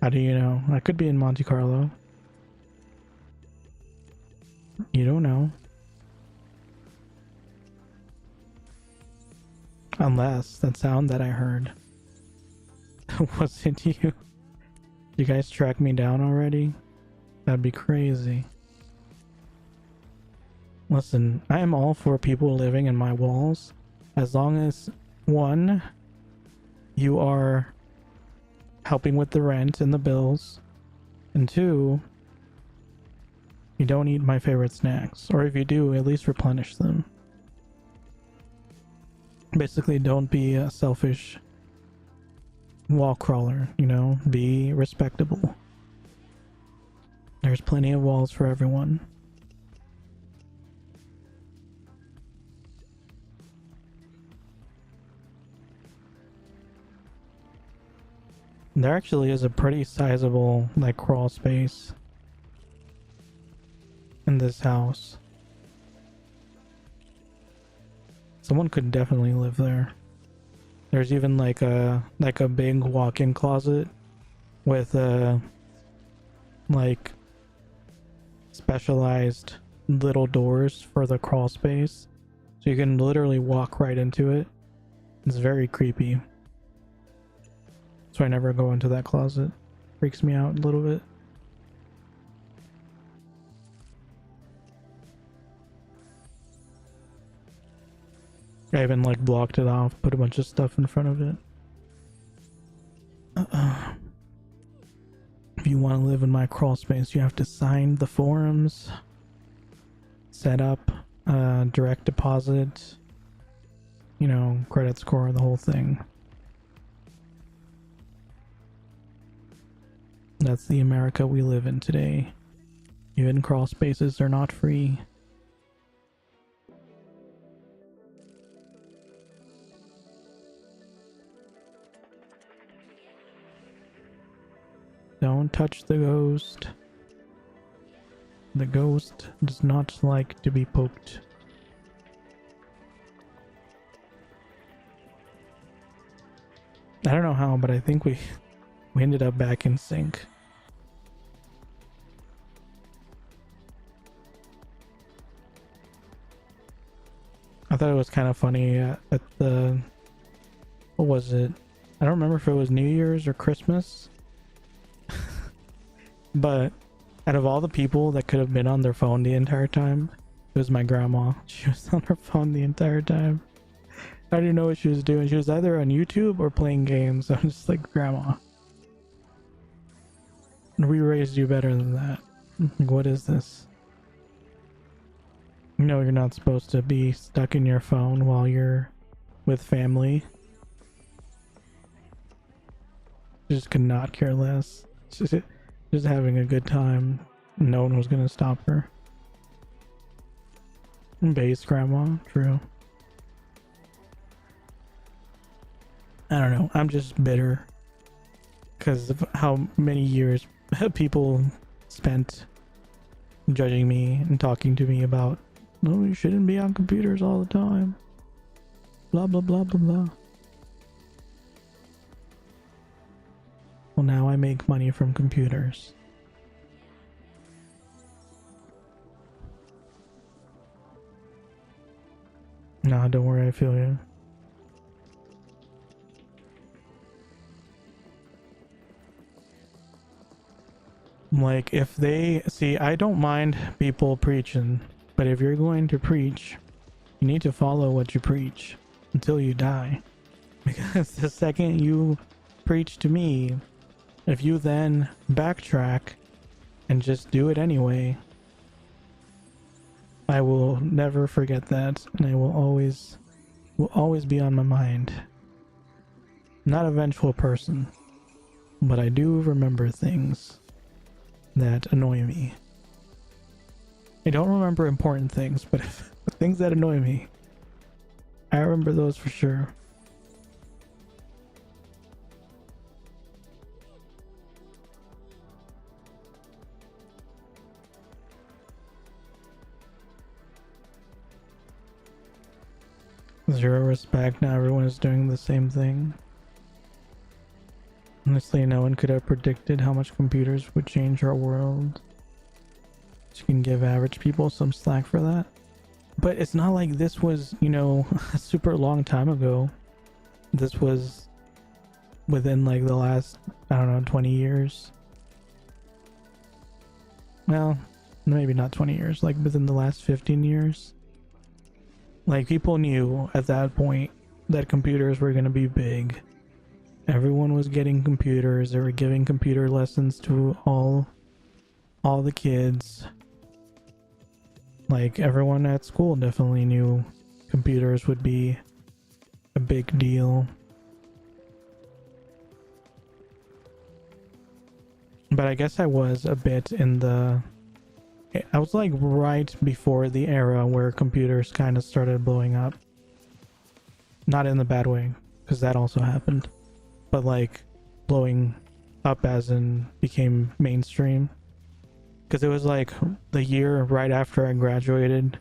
[SPEAKER 1] How do you know? I could be in Monte Carlo. You don't know. Unless that sound that I heard was it you? You guys track me down already? That'd be crazy. Listen, I am all for people living in my walls as long as, one, you are helping with the rent and the bills, and two, you don't eat my favorite snacks, or if you do, at least replenish them. Basically, don't be a selfish wall crawler, you know? Be respectable. There's plenty of walls for everyone. There actually is a pretty sizable, like, crawl space in this house. Someone could definitely live there. There's even like a big walk-in closet with like specialized little doors for the crawl space, so you can literally walk right into it. It's very creepy. So I never go into that closet. Freaks me out a little bit. I even like blocked it off, put a bunch of stuff in front of it. If you want to live in my crawl space, you have to sign the forums, set up direct deposit, you know, credit score, the whole thing. That's the America we live in today. Even crawl spaces are not free. Don't touch the ghost. The ghost does not like to be poked. I don't know how, but I think we ended up back in sync. I thought it was kind of funny at the... What was it? I don't remember if it was New Year's or Christmas. But out of all the people that could have been on their phone the entire time, it was my grandma. She was on her phone the entire time. I didn't know what she was doing. She was either on YouTube or playing games. I was just like, Grandma, we raised you better than that. Like, what is this? You know you're not supposed to be stuck in your phone while you're with family. She just could not care less. Just having a good time. No one was gonna stop her. Base grandma, true. I don't know. I'm just bitter because of how many years people spent judging me and talking to me about, no, you shouldn't be on computers all the time. Blah, blah, blah, blah, blah. well, now I make money from computers. Nah, don't worry, I feel you. Like, if they see, I don't mind people preaching, but if you're going to preach, you need to follow what you preach until you die. Because the second you preach to me, if you then backtrack and just do it anyway, I will never forget that, and I will always be on my mind. I'm not a vengeful person, but I do remember things that annoy me. I don't remember important things, but if things that annoy me, I remember those for sure. Zero respect, now everyone is doing the same thing. Honestly, no one could have predicted how much computers would change our world. You can give average people some slack for that. But it's not like this was, you know, a super long time ago. This was within like the last, I don't know, 20 years. Well, maybe not 20 years, like within the last 15 years. Like, people knew at that point that computers were going to be big. Everyone was getting computers. They were giving computer lessons to all the kids. Like, everyone at school definitely knew computers would be a big deal. But I guess I was a bit in the... I was like right before the era where computers kind of started blowing up. Not in the bad way, because that also happened. But like blowing up as in became mainstream. Because it was like the year right after I graduated.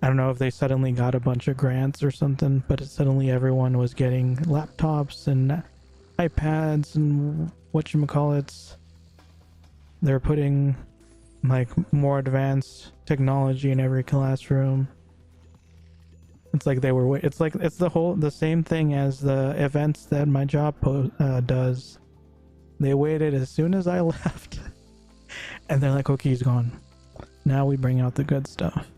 [SPEAKER 1] I don't know if they suddenly got a bunch of grants or something, but suddenly everyone was getting laptops and iPads and whatchamacallits. They're putting like more advanced technology in every classroom. It's like they were it's the same thing as the events that my job does. They waited as soon as I left and they're like, okay, he's gone, now we bring out the good stuff.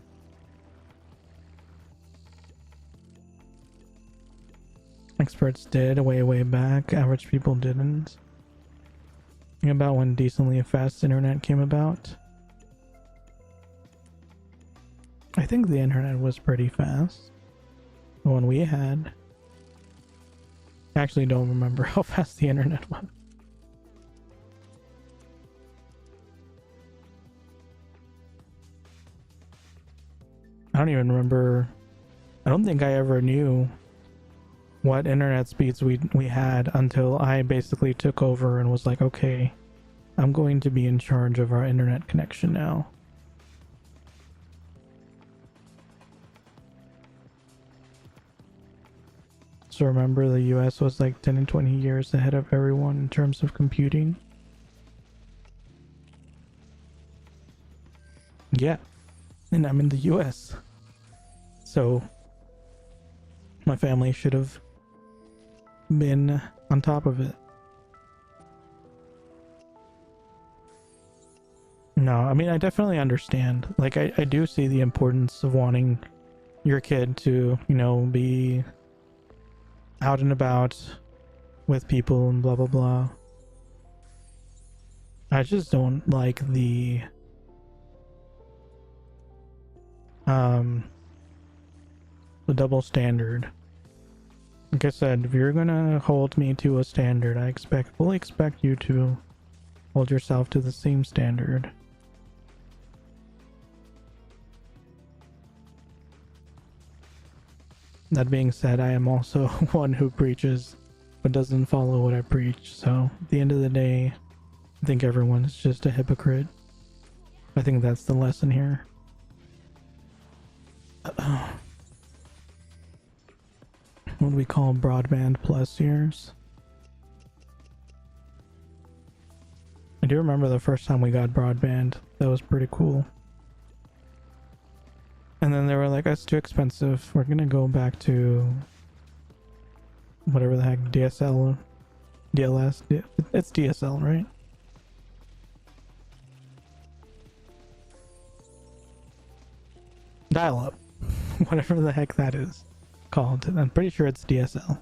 [SPEAKER 1] Experts did way back, average people didn't. Think about when decently fast internet came about. I think the internet was pretty fast. The one we had. I actually don't remember how fast the internet was. I don't even remember. I don't think I ever knew what internet speeds we had until I basically took over and was like, okay, I'm going to be in charge of our internet connection now. So remember, the US was like 10 and 20 years ahead of everyone in terms of computing. Yeah, and I'm in the US. So my family should have been on top of it. No, I mean, I definitely understand. Like, I do see the importance of wanting your kid to, you know, be out and about with people and blah blah blah. I just don't like the double standard. Like I said, if you're gonna hold me to a standard, I fully expect you to hold yourself to the same standard. That being said, I am also one who preaches but doesn't follow what I preach, so at the end of the day, I think everyone's just a hypocrite. I think that's the lesson here. What we call broadband plus years. do remember the first time we got broadband. That was pretty cool. And then they were like, it's too expensive. We're gonna go back to whatever the heck, DSL, DLS. It's DSL, right? Dial-up. Whatever the heck that is called. I'm pretty sure it's DSL.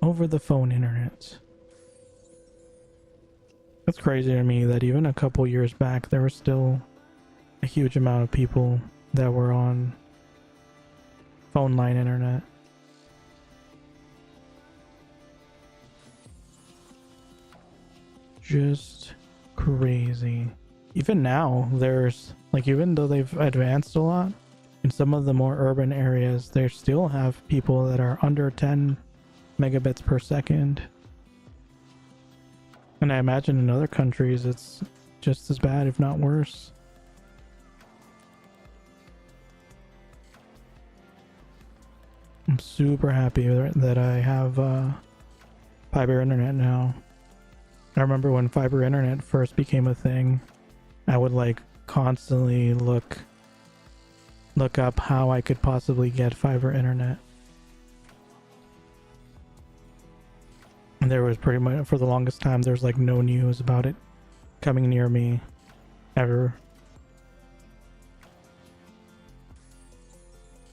[SPEAKER 1] Over the phone internet. It's crazy to me that even a couple years back there was still a huge amount of people that were on phone line internet. Just crazy. Even now there's like, even though they've advanced a lot in some of the more urban areas, they still have people that are under 10 megabits per second. And I imagine in other countries it's just as bad, if not worse. I'm super happy that I have fiber internet now. I remember when fiber internet first became a thing, I would like constantly look up how I could possibly get fiber internet. And there was pretty much, for the longest time, there's like no news about it coming near me ever.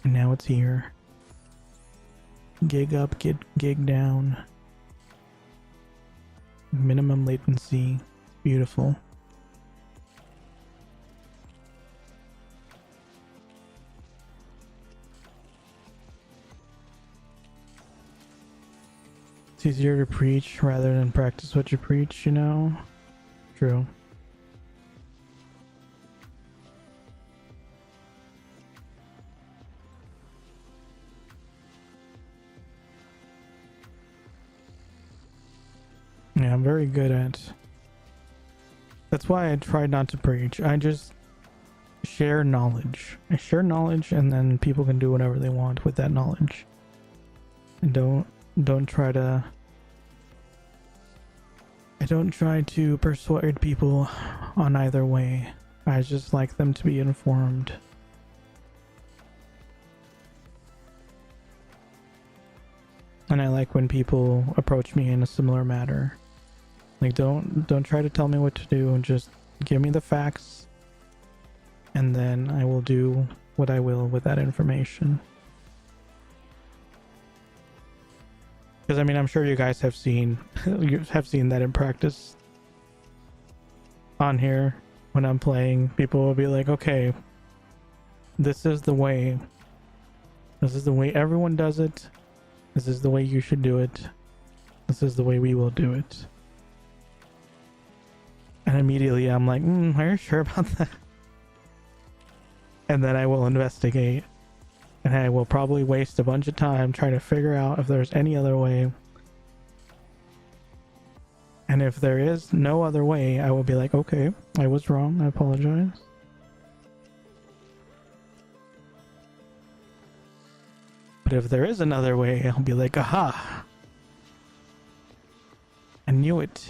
[SPEAKER 1] And now it's here. Gig up, gig down. Minimum latency. Beautiful. It's easier to preach rather than practice what you preach, you know? True. Yeah, I'm very good at... That's why I try not to preach. I just share knowledge. I share knowledge and then people can do whatever they want with that knowledge. And don't try to... I don't try to persuade people on either way. I just like them to be informed. And I like when people approach me in a similar manner. Like, don't try to tell me what to do, just give me the facts and then I will do what I will with that information. Because I mean, I'm sure you guys have seen that in practice on here. When I'm playing, people will be like, okay, this is the way everyone does it, this is the way you should do it, this is the way we will do it. And immediately I'm like, are you sure about that? And then I will investigate. And I will probably waste a bunch of time trying to figure out if there's any other way. And if there is no other way, I will be like, okay, I was wrong, I apologize. But if there is another way, I'll be like, aha! I knew it.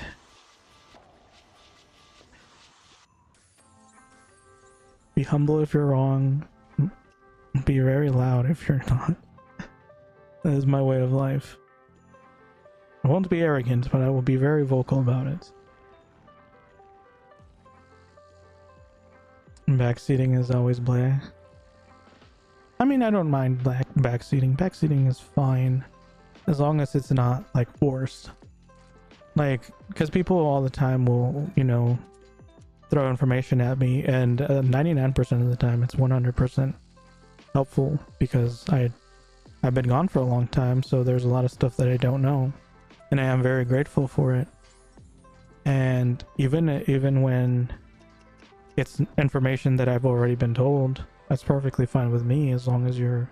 [SPEAKER 1] Be humble if you're wrong. Be very loud if you're not. That is my way of life. I won't be arrogant, but I will be very vocal about it. Backseating is always blah. I mean, I don't mind backseating. Backseating is fine, as long as it's not like forced. Like, because people all the time will, you know, throw information at me, and 99% of the time it's 100% helpful, because I've been gone for a long time, so there's a lot of stuff that I don't know, and I am very grateful for it. And even when it's information that I've already been told, that's perfectly fine with me, as long as you're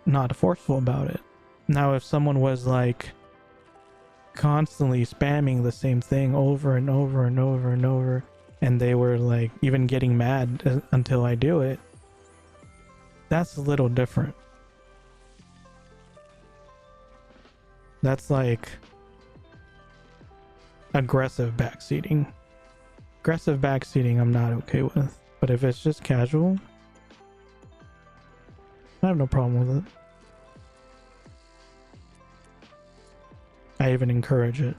[SPEAKER 1] not forceful about it. Now, if someone was like constantly spamming the same thing over and over and over and over, and they were like even getting mad until I do it, that's a little different. That's like aggressive backseating. Aggressive backseating I'm not okay with. But if it's just casual, I have no problem with it. I even encourage it.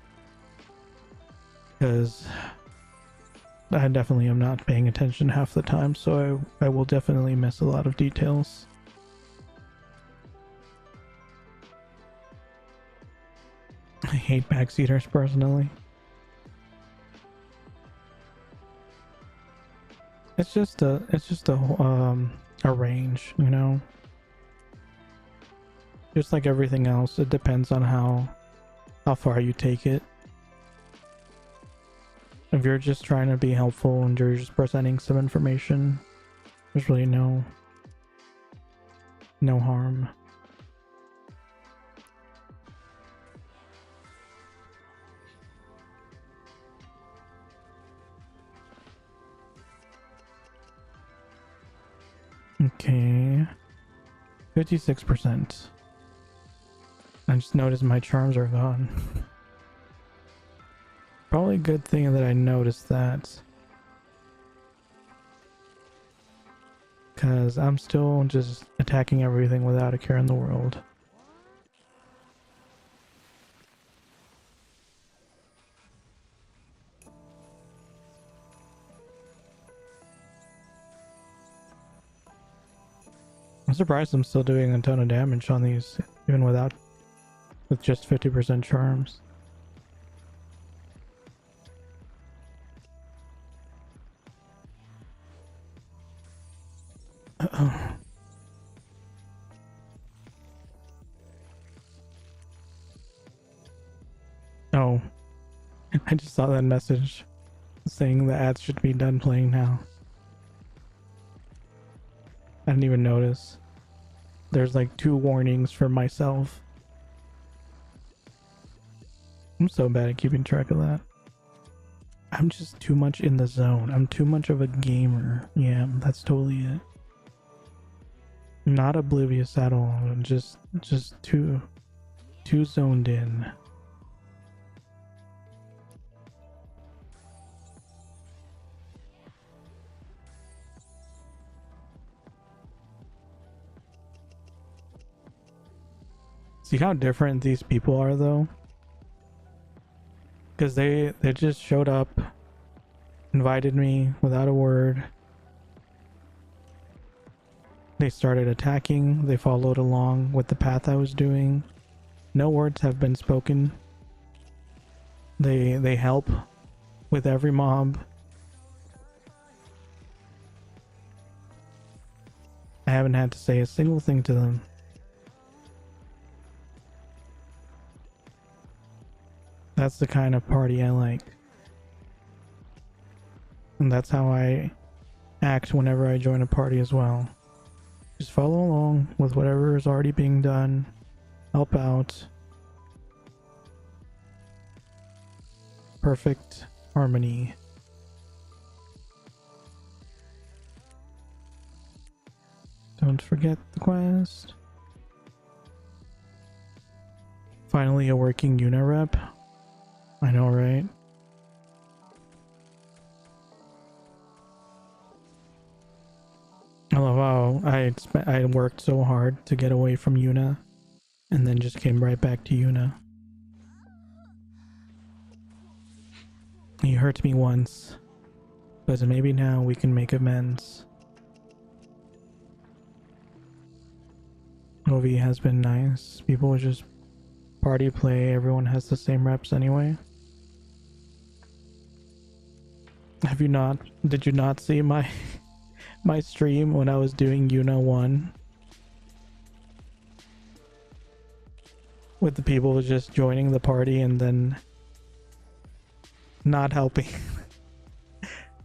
[SPEAKER 1] Because I definitely am not paying attention half the time, so I will definitely miss a lot of details. I hate backseaters personally. It's just a range, you know. Just like everything else, it depends on how far you take it. If you're just trying to be helpful and you're just presenting some information, there's really no harm. Okay, 56%. I just noticed my charms are gone. Probably a good thing that I noticed that, because I'm still just attacking everything without a care in the world. I'm surprised I'm still doing a ton of damage on these, even with just 50% charms. Oh, I just saw that message saying the ads should be done playing now. I didn't even notice. There's like 2 warnings for myself. I'm so bad at keeping track of that. I'm just too much in the zone. I'm too much of a gamer. Yeah, that's totally it. Not oblivious at all. I'm just too zoned in. See how different these people are though? Because they just showed up, invited me without a word. They started attacking, they followed along with the path I was doing. No words have been spoken. They help with every mob. I haven't had to say a single thing to them. That's the kind of party I like. And that's how I act whenever I join a party as well. Just follow along with whatever is already being done. Help out. Perfect harmony. Don't forget the quest. Finally a working Yuna rep. I know, right? I love how I worked so hard to get away from Yuna and then just came right back to Yuna. You hurt me once, but maybe now we can make amends. OV has been nice. People just party play. Everyone has the same reps anyway. Did you not see my my stream when I was doing Yuna 1? With the people just joining the party and then not helping.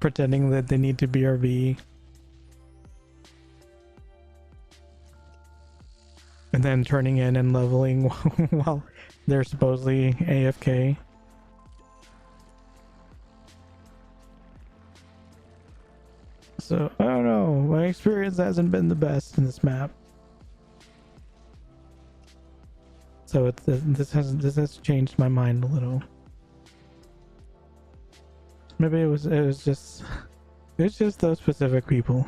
[SPEAKER 1] Pretending that they need to BRB. And then turning in and leveling while they're supposedly AFK. So, I don't know. My experience hasn't been the best in this map. So this has changed my mind a little. Maybe it was just those specific people.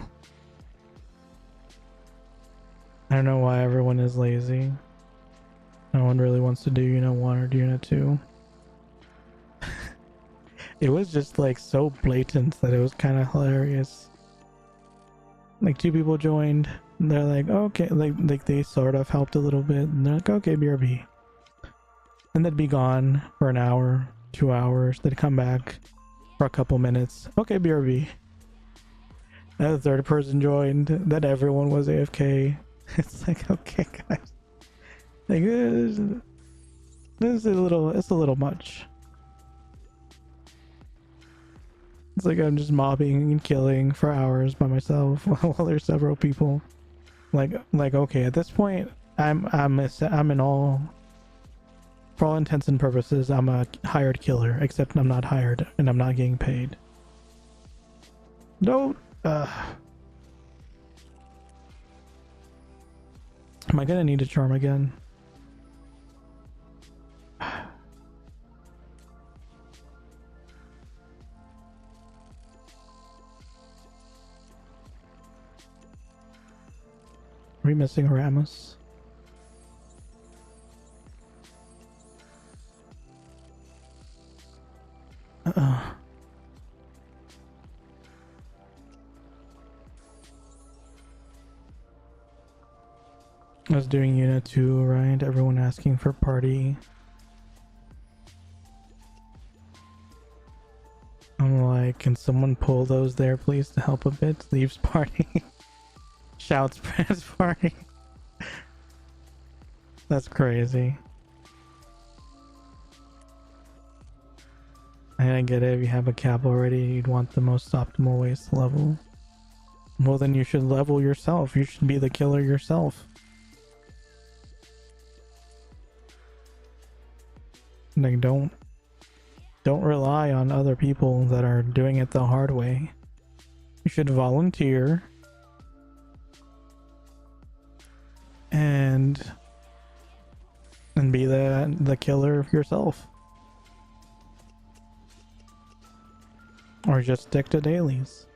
[SPEAKER 1] I don't know why everyone is lazy. No one really wants to do Unit 1 or Unit 2. It was just like so blatant that it was kind of hilarious. Like 2 people joined, and they're like, okay, like they sort of helped a little bit, and they're like, okay, BRB. And they'd be gone for an hour, 2 hours. They'd come back for a couple minutes. Okay, BRB. And the 3rd person joined, then everyone was AFK. It's like, okay, guys. Like, this is it's a little much. It's like I'm just mobbing and killing for hours by myself while there's several people. Like okay, at this point, I'm in all, for all intents and purposes, I'm a hired killer, except I'm not hired and I'm not getting paid. Don't. Am I gonna need a charm again? Are we missing Ramos? I was doing Unit 2, right? Everyone asking for party. I'm like, can someone pull those there, please, to help a bit? Leaves party. Shouts press party. That's crazy. I get it. If you have a cap already, you'd want the most optimal ways to level. Well, then you should level yourself. You should be the killer yourself. Like, don't rely on other people that are doing it the hard way. You should volunteer and be the killer yourself, or just stick to dailies.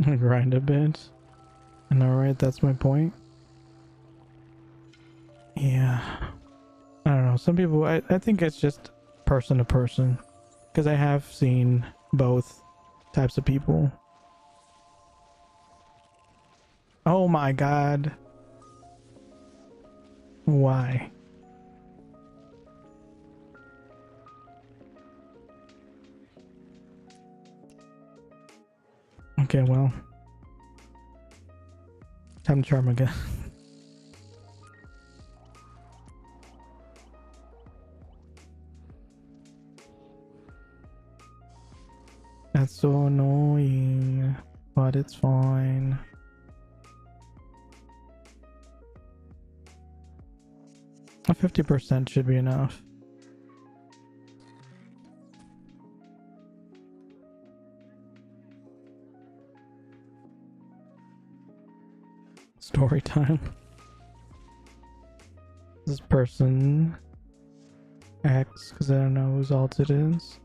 [SPEAKER 1] Grind a bit. And alright, that's my point. Yeah, I don't know, some people, I think it's just person to person, because I have seen both types of people. Oh my god. Why? Okay, well, time to charm again. That's so annoying, but it's fine. A 50% should be enough. Story time. This person X, because I don't know whose alt it is.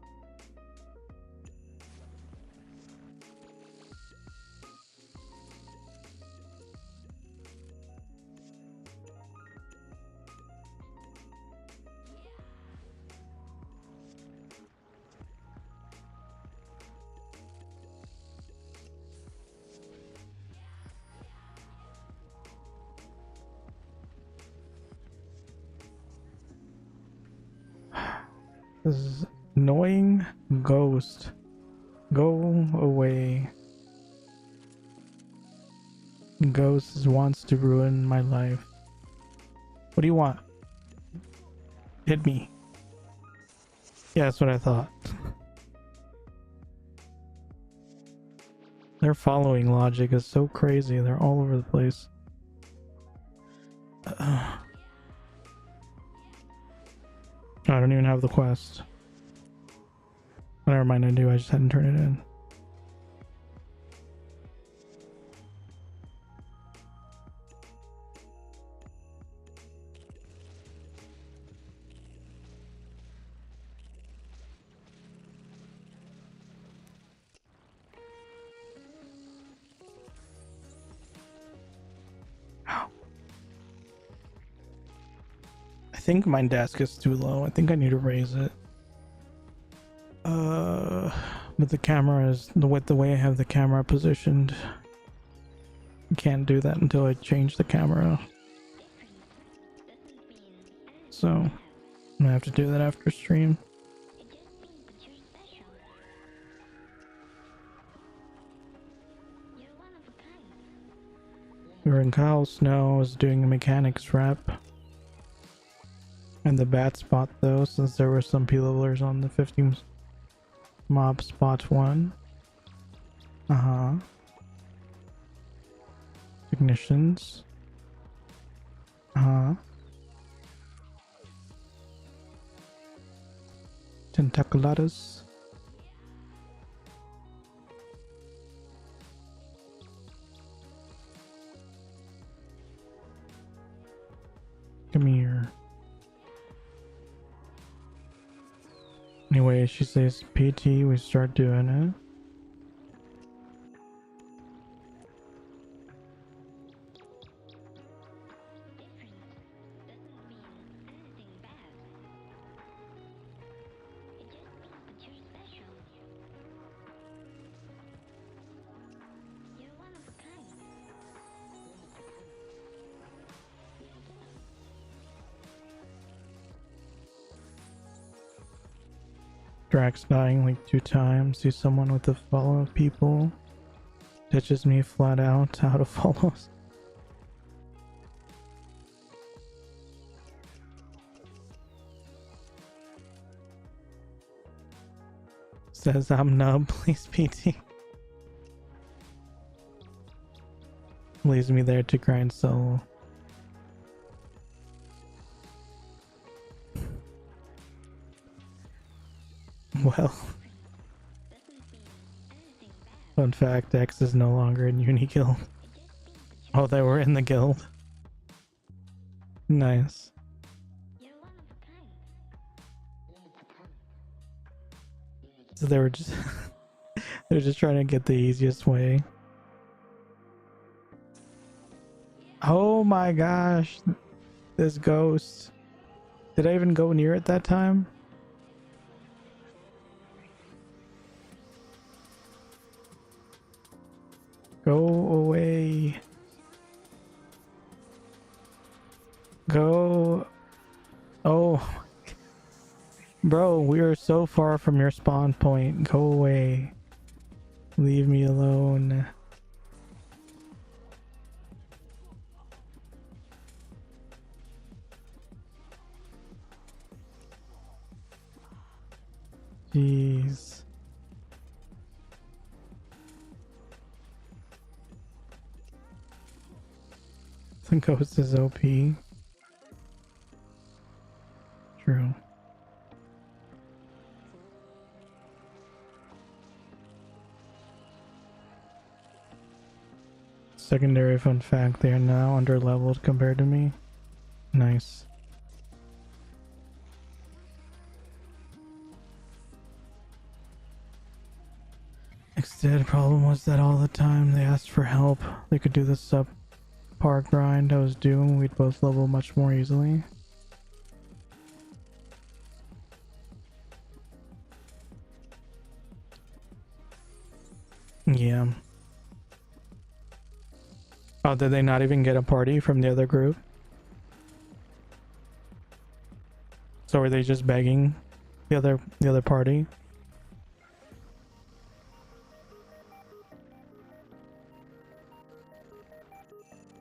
[SPEAKER 1] This is annoying. Ghost. Go away. Ghost wants to ruin my life. What do you want? Hit me. Yeah, that's what I thought. Their following logic is so crazy. They're all over the place. I don't even have the quest. Never mind, I do. I just hadn't turned it in. think my desk is too low. I think I need to raise it. But the camera is with the way I have the camera positioned. I can't do that until I change the camera. So I'm gonna have to do that after stream. We were in Kyle's Snow. I was doing a mechanics rep. And the bat spot though, since there were some P-levelers on the 50 mob spot 1. Technicians. Tentaculadas. Come here. Anyway, she says PT, we start doing it. Drax dying like 2 times. See someone with a follow of people. Ditches me flat out out of follows. Says I'm nub, please PT. Leaves me there to grind solo. Well, fun fact, X is no longer in Uni Guild. Oh, they were in the guild. Nice. So they were just they're just trying to get the easiest way. Oh my gosh, this ghost. Did I even go near it that time? Go away. Go. Oh. Bro, we are so far from your spawn point. Go away. Leave me alone. Jeez. The ghost is OP. True. Secondary fun fact, they are now under leveled compared to me. Nice. Instead, problem was that all the time they asked for help, they could do the subpar grind I was doing, we'd both level much more easily. Yeah. Oh, did they not even get a party from the other group? So were they just begging the other party?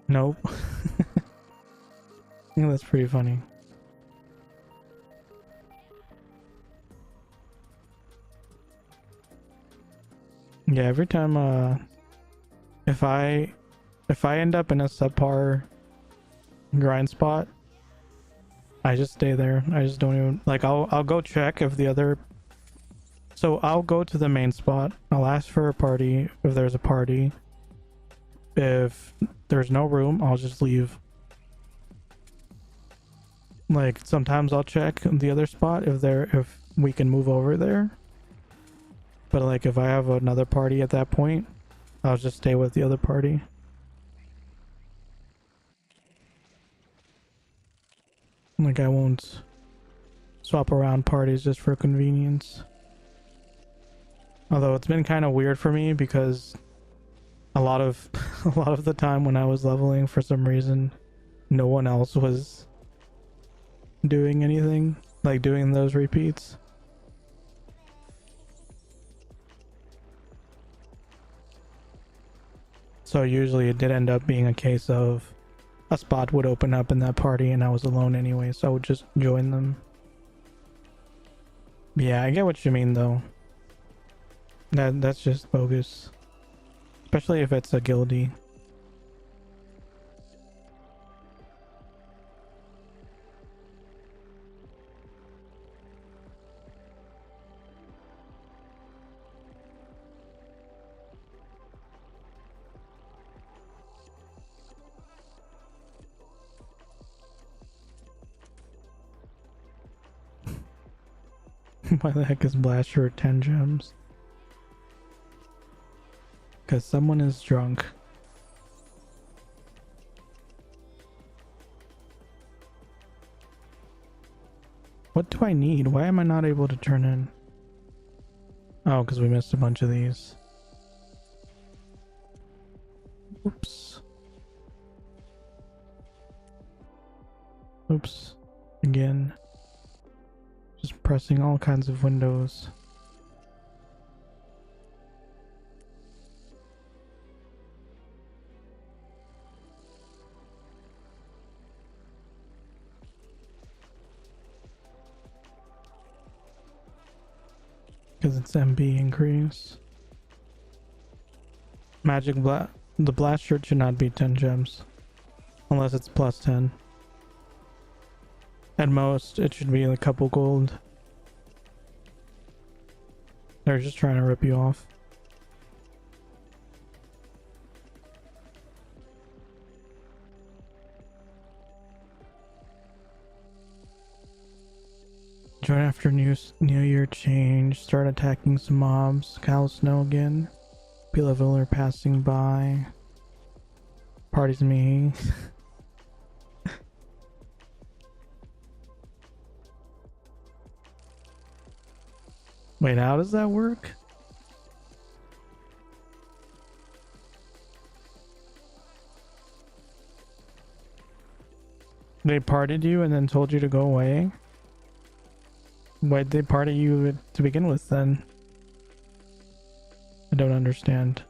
[SPEAKER 1] Nope. Yeah, that's pretty funny. Yeah, every time if I end up in a subpar grind spot, I just stay there. I just don't even like I'll go check if the other, so I'll go to the main spot. I'll ask for a party if there's a party. If there's no room, I'll just leave. Like sometimes I'll check the other spot if we can move over there. But like if I have another party at that point, I'll just stay with the other party. Like, I won't swap around parties just for convenience. Although it's been kind of weird for me because a lot of a lot of the time when I was leveling, for some reason, no one else was doing anything, like doing those repeats. So usually it did end up being a case of a spot would open up in that party and I was alone anyway, so I would just join them. Yeah, I get what you mean though. That's just bogus. Especially if it's a guildie. Why the heck is Blaster 10 gems? Because someone is drunk. What do I need? Why am I not able to turn in? Oh, because we missed a bunch of these. Oops. Oops. Again. Just pressing all kinds of windows. Because it's MB increase. The blast shirt should not be 10 gems. Unless it's plus 10. At most, it should be a couple gold. They're just trying to rip you off. Join after New Year change. Start attacking some mobs. Cow snow again. Be leveler passing by. Party's me. Wait, how does that work? They partied you and then told you to go away? Why'd they party you to begin with then? I don't understand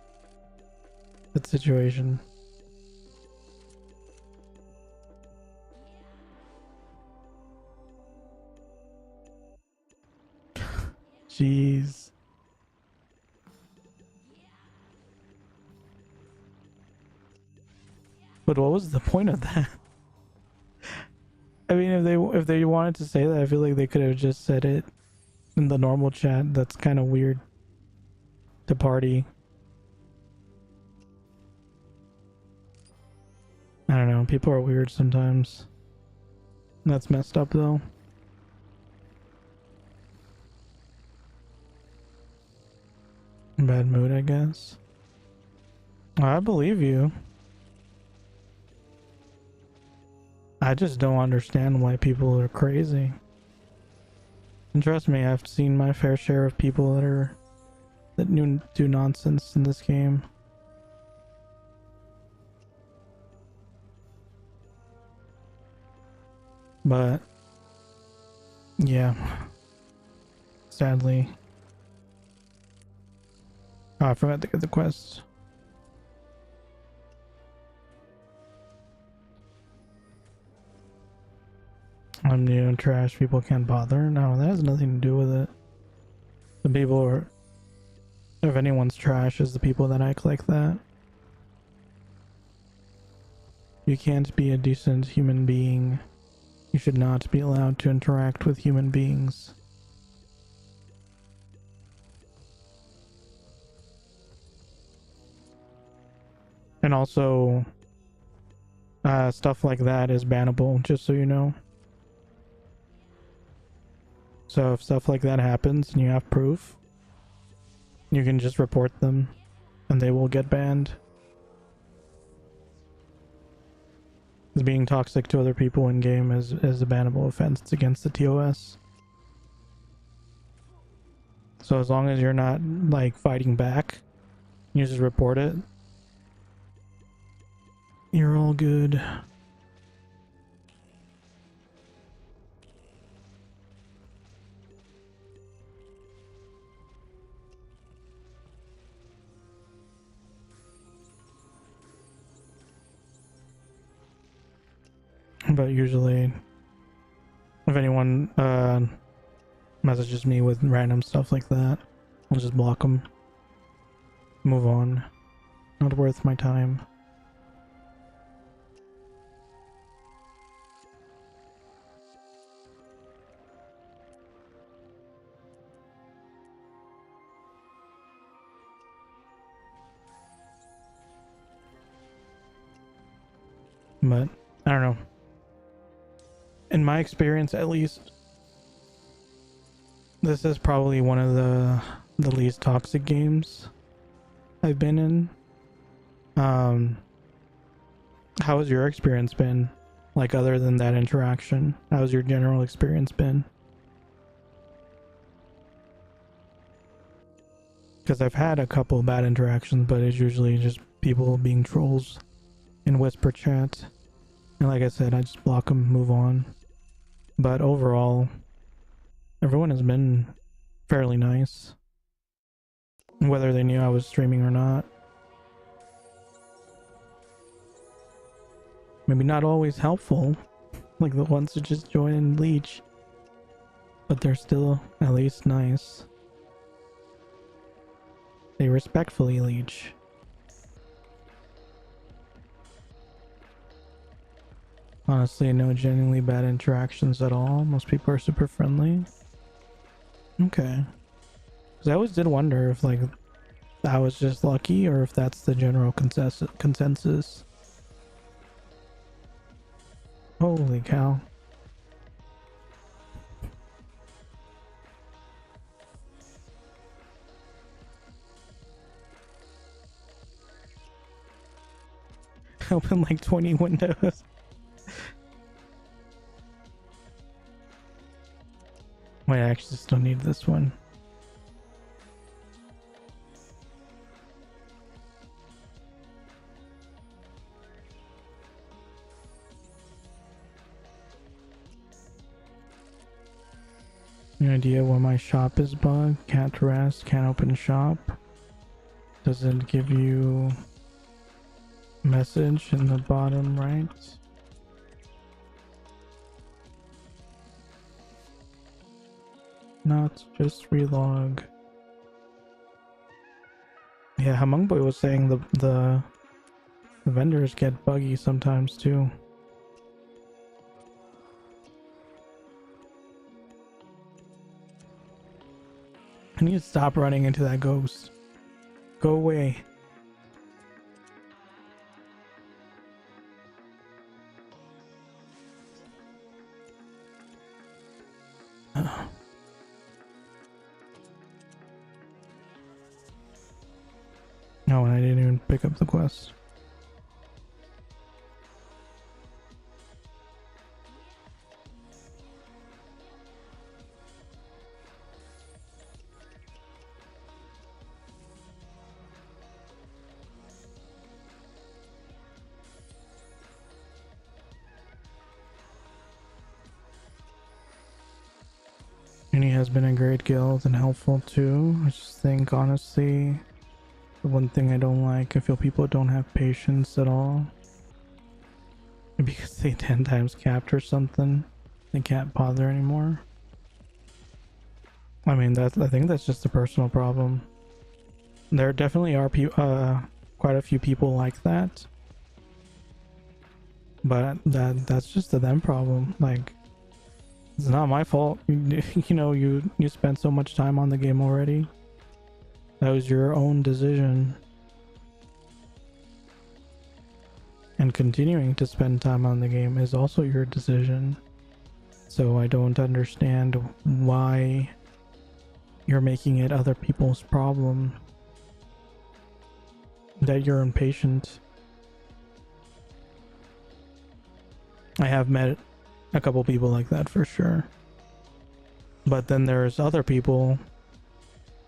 [SPEAKER 1] that situation. Jeez. But what was the point of that? I mean, if they wanted to say that, I feel like they could have just said it in the normal chat. That's kind of weird to party. I don't know, people are weird sometimes. That's messed up though. Bad mood, I guess. I believe you. I just don't understand why people are crazy. And trust me, I've seen my fair share of people that do nonsense in this game. But yeah, sadly. Oh, I forgot to get the quest. I'm new and trash. People can't bother. No, that has nothing to do with it. The people are... If anyone's trash, is the people that act like that. You can't be a decent human being. You should not be allowed to interact with human beings. And also, stuff like that is bannable, just so you know. So if stuff like that happens and you have proof, you can just report them and they will get banned. Because being toxic to other people in game is a bannable offense. It's against the TOS. So as long as you're not like fighting back, you just report it, you're all good. But usually, if anyone messages me with random stuff like that, I'll just block them. Move on. Not worth my time. But I don't know. In my experience, at least, this is probably one of the least toxic games I've been in. How has your experience been? Like, other than that interaction, how's your general experience been? Because I've had a couple bad interactions, but it's usually just people being trolls in whisper chat. And like I said, I just block them, move on. But overall, everyone has been fairly nice, whether they knew I was streaming or not. Maybe not always helpful, like the ones who just join and leech, but they're still at least nice. They respectfully leech. Honestly, no genuinely bad interactions at all. Most people are super friendly. Okay. Because I always did wonder if, like, I was just lucky or if that's the general consensus. Holy cow. Open like 20 windows. Wait, I actually still need this one. Any idea why my shop is bugged? Can't rest, can't open shop. Does it give you message in the bottom right? Not just relog. Yeah, Hamung Boy was saying the vendors get buggy sometimes too. I need to stop running into that ghost. Go away. No, and I didn't even pick up the quest. Uni has been a great guild and helpful too. I just think, honestly, the one thing I don't like, I feel people don't have patience at all. Because they 10 times capped or something, they can't bother anymore. I mean, I think that's just a personal problem. There definitely are quite a few people like that. But that's just a them problem. Like, it's not my fault. You know, you spent so much time on the game already. That was your own decision. And continuing to spend time on the game is also your decision. So I don't understand why you're making it other people's problem that you're impatient. I have met a couple people like that for sure. But then there's other people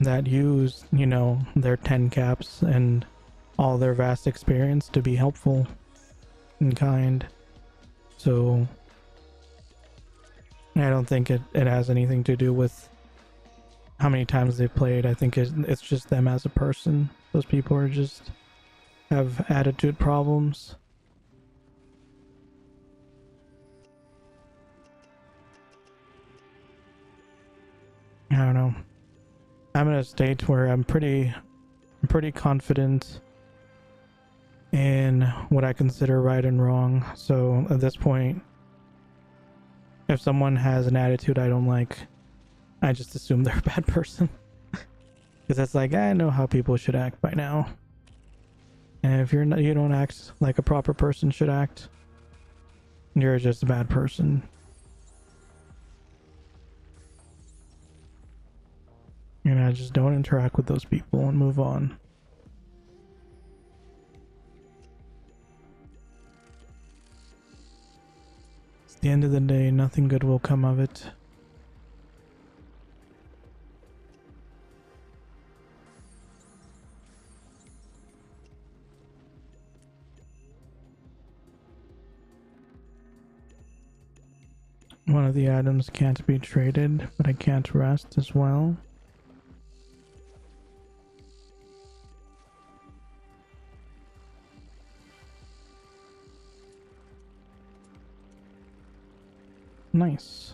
[SPEAKER 1] that use, you know, their 10 caps and all their vast experience to be helpful and kind. So I don't think it has anything to do with how many times they've played. I think it's just them as a person. Those people are just have attitude problems. I don't know. I'm in a state where I'm pretty confident in what I consider right and wrong. So at this point, if someone has an attitude I don't like, I just assume they're a bad person. Because it's like, I know how people should act by now. And if you don't act like a proper person should act, you're just a bad person. And I just don't interact with those people and move on. At the end of the day, nothing good will come of it. One of the items can't be traded, but I can't rest as well. Nice.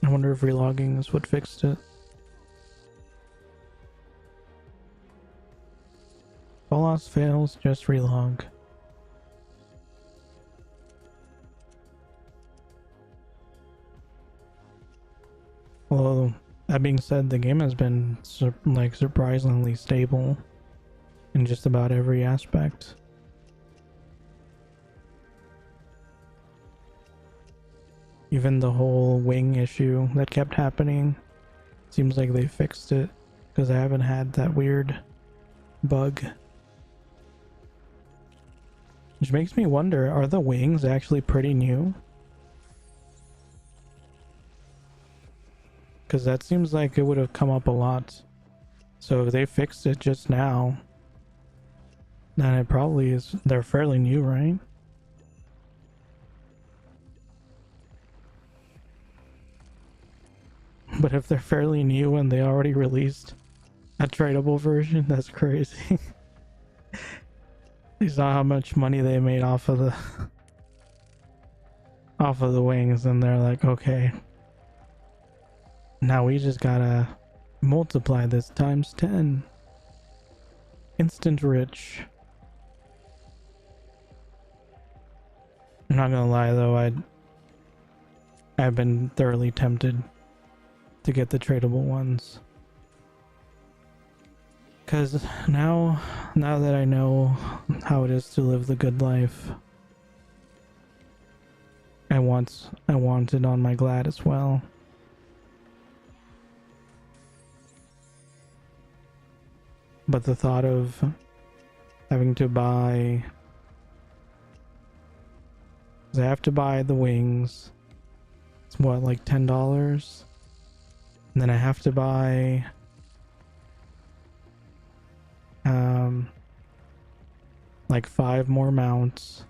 [SPEAKER 1] I wonder if relogging is what fixed it. If all else fails, just relog. Well, that being said, the game has been surprisingly stable in just about every aspect. Even the whole wing issue that kept happening, seems like they fixed it, because I haven't had that weird bug. Which makes me wonder, are the wings actually pretty new? Because that seems like it would have come up a lot. So if they fixed it just now, then it probably is, they're fairly new, right? But if they're fairly new and they already released a tradable version, that's crazy. You saw how much money they made off of the wings, and they're like, okay, now we just gotta multiply this times 10. Instant rich. I'm not gonna lie though, I've been thoroughly tempted to get the tradable ones. Cause now that I know how it is to live the good life, I want it on my Glad as well. But the thought of having to buy, I have to buy the wings. It's what, like $10? And then I have to buy like 5 more mounts.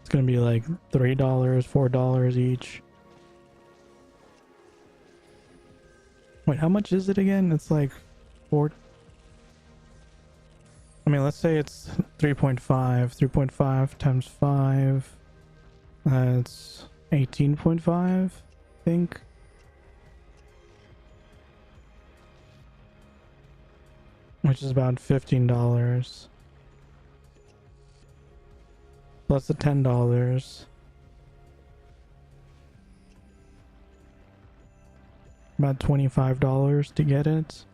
[SPEAKER 1] It's gonna be like $3, $4 each. Wait, how much is it again? It's like 4. I mean, let's say it's 3.5. 3.5 times 5. That's 18.5, I think. Which is about $15. Plus the $10. About $25 to get it.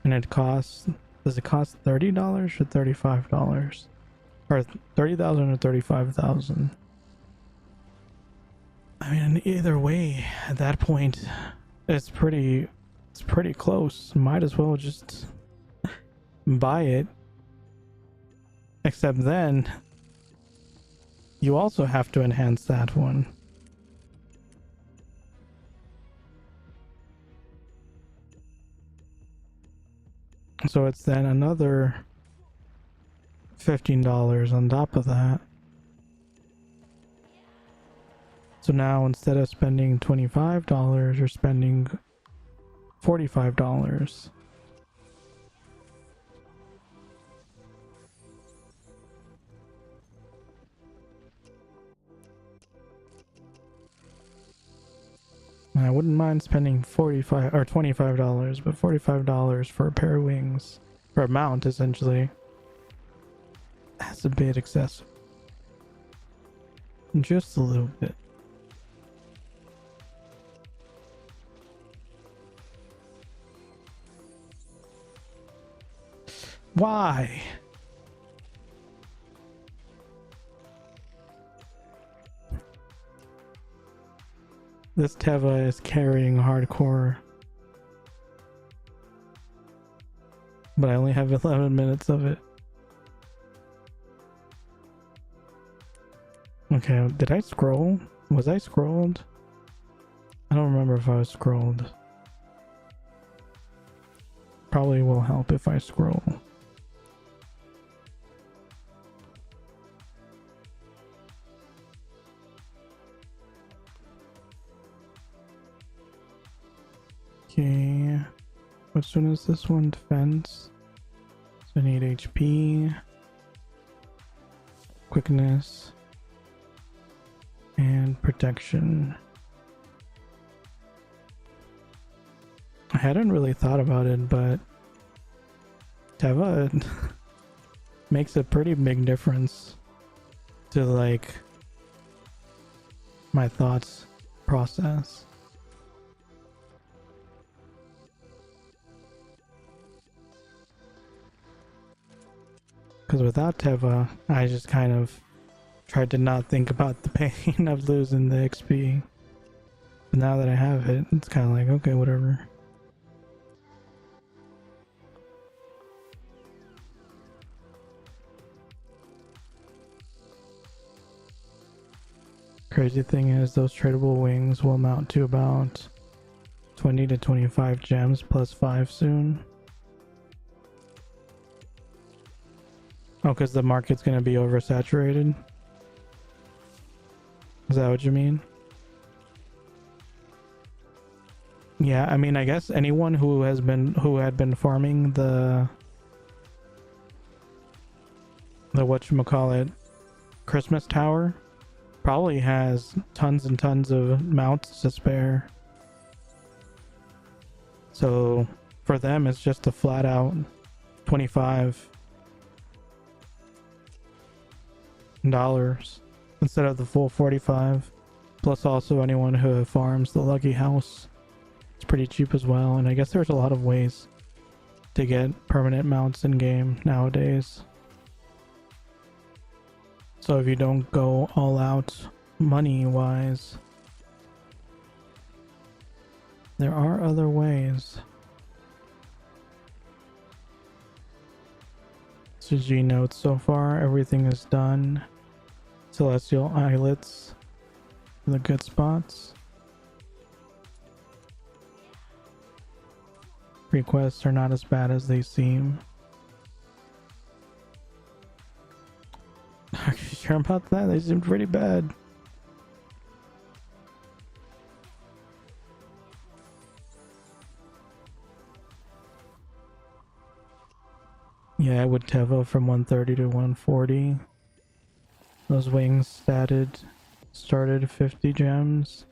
[SPEAKER 1] And it costs, does it cost $30 or $35? Or 30,000 or 35,000? I mean, either way, at that point, it's pretty close. Might as well just buy it. Except then, you also have to enhance that one. So it's then another $15 on top of that. So now instead of spending $25, you're spending $45. I wouldn't mind spending $25, but $45 for a pair of wings, for a mount essentially. That's a bit excessive. Just a little bit. Why? This Teva is carrying hardcore. But I only have 11 minutes of it. Okay, did I scroll? Was I scrolled? I don't remember if I was scrolled. Probably will help if I scroll. Okay, which one is this one? Defense. So I need HP, quickness, and protection. I hadn't really thought about it, but Teva makes a pretty big difference to like my thoughts process. Because without Teva, I just kind of tried to not think about the pain of losing the XP. But now that I have it, it's kind of like, okay, whatever. Crazy thing is, those tradable wings will amount to about 20 to 25 gems plus 5 soon. Oh, because the market's going to be oversaturated? Is that what you mean? Yeah, I mean, I guess anyone who had been farming the whatchamacallit Christmas Tower probably has tons and tons of mounts to spare. So for them, it's just a flat out $25 instead of the full 45. Plus also anyone who farms the lucky house, it's pretty cheap as well. And I guess there's a lot of ways to get permanent mounts in game nowadays. So if you don't go all out money wise, there are other ways. CG notes so far, everything is done. Celestial islets, the good spots. Requests are not as bad as they seem. Are you sure about that? They seem pretty bad. Yeah, I would Tevo from 130 to 140. Those wings started 50 gems,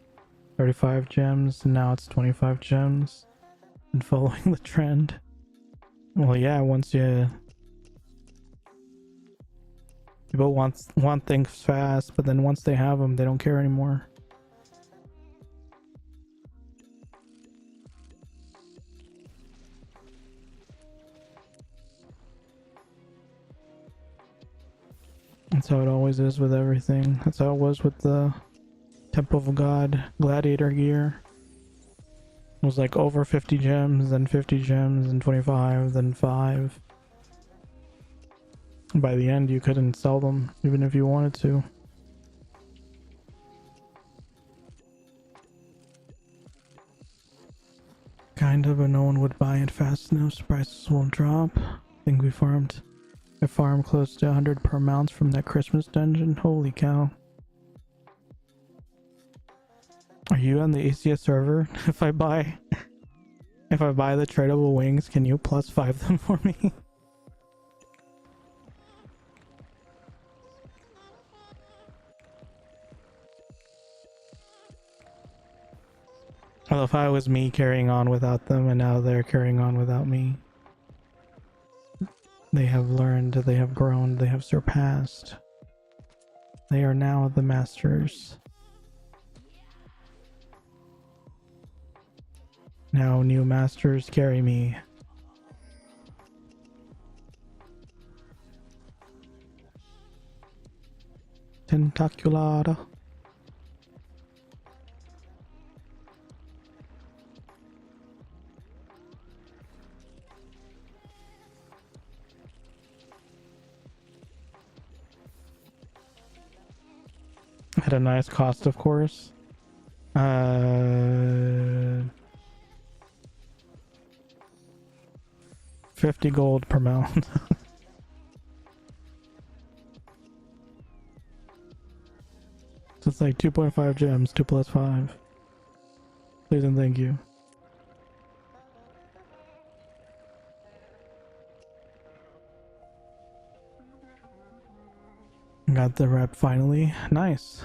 [SPEAKER 1] 35 gems, and now it's 25 gems. And following the trend. Well, yeah, once you... People want things fast, but then once they have them, they don't care anymore. That's how it always is with everything. That's how it was with the Temple of God gladiator gear. It was like over 50 gems, then 50 gems, and 25, then 5. By the end, you couldn't sell them, even if you wanted to. Kind of, but no one would buy it fast enough, so prices will drop. I think I farmed close to 100 per mount from that Christmas dungeon. Holy cow. Are you on the Isya server? If I buy the tradable wings, can you +5 them for me? Well, if I was me carrying on without them and now they're carrying on without me. They have learned, they have grown, they have surpassed. They are now the masters. Now new masters carry me. Tentaculata. At a nice cost, of course. 50 gold per mount. So it's like 2.5 gems, 2 + 5. Please and thank you. Got the rep finally. Nice.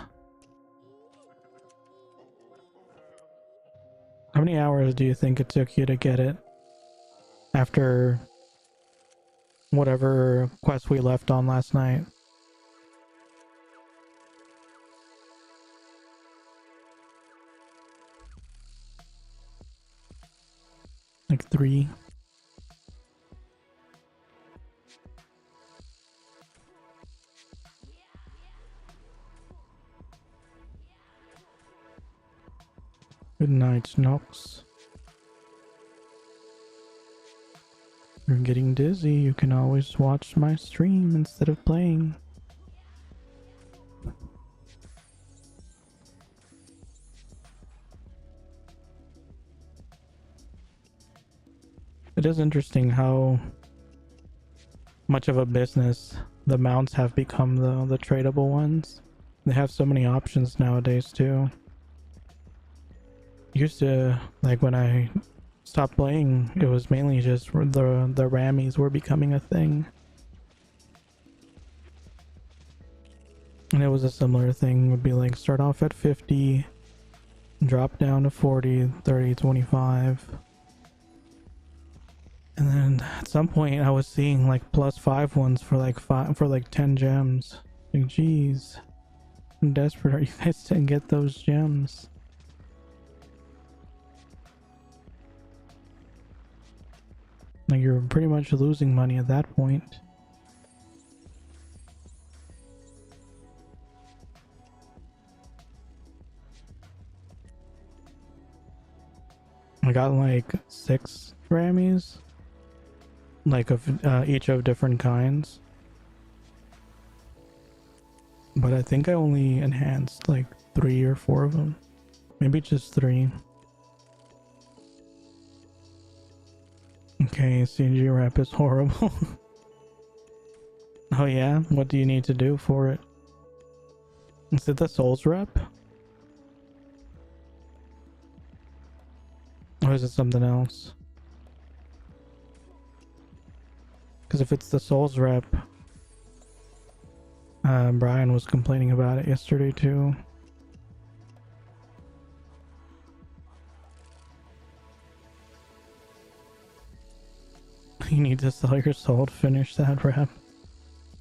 [SPEAKER 1] How many hours do you think it took you to get it? After whatever quest we left on last night. Like 3. Good night, Nox. You're getting dizzy, you can always watch my stream instead of playing. It is interesting how much of a business the mounts have become, though, the tradable ones. They have so many options nowadays, too. Used to, like, when I stopped playing, it was mainly just the rammies were becoming a thing. And it was a similar thing, would be like start off at 50, drop down to 40, 30, 25. And then at some point I was seeing like +5 ones for like 10 gems. Like, geez, how desperate are you guys to get those gems? Like, you're pretty much losing money at that point. I got like 6 Grammys, like of each of different kinds. But I think I only enhanced like 3 or 4 of them. Maybe just 3. Okay, CG rep is horrible. Oh yeah? What do you need to do for it? Is it the Souls rep? Or is it something else? Because if it's the Souls rep, Brian was complaining about it yesterday too. You need to sell your soul to finish that rep.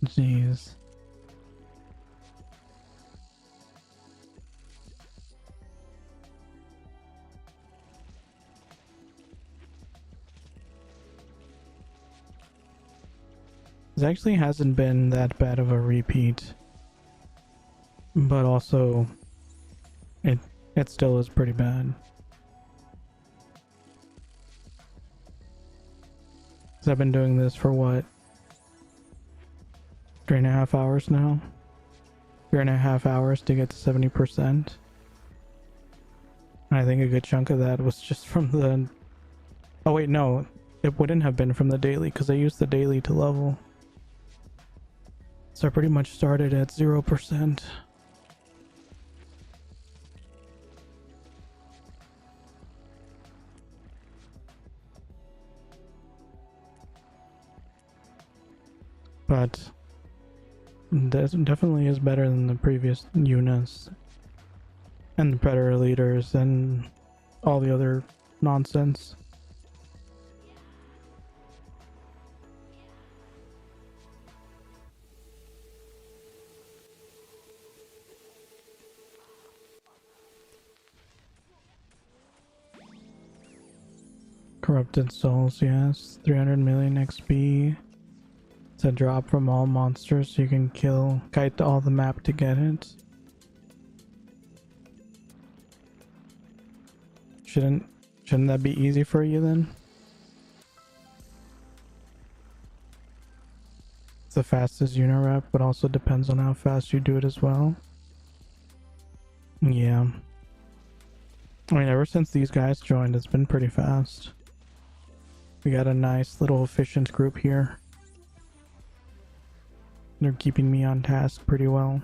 [SPEAKER 1] Jeez. This actually hasn't been that bad of a repeat. But also, It still is pretty bad. 'Cause I've been doing this for what? 3.5 hours now? 3.5 hours to get to 70%. I think a good chunk of that was just from the... Oh wait, no. It wouldn't have been from the daily because I used the daily to level. So I pretty much started at 0%. But that definitely is better than the previous Yunas and the Predator leaders and all the other nonsense. Corrupted souls, yes. 300 million XP. It's a drop from all monsters, so you can kite all the map to get it. Shouldn't that be easy for you then? It's the fastest Yuna rep, but also depends on how fast you do it as well. Yeah. I mean, ever since these guys joined, it's been pretty fast. We got a nice little efficient group here. They're keeping me on task pretty well.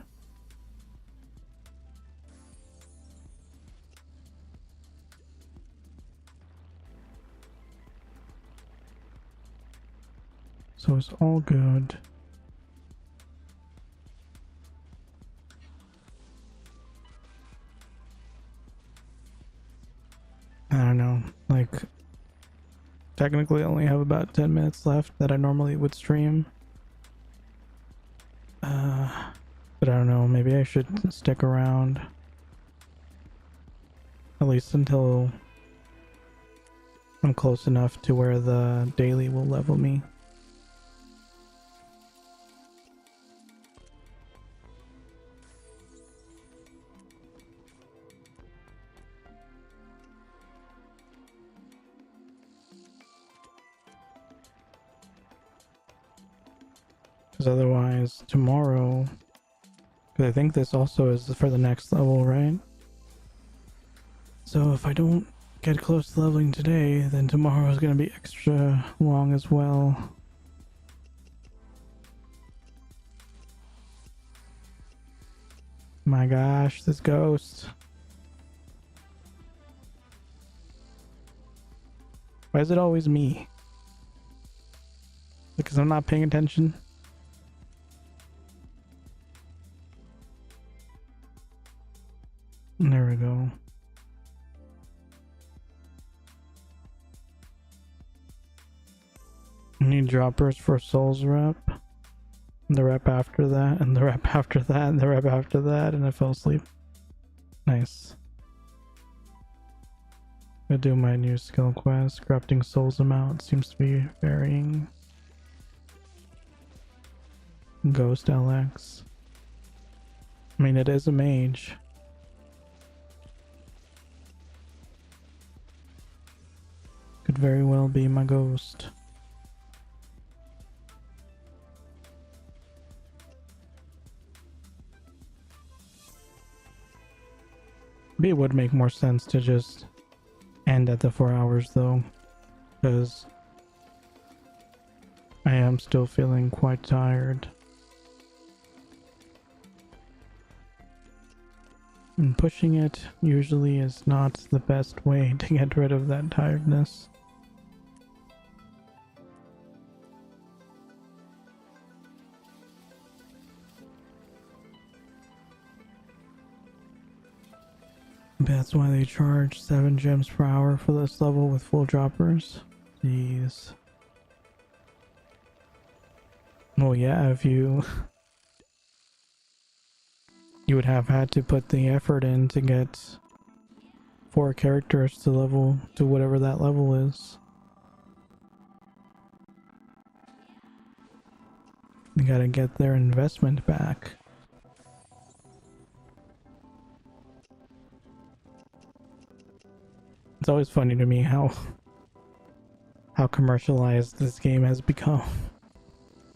[SPEAKER 1] So it's all good. I don't know, like, technically I only have about 10 minutes left that I normally would stream. But I don't know, maybe I should stick around. At least until I'm close enough to where the daily will level me. Because otherwise, tomorrow... Because I think this also is for the next level, right? So if I don't get close to leveling today, then tomorrow is going to be extra long as well. My gosh, this ghost. Why is it always me? Because I'm not paying attention? There we go. I need droppers for Souls rep. The rep after that, and the rep after that, and the rep after that, and I fell asleep. Nice. I do my new skill quest. Corrupting Souls amount seems to be varying. Ghost LX. I mean, it is a mage. Could very well be my ghost. Maybe it would make more sense to just end at the 4 hours though, because I am still feeling quite tired. And pushing it usually is not the best way to get rid of that tiredness. That's why they charge 7 gems per hour for this level with full droppers. Jeez. Well, yeah, if you would have had to put the effort in to get 4 characters to level to whatever that level is. You gotta get their investment back. It's always funny to me how commercialized this game has become.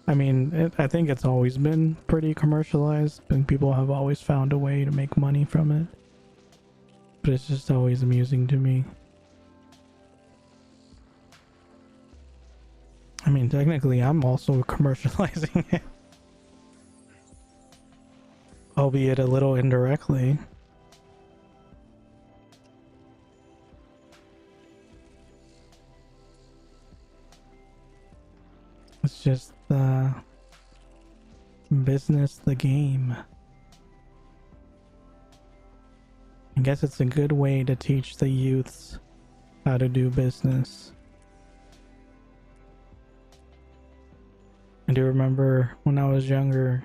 [SPEAKER 1] I mean, I think it's always been pretty commercialized, and people have always found a way to make money from it. But it's just always amusing to me. I mean, technically, I'm also commercializing it. Albeit a little indirectly. It's just the business, the game. I guess it's a good way to teach the youths how to do business. I do remember when I was younger,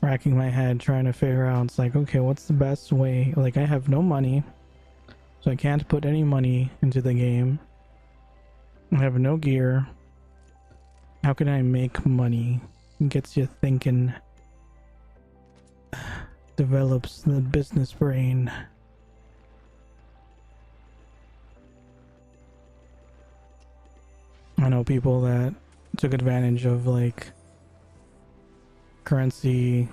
[SPEAKER 1] racking my head trying to figure out, it's like, okay, what's the best way? Like, I have no money, so I can't put any money into the game. I have no gear. How can I make money? It gets you thinking. Develops the business brain. I know people that took advantage of like currency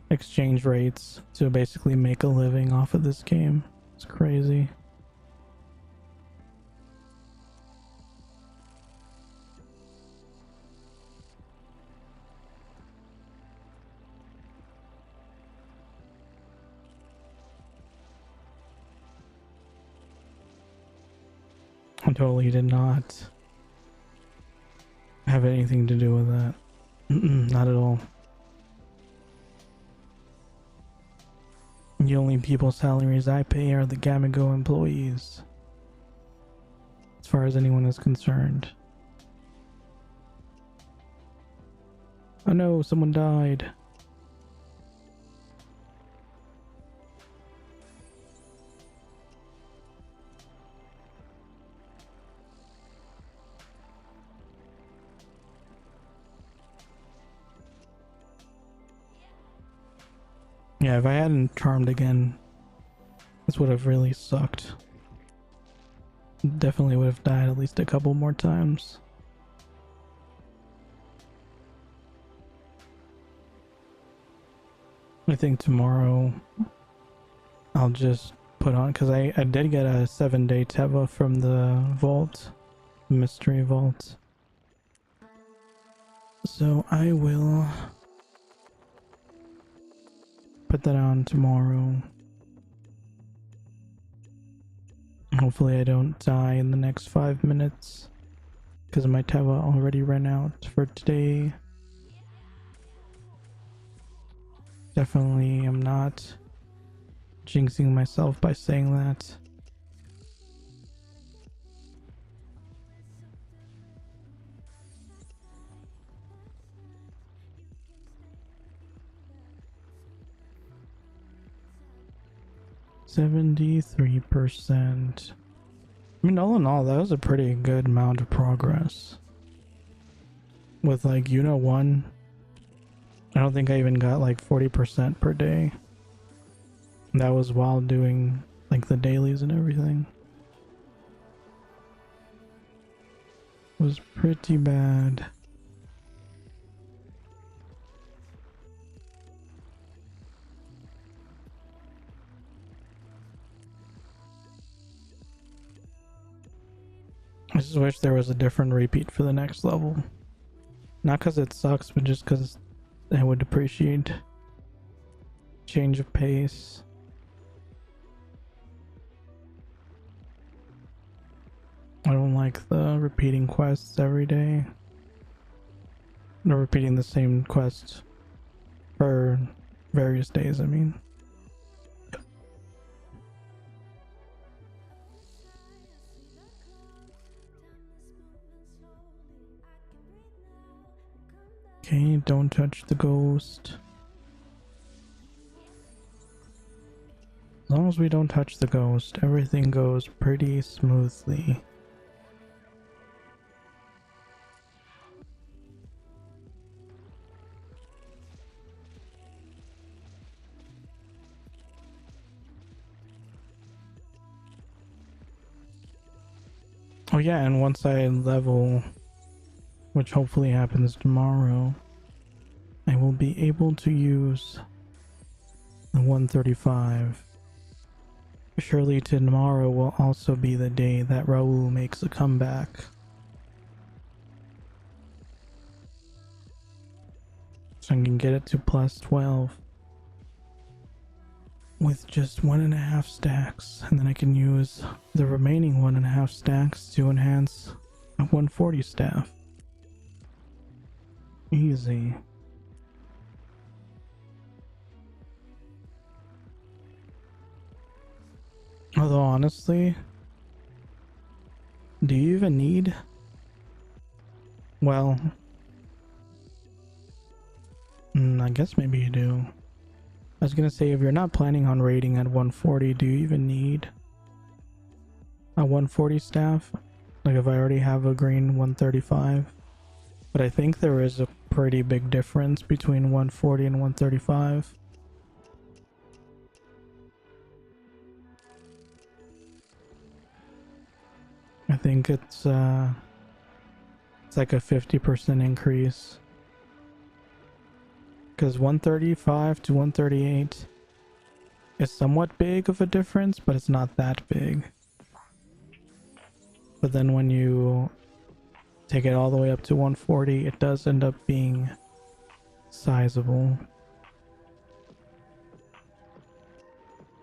[SPEAKER 1] exchange rates to basically make a living off of this game. It's crazy. I totally did not have anything to do with that. Not at all. The only people's salaries I pay are the Gamigo employees, as far as anyone is concerned. Oh no, someone died. Yeah, if I hadn't charmed again, this would have really sucked. Definitely would have died at least a couple more times. I think tomorrow I'll just put on, because I did get a 7-day Teva from the vault, mystery vault. So I will put that on tomorrow. Hopefully I don't die in the next 5 minutes, because my Teva already ran out for today. Definitely am not jinxing myself by saying that. %. I mean, all in all, that was a pretty good amount of progress. With like Yuna 1, I don't think I even got like 40% per day. That was while doing like the dailies and everything. It was pretty bad. I just wish there was a different repeat for the next level. Not because it sucks, but just because I would appreciate change of pace. I don't like the repeating quests every day. Or repeating the same quest for various days, I mean. Okay, don't touch the ghost. As long as we don't touch the ghost, everything goes pretty smoothly. Oh yeah, and once I level, which hopefully happens tomorrow, I will be able to use the 135. Surely tomorrow will also be the day that Raul makes a comeback. So I can get it to plus 12 with just 1.5 stacks, and then I can use the remaining 1.5 stacks to enhance a 140 staff. Easy. Although honestly, do you even need? Well, I guess maybe you do. I was gonna say, if you're not planning on raiding at 140, do you even need a 140 staff? Like if I already have a green 135? But I think there is a pretty big difference between 140 and 135. I think it's like a 50% increase. Because 135 to 138 is somewhat big of a difference, but it's not that big. But then when you take it all the way up to 140, it does end up being sizable.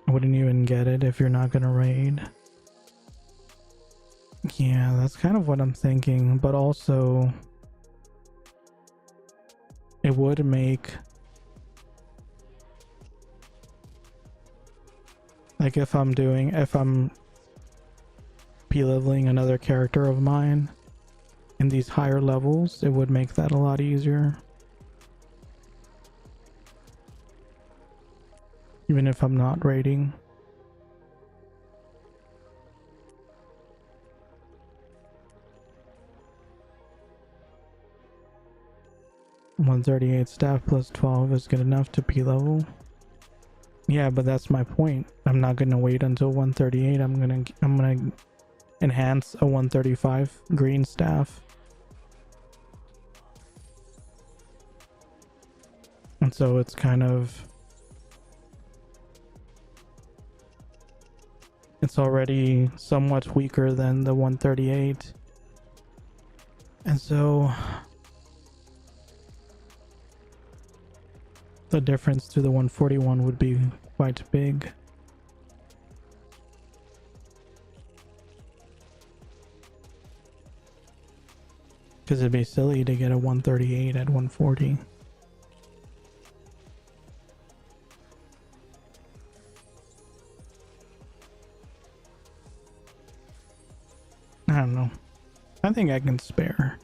[SPEAKER 1] I wouldn't even get it if you're not gonna raid. Yeah, that's kind of what I'm thinking, but also it would make, like if I'm p-leveling another character of mine in these higher levels, it would make that a lot easier. Even if I'm not raiding. $138 staff plus 12 is good enough to p-level. Yeah, but that's my point. I'm not gonna wait until 138. I'm gonna enhance a 135 green staff. And so it's kind of, it's already somewhat weaker than the 138. And so the difference to the 141 would be quite big. Because it'd be silly to get a 138 at 140. I don't know. I think I can spare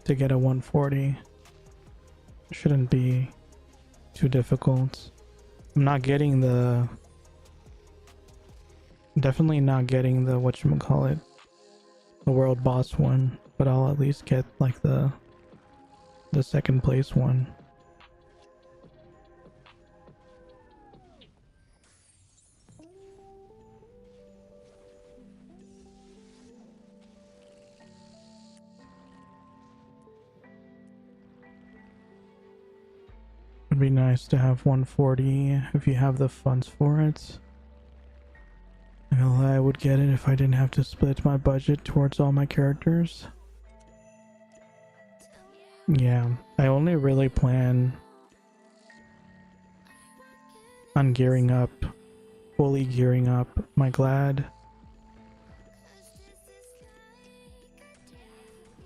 [SPEAKER 1] to get a 140. Shouldn't be too difficult. I'm not getting the, definitely not getting the whatchamacallit, the world boss one, but I'll at least get like the second place one. It'd be nice to have 140 if you have the funds for it. I would get it if I didn't have to split my budget towards all my characters. Yeah, I only really plan on gearing up, fully gearing up my Glad.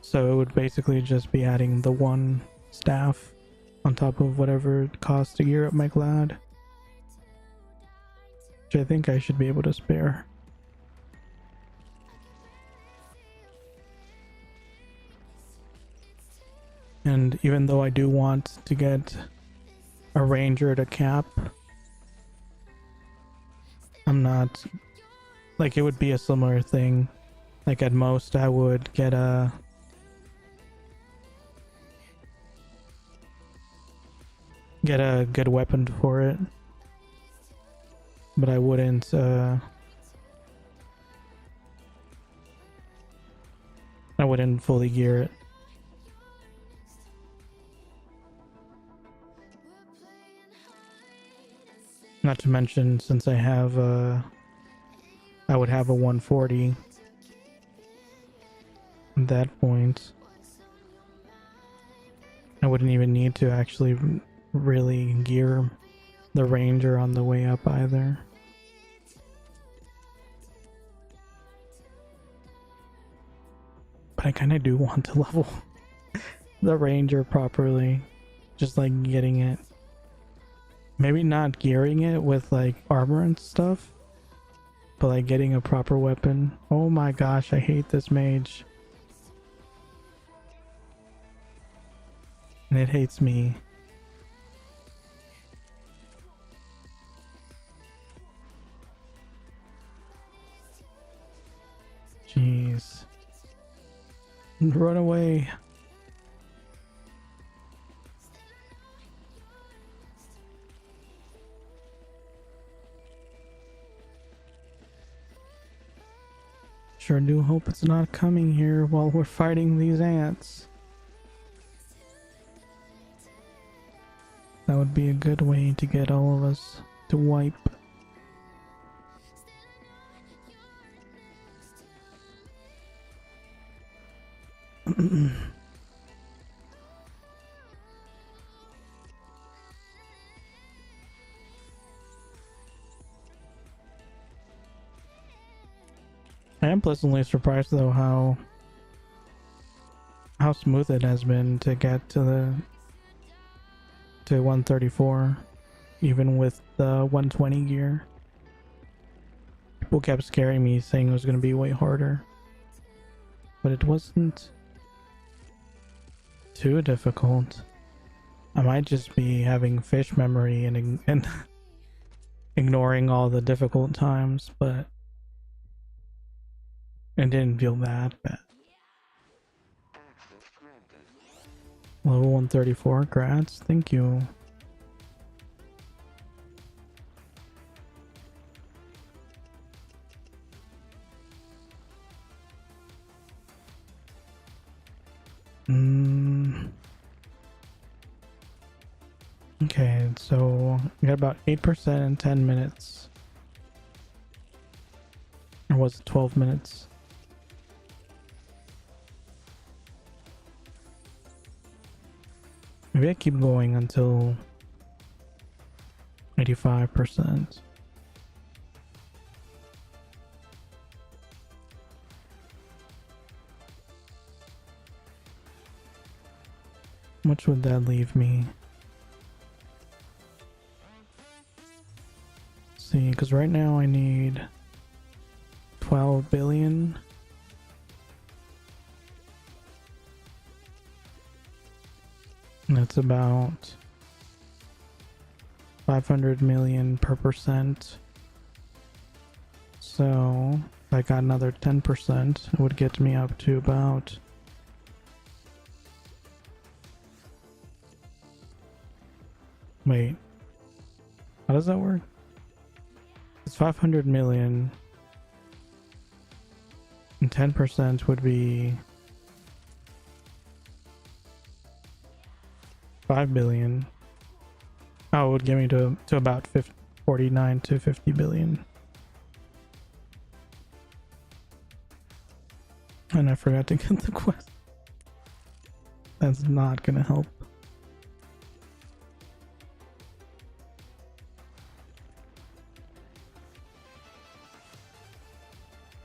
[SPEAKER 1] So it would basically just be adding the one staff on top of whatever it costs to gear up my Glad, which I think I should be able to spare. And even though I do want to get a ranger to cap, I'm not, like, it would be a similar thing. Like at most I would get a good weapon for it, but I wouldn't wouldn't fully gear it. Not to mention, since I have I would have a 140 at that point. I wouldn't even need to actually really gear the Ranger on the way up either. But I kind of do want to level the Ranger properly. Just like getting it. Maybe not gearing it with like armor and stuff, but like getting a proper weapon. Oh my gosh, I hate this mage. And it hates me. Jeez. Run away. Sure do hope it's not coming here while we're fighting these ants. That would be a good way to get all of us to wipe. I am pleasantly surprised though how smooth it has been to get to 134, even with the 120 gear. People kept scaring me, saying it was going to be way harder, but it wasn't too difficult. I might just be having fish memory and ignoring all the difficult times, but it didn't feel that bad. Level 134, grats, thank you. Okay, so we got about 8% in 10 minutes. Or was it 12 minutes? Maybe I keep going until 85%. How much would that leave me? Let's see, because right now I need 12 billion. That's about 500 million per percent. So if I got another 10%, it would get me up to about wait, how does that work? It's 500 million and 10% would be 5 billion. Oh, it would get me to about 49 to 50 billion. And I forgot to get the quest. That's not gonna help.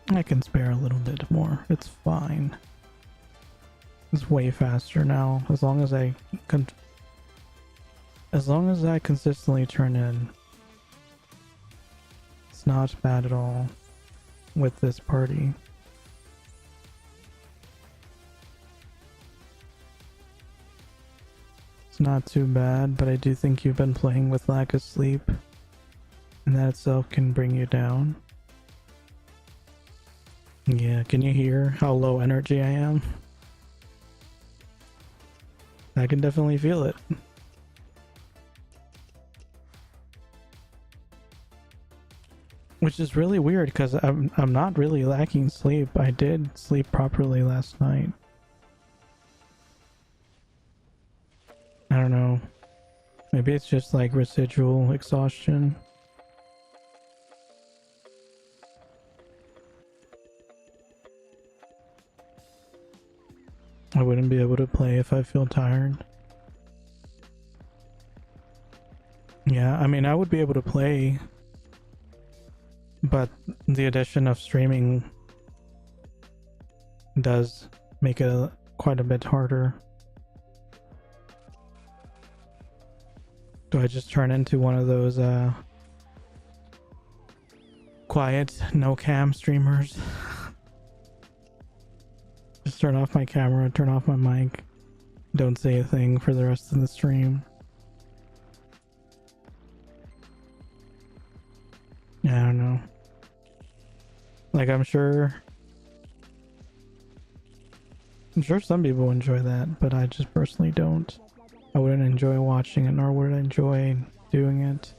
[SPEAKER 1] I can spare a little bit more. It's fine. It's way faster now, as long as I consistently turn in. It's not bad at all with this party. It's not too bad, but I do think you've been playing with lack of sleep, and that itself can bring you down. Yeah, can you hear how low energy I am? I can definitely feel it. Which is really weird because I'm not really lacking sleep. I did sleep properly last night. I don't know. Maybe it's just like residual exhaustion. I wouldn't be able to play if I feel tired. Yeah, I mean, I would be able to play, but the addition of streaming does make it quite a bit harder. Do I just turn into one of those quiet, no cam streamers? Just turn off my camera, turn off my mic, don't say a thing for the rest of the stream. Yeah, I don't know. Like, I'm sure some people enjoy that, but I just personally don't. I wouldn't enjoy watching it, nor would I enjoy doing it.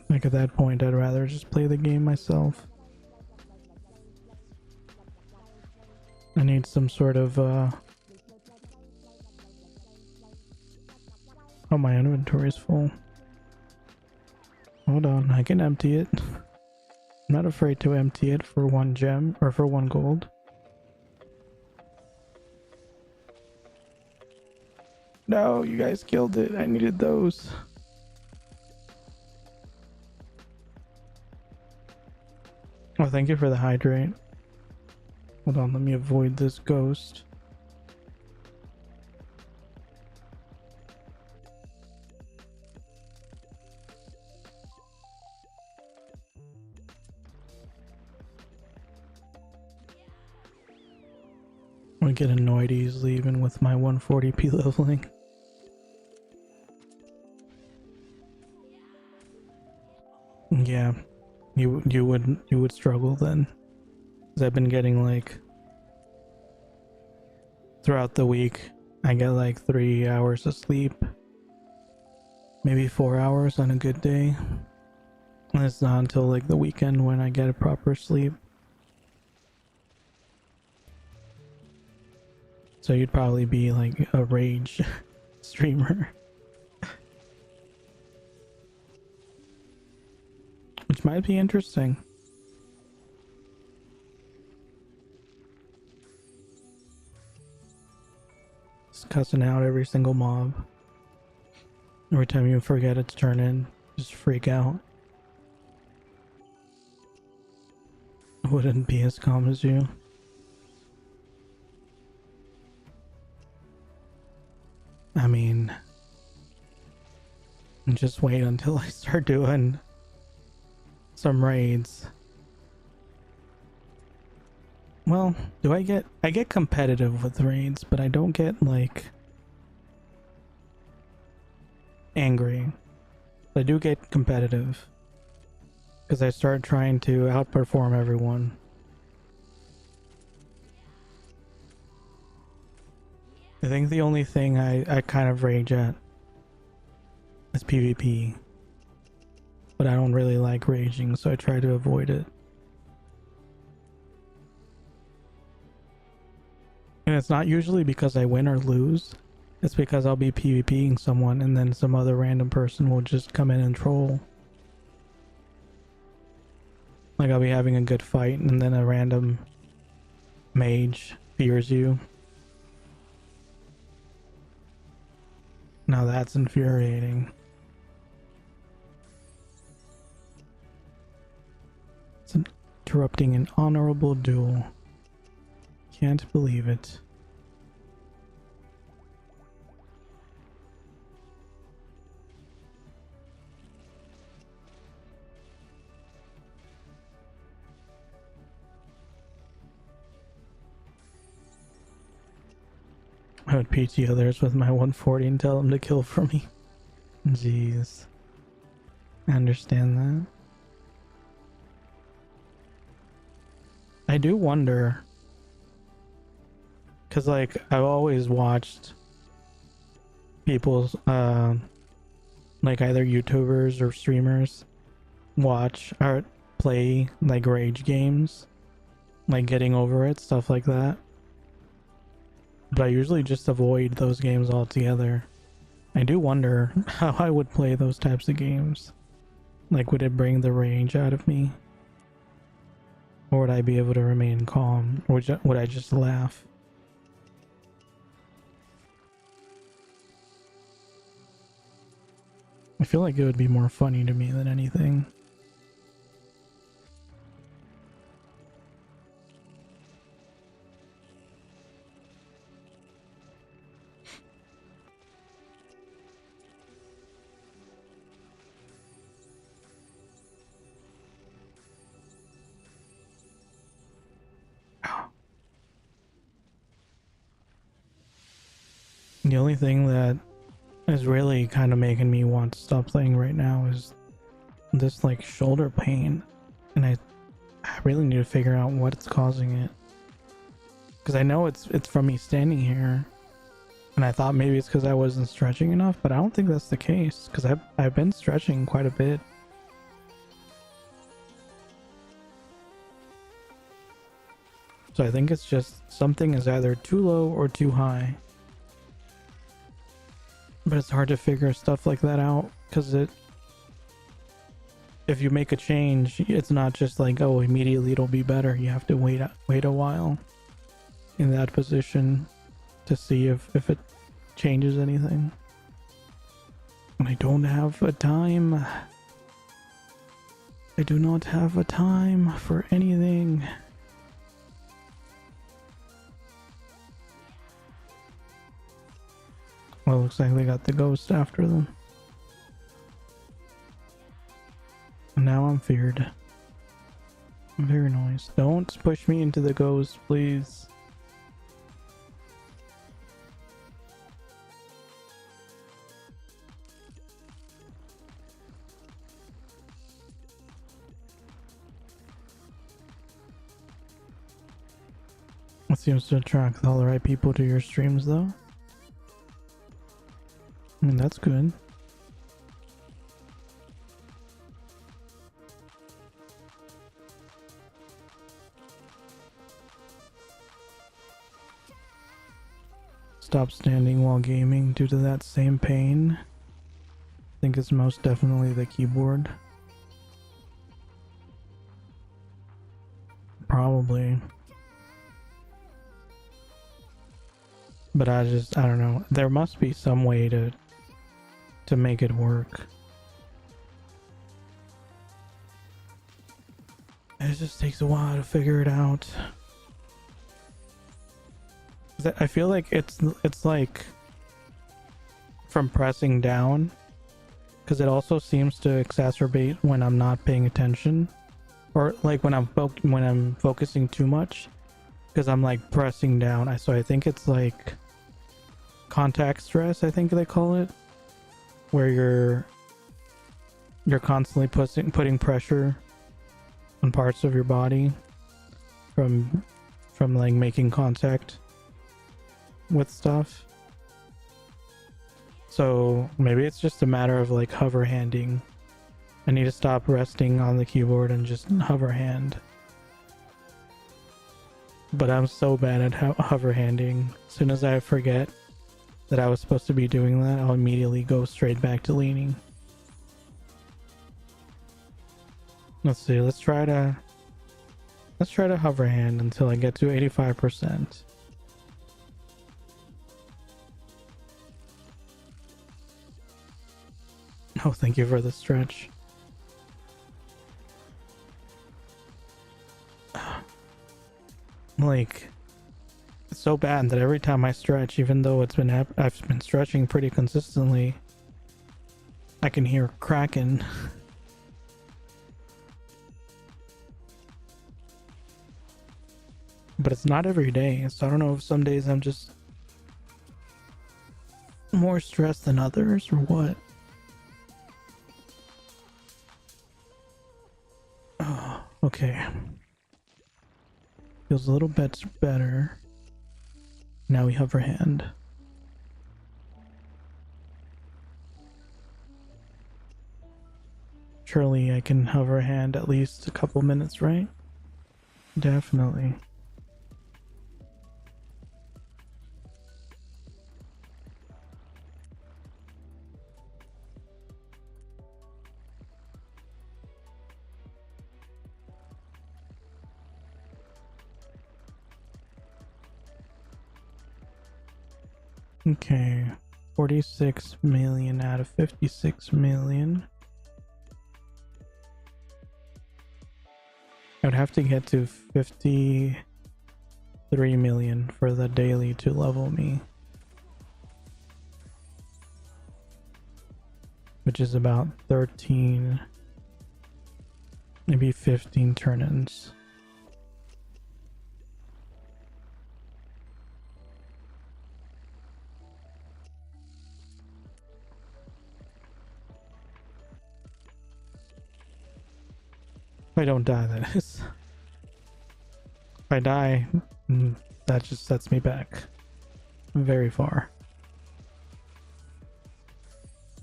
[SPEAKER 1] Like, at that point, I'd rather just play the game myself. I need some sort of, oh, my inventory is full. Hold on, I can empty it. I'm not afraid to empty it for 1 gem, or for 1 gold. No, you guys killed it. I needed those. Oh, thank you for the hydrate. Hold on, let me avoid this ghost. I get annoyed easily even with my 140p leveling. Yeah, you would struggle then. 'Cause I've been getting like, throughout the week, I get like 3 hours of sleep, maybe 4 hours on a good day. And it's not until like the weekend when I get a proper sleep. So you'd probably be like a rage streamer. Which might be interesting. Just cussing out every single mob. Every time you forget it to turn in, just freak out. I wouldn't be as calm as you. I mean, just wait until I start doing some raids. Well, I get competitive with raids, but I don't get like angry. I do get competitive because I start trying to outperform everyone. I think the only thing I kind of rage at is PvP. But I don't really like raging, so I try to avoid it. And it's not usually because I win or lose. It's because I'll be PvPing someone and then some other random person will just come in and troll. Like, I'll be having a good fight and then a random mage fears you. Now that's infuriating. It's interrupting an honorable duel. Can't believe it. I would PT others with my 140 and tell them to kill for me. Jeez. I understand that. I do wonder, because like I've always watched people's like either YouTubers or streamers watch or play like rage games, like getting over it, stuff like that. But I usually just avoid those games altogether. I do wonder how I would play those types of games. Like, would it bring the rage out of me? Or would I be able to remain calm? Or would I just laugh? I feel like it would be more funny to me than anything. The only thing that is really kind of making me want to stop playing right now is this like shoulder pain, and I really need to figure out what's causing it, because I know it's from me standing here, and I thought maybe it's because I wasn't stretching enough, but I don't think that's the case, because I've been stretching quite a bit. So I think it's just something is either too low or too high. But it's hard to figure stuff like that out, because if you make a change, it's not just like, oh, immediately it'll be better. You have to wait a while in that position to see if it changes anything. And I don't have a time. I do not have a time for anything. Well, looks like they got the ghost after them. And now I'm feared. Very nice. Don't push me into the ghost, please. It seems to attract all the right people to your streams, though. I mean, that's good. Stop standing while gaming due to that same pain. I think it's most definitely the keyboard. Probably. But I don't know. There must be some way to make it work. It just takes a while to figure it out. I feel like it's like from pressing down, because it also seems to exacerbate when I'm not paying attention, or like when I'm focusing too much, because I'm like pressing down. So I think it's like contact stress, I think they call it, where you're constantly putting pressure on parts of your body from like making contact with stuff. So maybe it's just a matter of like hover handing. I need to stop resting on the keyboard and just hover hand. But I'm so bad at hover handing. As soon as I forget that I was supposed to be doing that, I'll immediately go straight back to leaning. Let's see, let's try to hover hand until I get to 85%. Oh, thank you for the stretch. Like, it's so bad that every time I stretch, even though I've been stretching pretty consistently, I can hear cracking. But it's not every day, so I don't know if some days I'm just more stressed than others or what. Oh, okay. Feels a little bit better. Now we hover hand. surely I can hover hand at least a couple minutes, right? Definitely. Okay, 46 million out of 56 million. I'd have to get to 53 million for the daily to level me, which is about 13, maybe 15 turn-ins. If I don't die, that is. If I die, that just sets me back very far.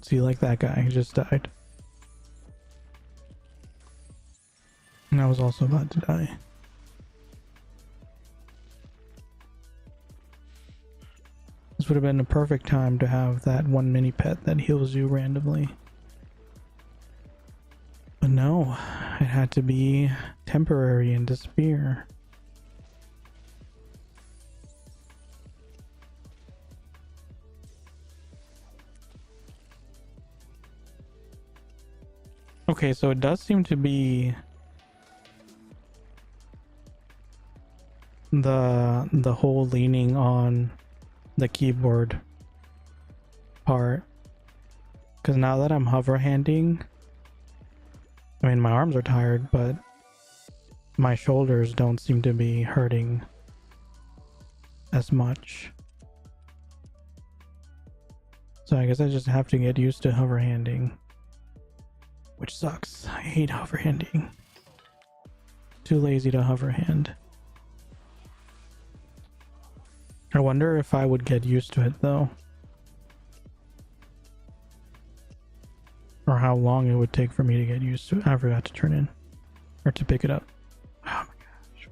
[SPEAKER 1] See, like that guy who just died. And I was also about to die. This would have been a perfect time to have that one mini pet that heals you randomly. But no, it had to be temporary and disappear. Okay, so it does seem to be the whole leaning on the keyboard part, because now that I'm hover handing, I mean, my arms are tired, but my shoulders don't seem to be hurting as much. So I guess I just have to get used to hover handing, which sucks. I hate hover handing. Too lazy to hover hand. I wonder if I would get used to it though, or how long it would take for me to get used to it. I forgot to turn in or to pick it up. Oh my gosh.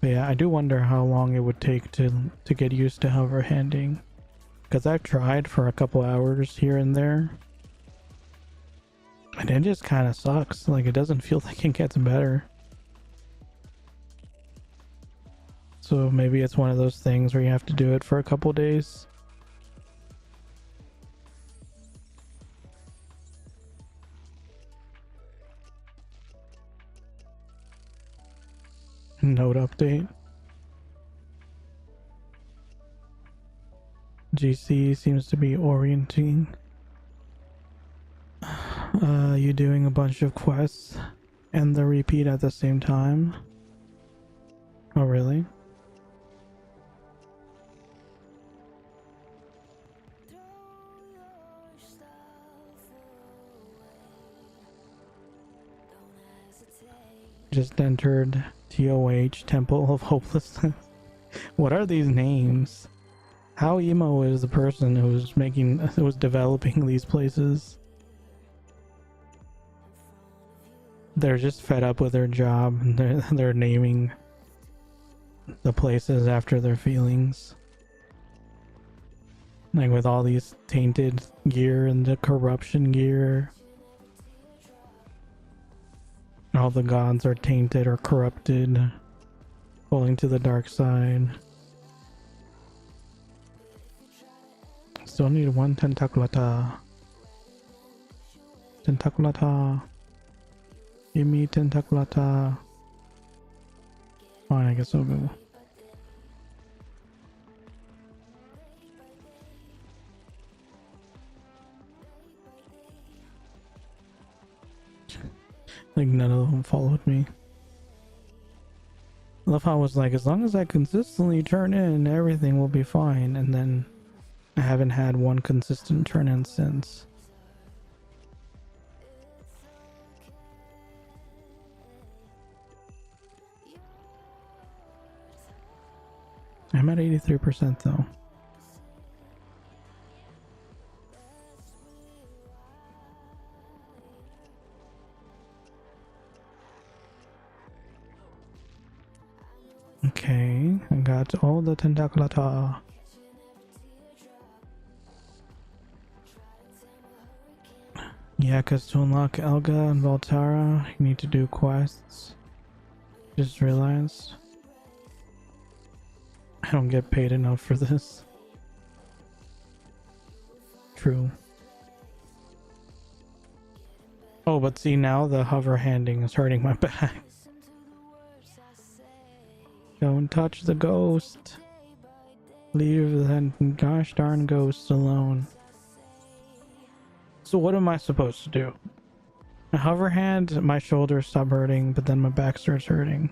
[SPEAKER 1] But yeah, I do wonder how long it would take to get used to hover handing, because I've tried for a couple hours here and there and it just kind of sucks. Like, it doesn't feel like it gets better. So maybe it's one of those things where you have to do it for a couple days. Node update. GC seems to be orienting. You doing a bunch of quests and the repeat at the same time? Oh, really? Just entered TOH, Temple of Hopelessness. What are these names? How emo is the person who's developing these places? They're just fed up with their job and they're naming the places after their feelings. Like with all these tainted gear and the corruption gear. All the gods are tainted or corrupted, falling to the dark side. Still need one tentaculata. Tentaculata. Give me tentaculata. Fine, I guess I'll go. Like, none of them followed me. I love how I was like, as long as I consistently turn in, everything will be fine. And then I haven't had one consistent turn in since. I'm at 83% though. collect all the tentaculata. Yeah, because to unlock Elga and Volterra, you need to do quests. Just realized I don't get paid enough for this. True. Oh, but see, now the hover handing is hurting my back. Don't touch the ghost. Leave that gosh darn ghost alone. So what am I supposed to do? I hover hand, my shoulders stop hurting, but then my back starts hurting.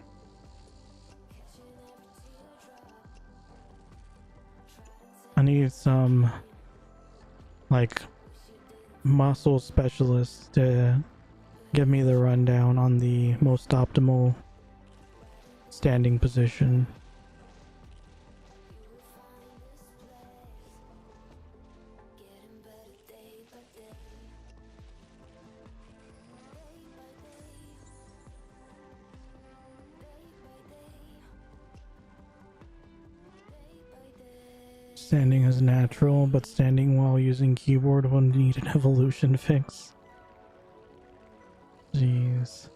[SPEAKER 1] I need some like muscle specialist to give me the rundown on the most optimal standing position. Standing is natural, but standing while using keyboard will need an evolution fix. Jeez.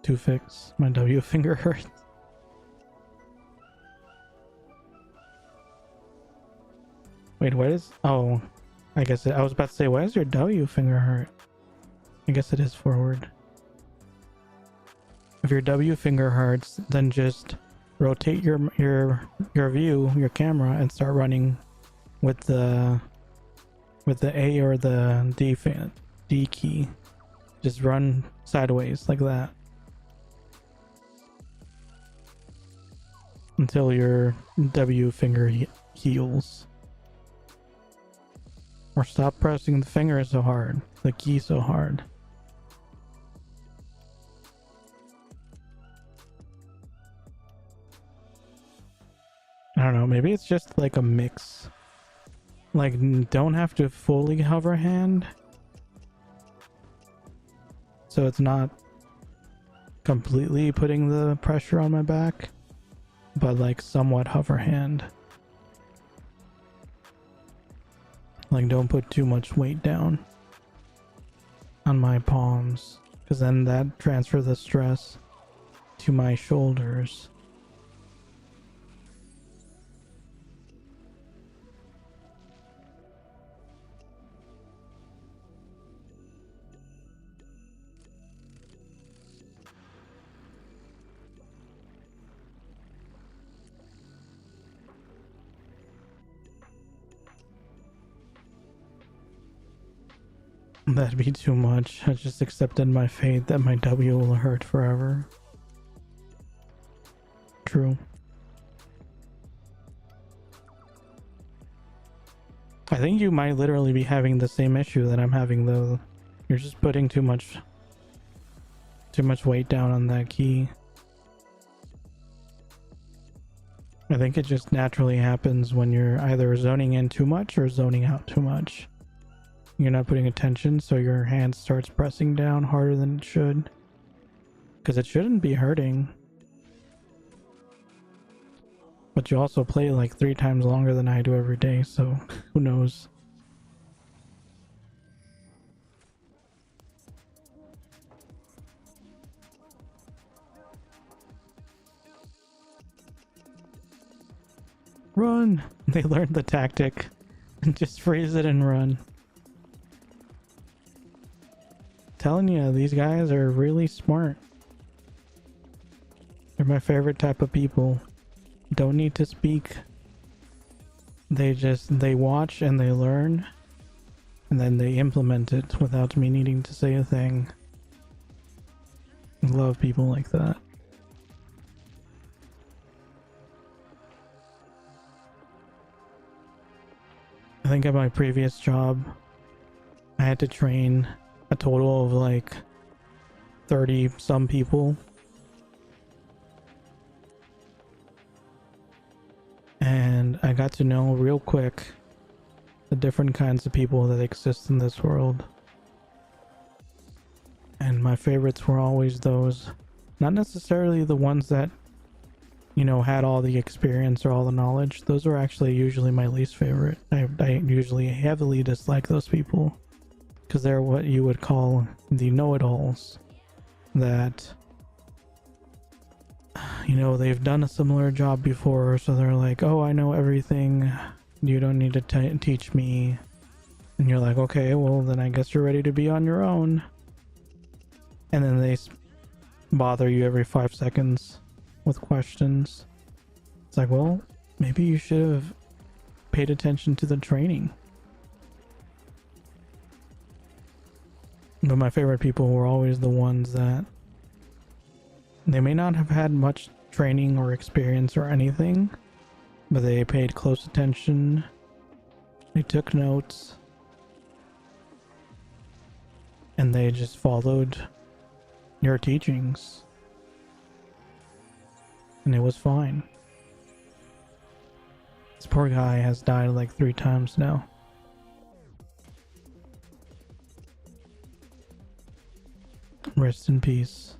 [SPEAKER 1] To fix. My W finger hurts. Wait, what is... Oh, I guess I was about to say, why does your W finger hurt? I guess it is forward. If your W finger hurts, then just rotate your view, your camera, and start running with the A or the D key. Just run sideways like that until your W finger heals. Or stop pressing the finger so hard, the key so hard. I don't know, maybe it's just like a mix. Like, don't have to fully hover hand, so it's not completely putting the pressure on my back, but like somewhat hover hand. Like, don't put too much weight down on my palms, because then that transfers the stress to my shoulders. That'd be too much. I just accepted my fate that my W will hurt forever. True. I think you might literally be having the same issue that I'm having, though. You're just putting too much weight down on that key. I think it just naturally happens when you're either zoning in too much or zoning out too much. You're not putting attention, so your hand starts pressing down harder than it should. Because it shouldn't be hurting. But you also play like 3 times longer than I do every day, so who knows? Run! They learned the tactic. Just freeze it and run. Telling you, these guys are really smart. They're my favorite type of people. Don't need to speak. They watch and they learn, and then they implement it without me needing to say a thing. I love people like that. I think at my previous job, I had to train a total of like 30 some people, and I got to know real quick the different kinds of people that exist in this world. And my favorites were always those, not necessarily the ones that you know, had all the experience or all the knowledge, those are actually usually my least favorite. I usually heavily dislike those people because they're what you would call the know-it-alls, that, you know, they've done a similar job before, so they're like, oh, I know everything, you don't need to teach me. And you're like, okay, well then I guess you're ready to be on your own. And then they bother you every 5 seconds with questions. It's like, well, maybe you should have paid attention to the training. But my favorite people were always the ones that they may not have had much training or experience or anything, but they paid close attention, they took notes, and they just followed your teachings. And it was fine. This poor guy has died like 3 times now. Rest in peace.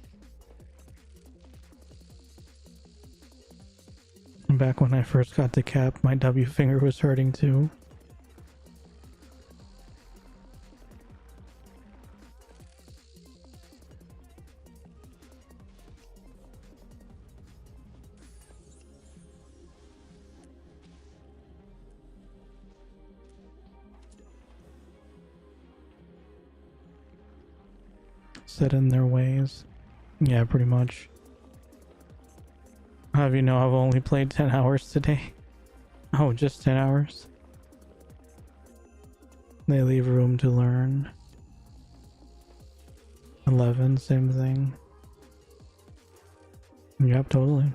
[SPEAKER 1] Back when I first got to cap, my W finger was hurting too. Set in their ways. Yeah, pretty much. How do you know I've only played 10 hours today? Oh, just 10 hours? They leave room to learn. 11, same thing. Yep, totally.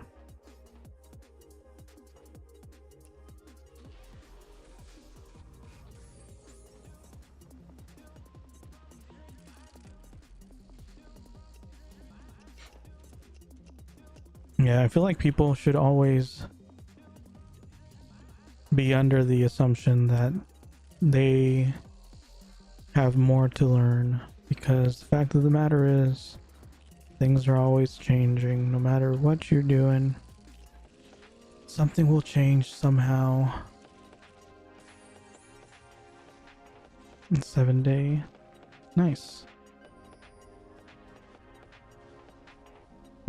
[SPEAKER 1] Yeah, I feel like people should always be under the assumption that they have more to learn, because the fact of the matter is things are always changing. No matter what you're doing, something will change somehow. 7-day. Nice.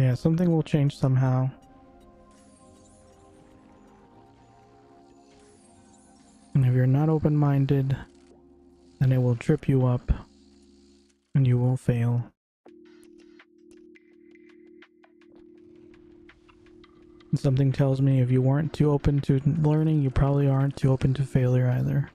[SPEAKER 1] Yeah, something will change somehow. And if you're not open-minded, then it will trip you up and you will fail. And something tells me if you weren't too open to learning, you probably aren't too open to failure either.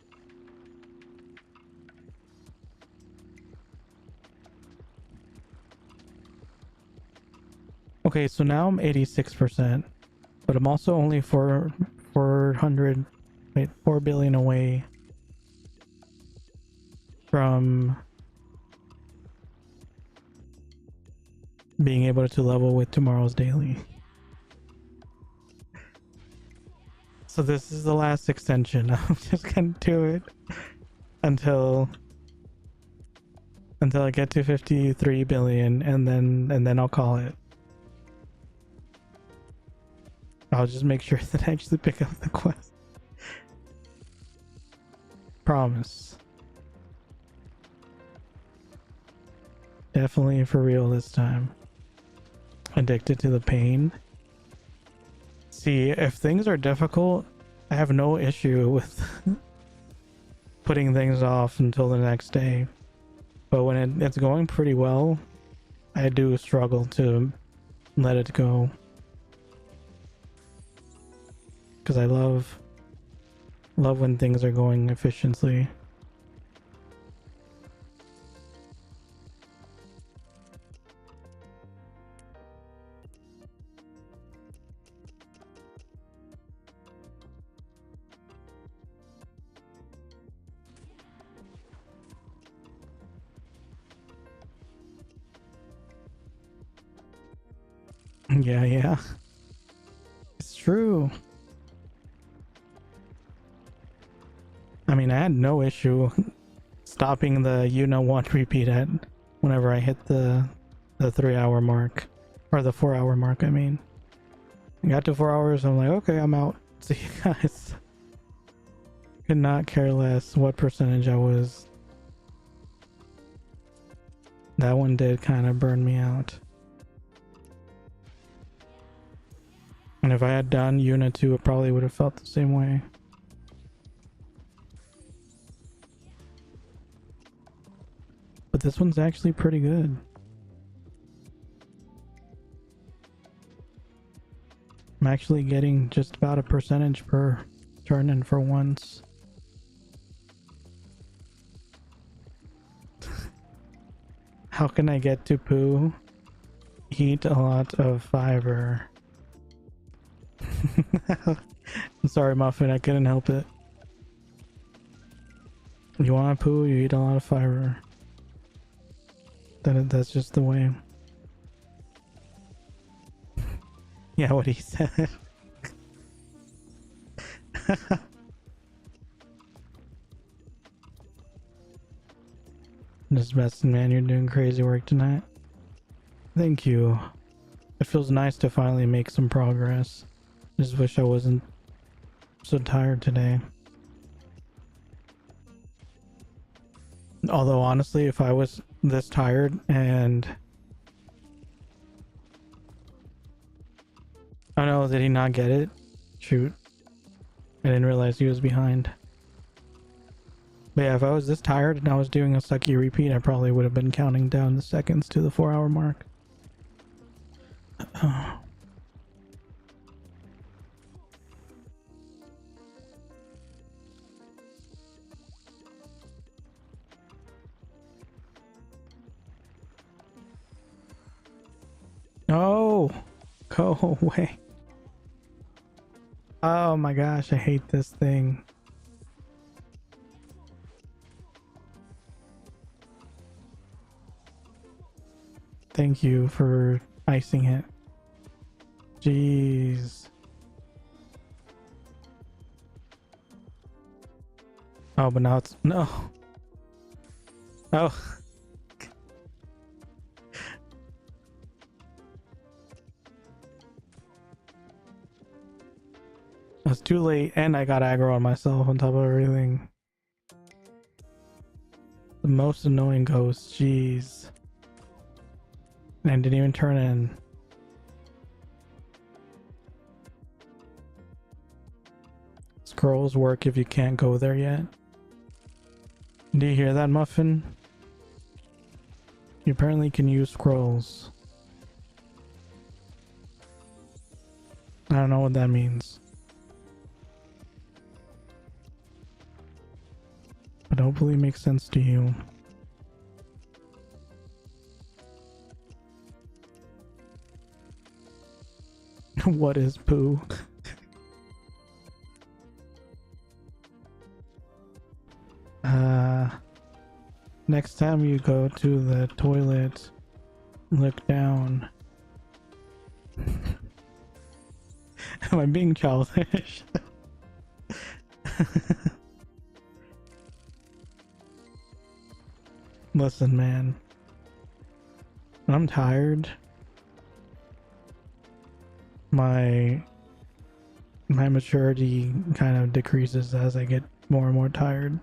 [SPEAKER 1] Okay, so now I'm 86%, but I'm also only 4 billion away from being able to level with tomorrow's daily. So this is the last extension. I'm just gonna do it until I get to 53 billion, and then I'll call it. I'll just make sure that I actually pick up the quest. Promise. Definitely for real this time. Addicted to the pain. See, if things are difficult, I have no issue with putting things off until the next day. But when it's going pretty well, I do struggle to let it go. Because I love when things are going efficiently. Yeah. It's true. I mean, I had no issue stopping the Yuna 1 repeat at whenever I hit the 3-hour mark. Or the 4-hour mark, I mean. I got to 4 hours. I'm like, okay, I'm out. See you guys. Could not care less what percentage I was. That one did kind of burn me out. And if I had done Yuna 2, it probably would have felt the same way. But this one's actually pretty good. I'm actually getting just about a percentage per turn in for once. How can I get to poo? Eat a lot of fiber. I'm sorry, Muffin, I couldn't help it. You want to poo, you eat a lot of fiber. That's just the way. Yeah, what he said. Just messing, man. You're doing crazy work tonight. Thank you. It feels nice to finally make some progress. Just wish I wasn't so tired today. Although honestly, if I was this tired and... Oh no, did he not get it? Shoot. I didn't realize he was behind. But yeah, if I was this tired and I was doing a sucky repeat, I probably would have been counting down the seconds to the 4-hour mark. Oh, go away. Oh my gosh, I hate this thing. Thank you for icing it. Jeez. Oh, but now it's... No. Oh. It's too late, and I got aggro on myself on top of everything. The most annoying ghost, jeez. And I didn't even turn in. Scrolls work if you can't go there yet. Do you hear that, Muffin? You apparently can use scrolls. I don't know what that means. But hopefully it makes sense to you. What is poo? Next time you go to the toilet, look down. Am I being childish? Listen, man. When I'm tired, my maturity kind of decreases as I get more and more tired.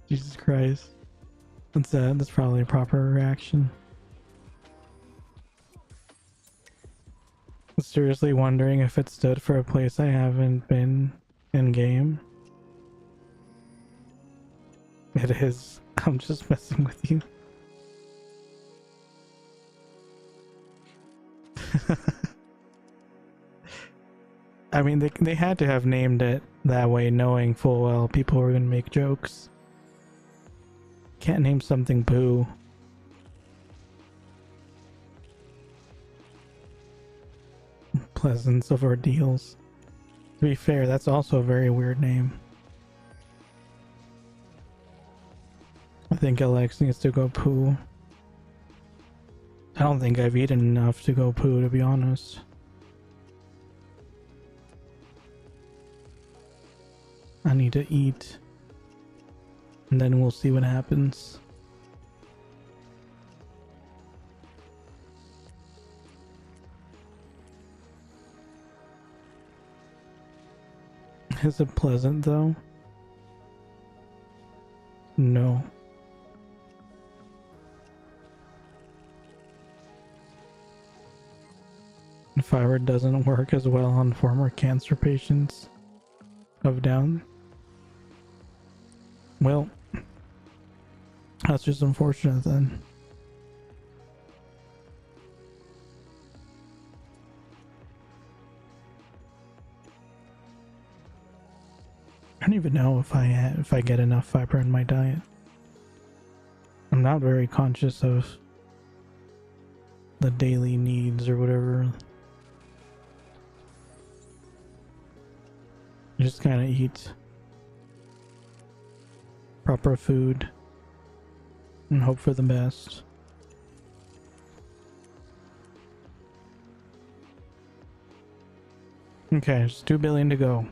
[SPEAKER 1] Jesus Christ. That's probably a proper reaction. I'm seriously wondering if it stood for a place I haven't been in game. It is. I'm just messing with you. I mean, they had to have named it that way, knowing full well people were gonna make jokes. Can't name something poo. Pleasance of Ordeals. To be fair, that's also a very weird name. I think LX needs to go poo. I don't think I've eaten enough to go poo, to be honest. I need to eat. And then we'll see what happens. Is it pleasant though? No. Fiber doesn't work as well on former cancer patients of Down. Well, that's just unfortunate then. I don't even know if I get enough fiber in my diet. I'm not very conscious of the daily needs or whatever. You just kind of eat proper food and hope for the best. Okay, there's 2 billion to go.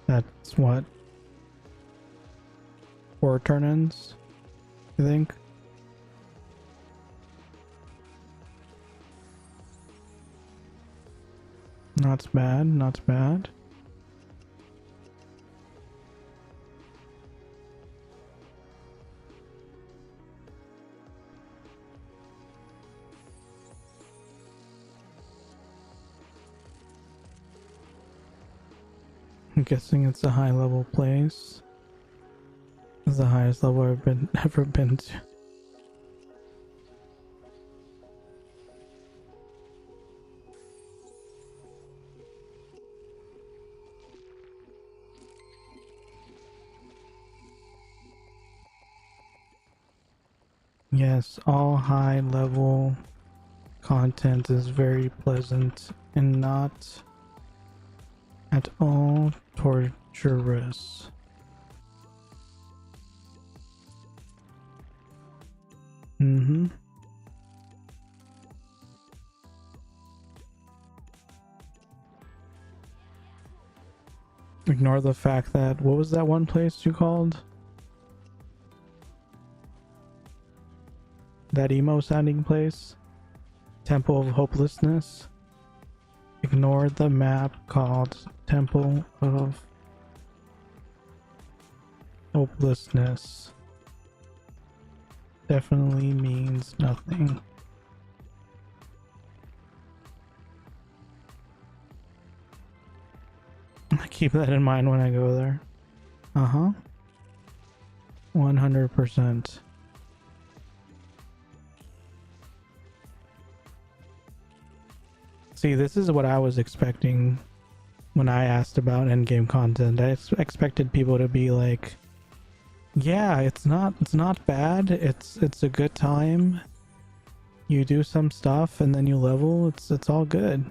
[SPEAKER 1] That's what? 4 turn-ins, I think? Not bad, not bad. I'm guessing it's a high level place. It's the highest level I've ever been to. Yes, all high level content is very pleasant and not at all torturous. Ignore the fact that, what was that one place you called? That emo sounding place? Temple of Hopelessness? Ignore the map called Temple of Hopelessness. Definitely means nothing. Keep that in mind when I go there. 100%. See, this is what I was expecting when I asked about endgame content. I expected people to be like, yeah, it's not bad. It's a good time. You do some stuff and then you level. It's all good.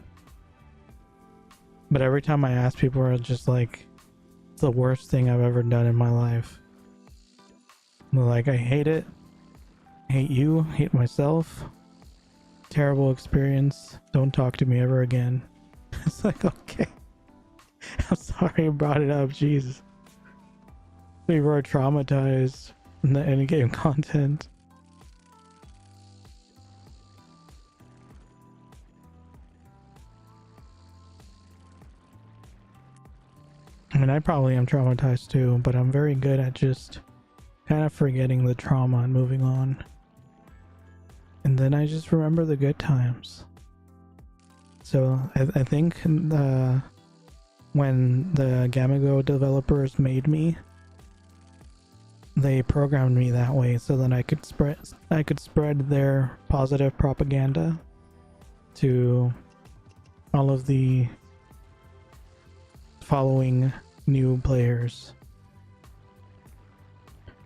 [SPEAKER 1] But every time I ask, people are just like, it's the worst thing I've ever done in my life. They're like, I hate it. Hate you. Hate myself. Terrible experience. Don't talk to me ever again. It's like, okay. I'm sorry I brought it up. Jeez. We were traumatized in the endgame content. I mean, I probably am traumatized too, but I'm very good at just kind of forgetting the trauma and moving on. And then I just remember the good times. So I think when the Gamigo developers made me, they programmed me that way so that I could spread their positive propaganda to all of the following new players.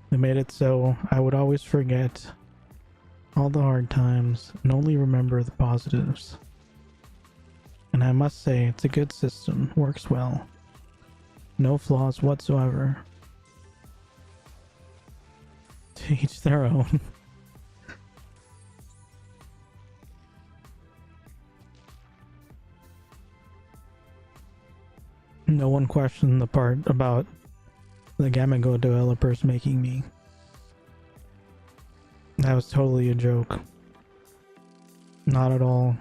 [SPEAKER 1] They made it so I would always forget all the hard times and only remember the positives. And I must say, it's a good system, works well. No flaws whatsoever. To each their own. No one questioned the part about the Gamago developers making me. That was totally a joke. Not at all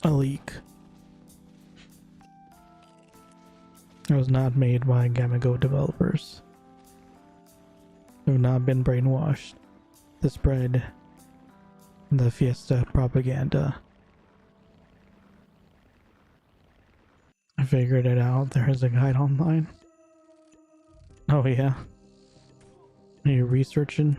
[SPEAKER 1] a leak. It was not made by Gamago developers who have not been brainwashed to spread the Fiesta propaganda. I figured it out. There is a guide online. Oh yeah. Are you researching?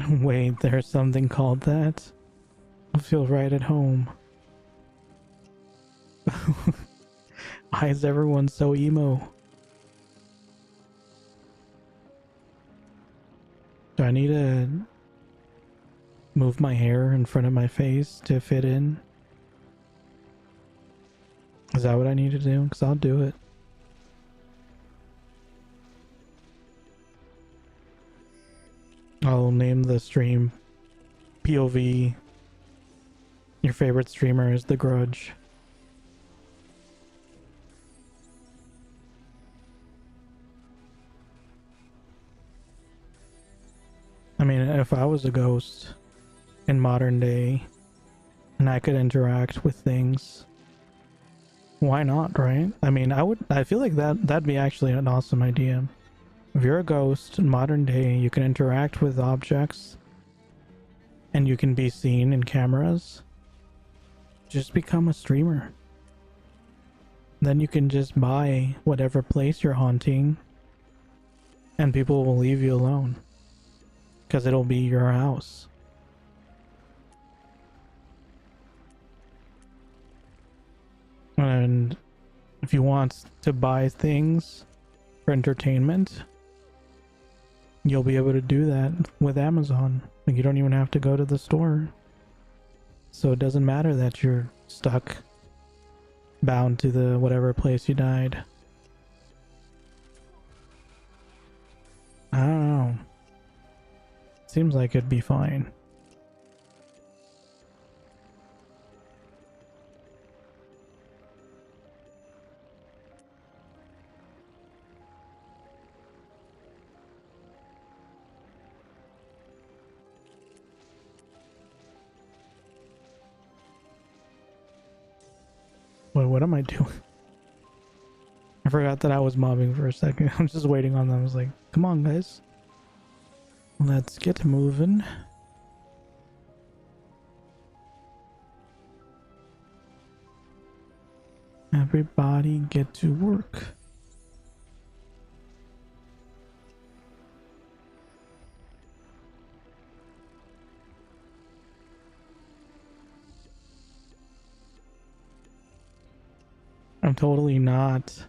[SPEAKER 1] Wait, there's something called that? I feel right at home. Why is everyone so emo? Do I need to move my hair in front of my face to fit in? Is that what I need to do? Because I'll do it. I'll name the stream POV. Your favorite streamer is The Grudge. I mean, if I was a ghost in modern day and I could interact with things, why not, right? I mean, I feel like that'd be actually an awesome idea. If you're a ghost in modern day, you can interact with objects and you can be seen in cameras. Just become a streamer. Then you can just buy whatever place you're haunting and people will leave you alone. Because it'll be your house. And if you want to buy things for entertainment, you'll be able to do that with Amazon. Like, you don't even have to go to the store. So it doesn't matter that you're stuck, bound to the whatever place you died. I don't know. Seems like it'd be fine. Wait, what am I doing? I forgot that I was mobbing for a second. I'm just waiting on them. I was like, come on, guys. Let's get moving. Everybody get to work. I'm totally not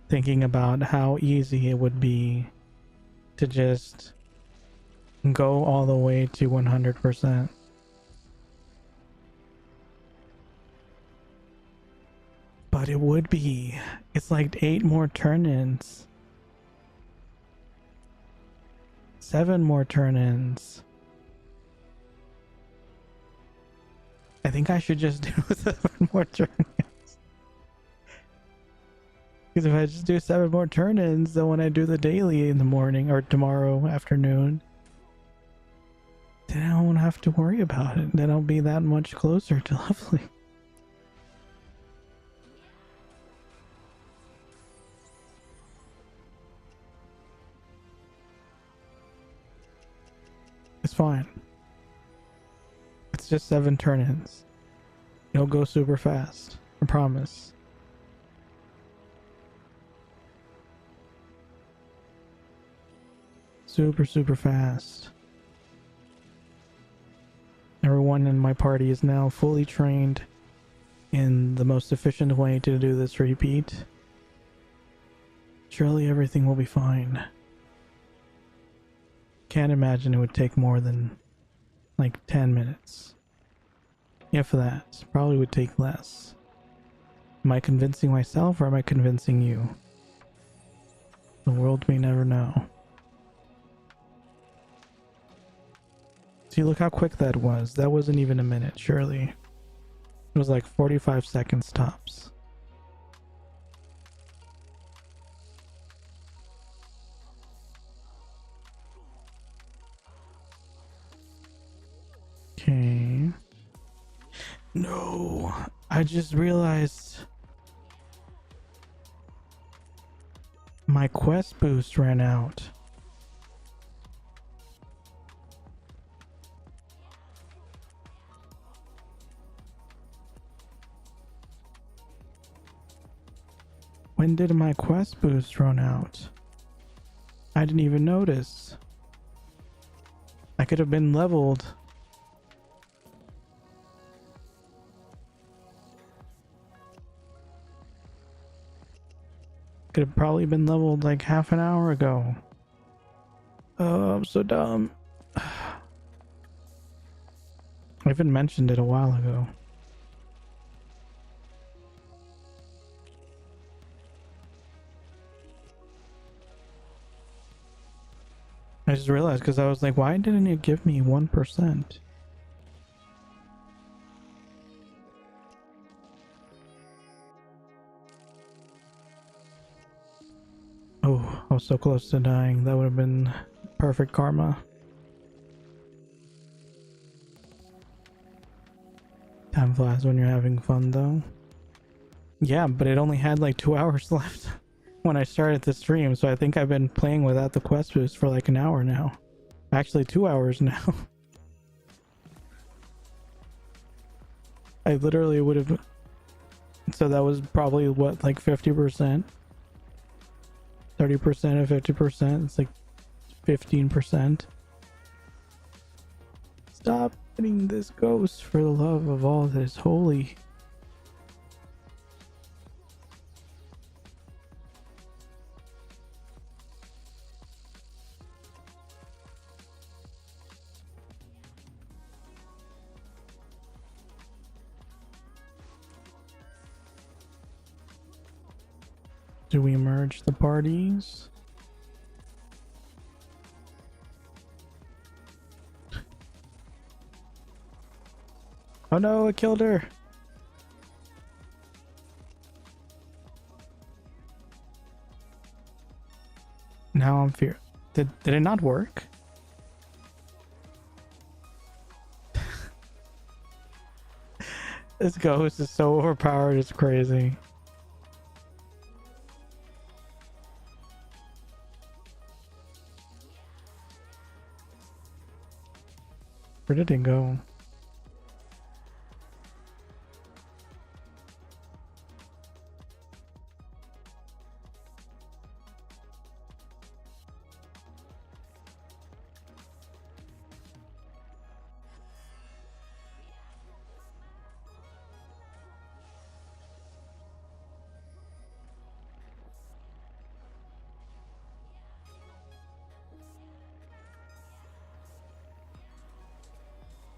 [SPEAKER 1] thinking about how easy it would be to just go all the way to 100%. But it would be. It's like 8 more turn-ins. 7 more turn-ins. I think I should just do 7 more turn-ins. Because if I just do 7 more turn-ins, then when I do the daily in the morning or tomorrow afternoon, then I won't have to worry about it. Then I'll be that much closer to leveling. It's fine. It's just 7 turn-ins. It'll go super fast. I promise. Super fast. Everyone in my party is now fully trained in the most efficient way to do this repeat. Surely everything will be fine. Can't imagine it would take more than like 10 minutes. If that. Probably would take less. Am I convincing myself or am I convincing you? The world may never know. See, look how quick that was. That wasn't even a minute, surely. It was like 45 seconds tops. Okay. No, I just realized my quest boost ran out. When did my quest boost run out? I didn't even notice. I could have been leveled. Could have probably been leveled like half an hour ago. Oh, I'm so dumb. I even mentioned it a while ago. I just realized because I was like, why didn't it give me 1%? Oh, I was so close to dying. That would have been perfect karma. Time flies when you're having fun, though. Yeah, but it only had like 2 hours left when I started the stream, so I think I've been playing without the quest boost for like an hour now. Actually, 2 hours now. I literally would have... So that was probably, what, like 50%? 30% of 50%? It's like 15%. Stop hitting this ghost for the love of all that is holy. Do we merge the parties? Oh no, it killed her. Now I'm fear. Did it not work? This ghost is so overpowered, it's crazy. Where did it go?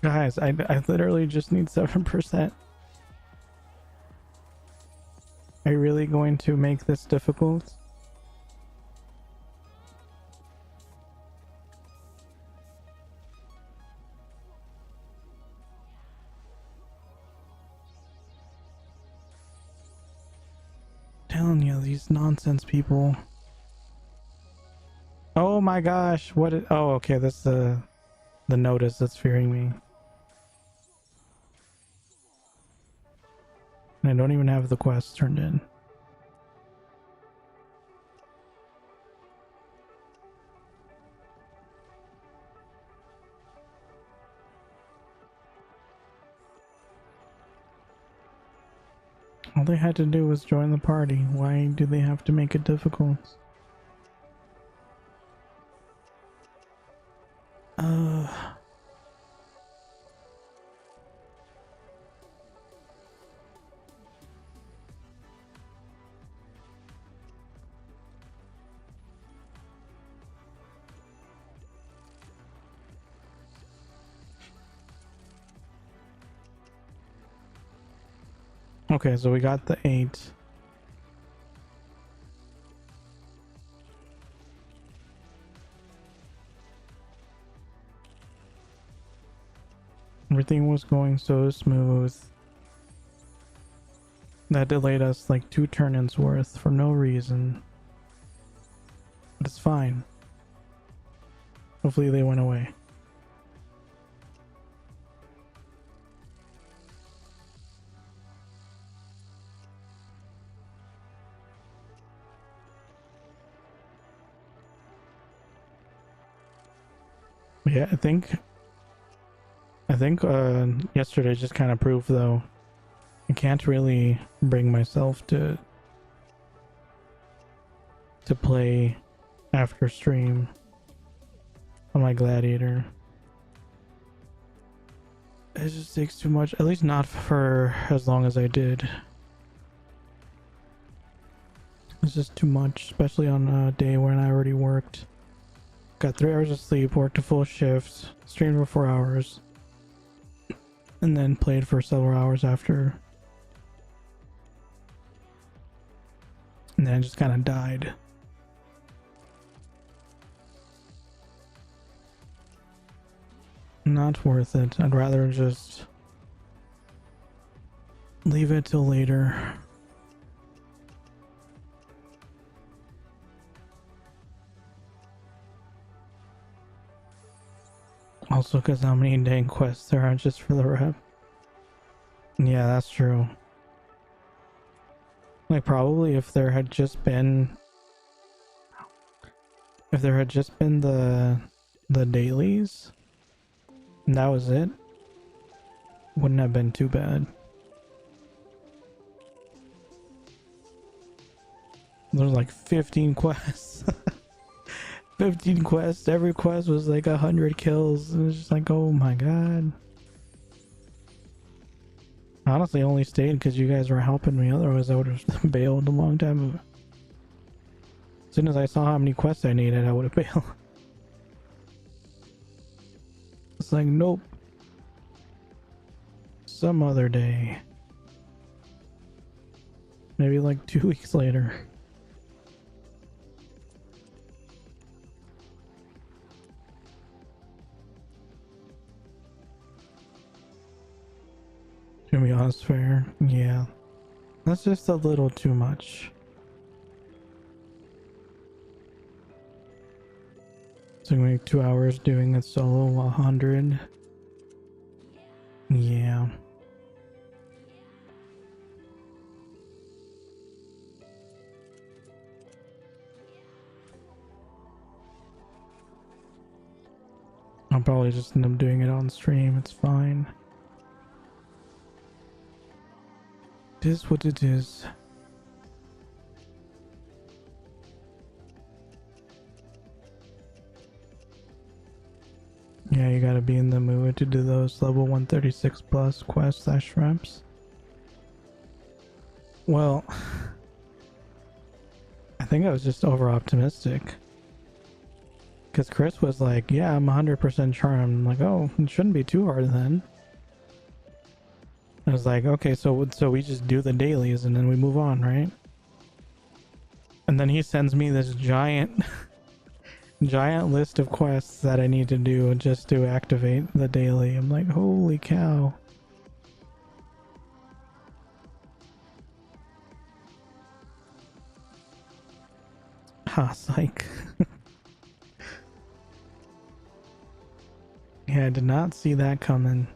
[SPEAKER 1] Guys, I literally just need 7%. Are you really going to make this difficult? Telling you, these nonsense people. Oh my gosh, what is... Oh, okay, that's the notice that's fearing me. And I don't even have the quest turned in. All they had to do was join the party. Why do they have to make it difficult? Okay, so we got the 8. Everything was going so smooth. That delayed us like 2 turn-ins worth for no reason. But it's fine. Hopefully they went away. Yeah, I think yesterday just kind of proved though I can't really bring myself to play after stream on my gladiator. It just takes too much, at least not for as long as I did. It's just too much, especially on a day when I already worked. Got 3 hours of sleep, worked a full shift, streamed for 4 hours, and then played for several hours after. And then I just kind of died. Not worth it. I'd rather just leave it till later. Also, because how many dang quests there are just for the rep. Yeah, that's true. Like, probably if there had just been the dailies and that was it, wouldn't have been too bad. There's like 15 quests. 15 quests, every quest was like 100 kills. It was just like, oh my god. I honestly only stayed because you guys were helping me, otherwise I would have bailed a long time ago. As soon as I saw how many quests I needed, I would have bailed. It's like, nope. Some other day. Maybe like 2 weeks later. To be honest, fair. Yeah. That's just a little too much. So we make 2 hours doing it solo 100. Yeah. I'll probably just end up doing it on stream. It's fine. It is what it is. Yeah, you gotta be in the mood to do those level 136 plus quests / reps. Well, I think I was just over optimistic. Because Chris was like, yeah, I'm 100% charmed. I'm like, oh, it shouldn't be too hard then. I was like, okay, so we just do the dailies and then we move on, right? And then he sends me this giant list of quests that I need to do just to activate the daily. I'm like, holy cow. Ah, psych. Yeah, I did not see that coming.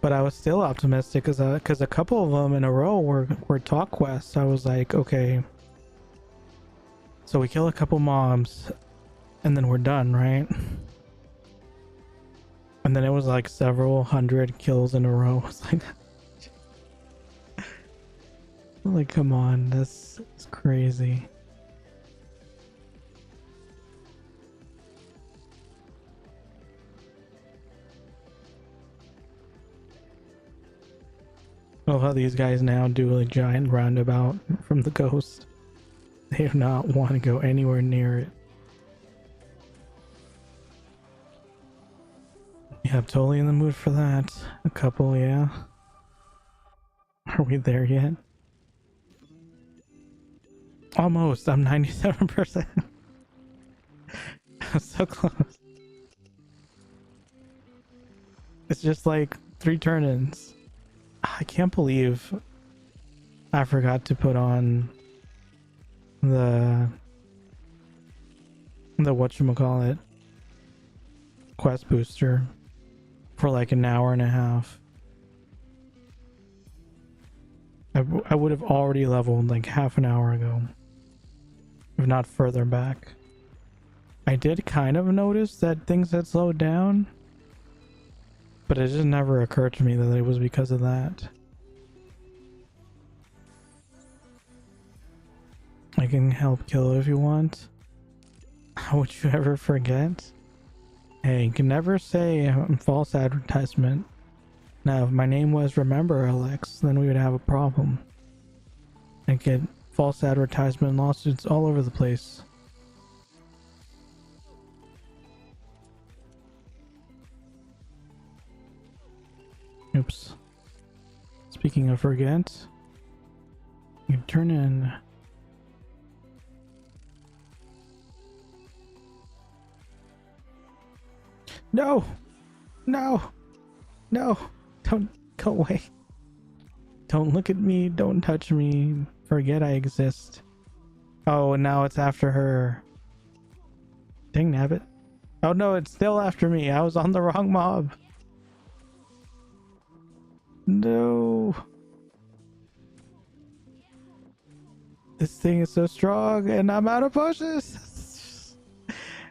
[SPEAKER 1] But I was still optimistic because a couple of them in a row were talk quests. I was like, okay, so we kill a couple mobs and then we're done, right? And then it was like several hundred kills in a row. It's like come on, this is crazy. Oh, how these guys now do a giant roundabout from the ghost. They do not want to go anywhere near it. Yeah, I'm totally in the mood for that. A couple, yeah. Are we there yet? Almost. I'm 97%. I'm so close. It's just like 3 turn-ins. I can't believe I forgot to put on the whatchamacallit quest booster for like an hour and a half. I would have already leveled like half an hour ago, if not further back. I did kind of notice that things had slowed down, but it just never occurred to me that it was because of that. I can help kill if you want. How would you ever forget? Hey, you can never say false advertisement. Now, if my name was ForgetLX, then we would have a problem. I get false advertisement lawsuits all over the place. Oops. Speaking of forget, you turn in. No! No! No! Don't go away. Don't look at me. Don't touch me. Forget I exist. Oh, and now it's after her. Dang nabbit. Oh no, it's still after me. I was on the wrong mob. No. This thing is so strong and I'm out of potions.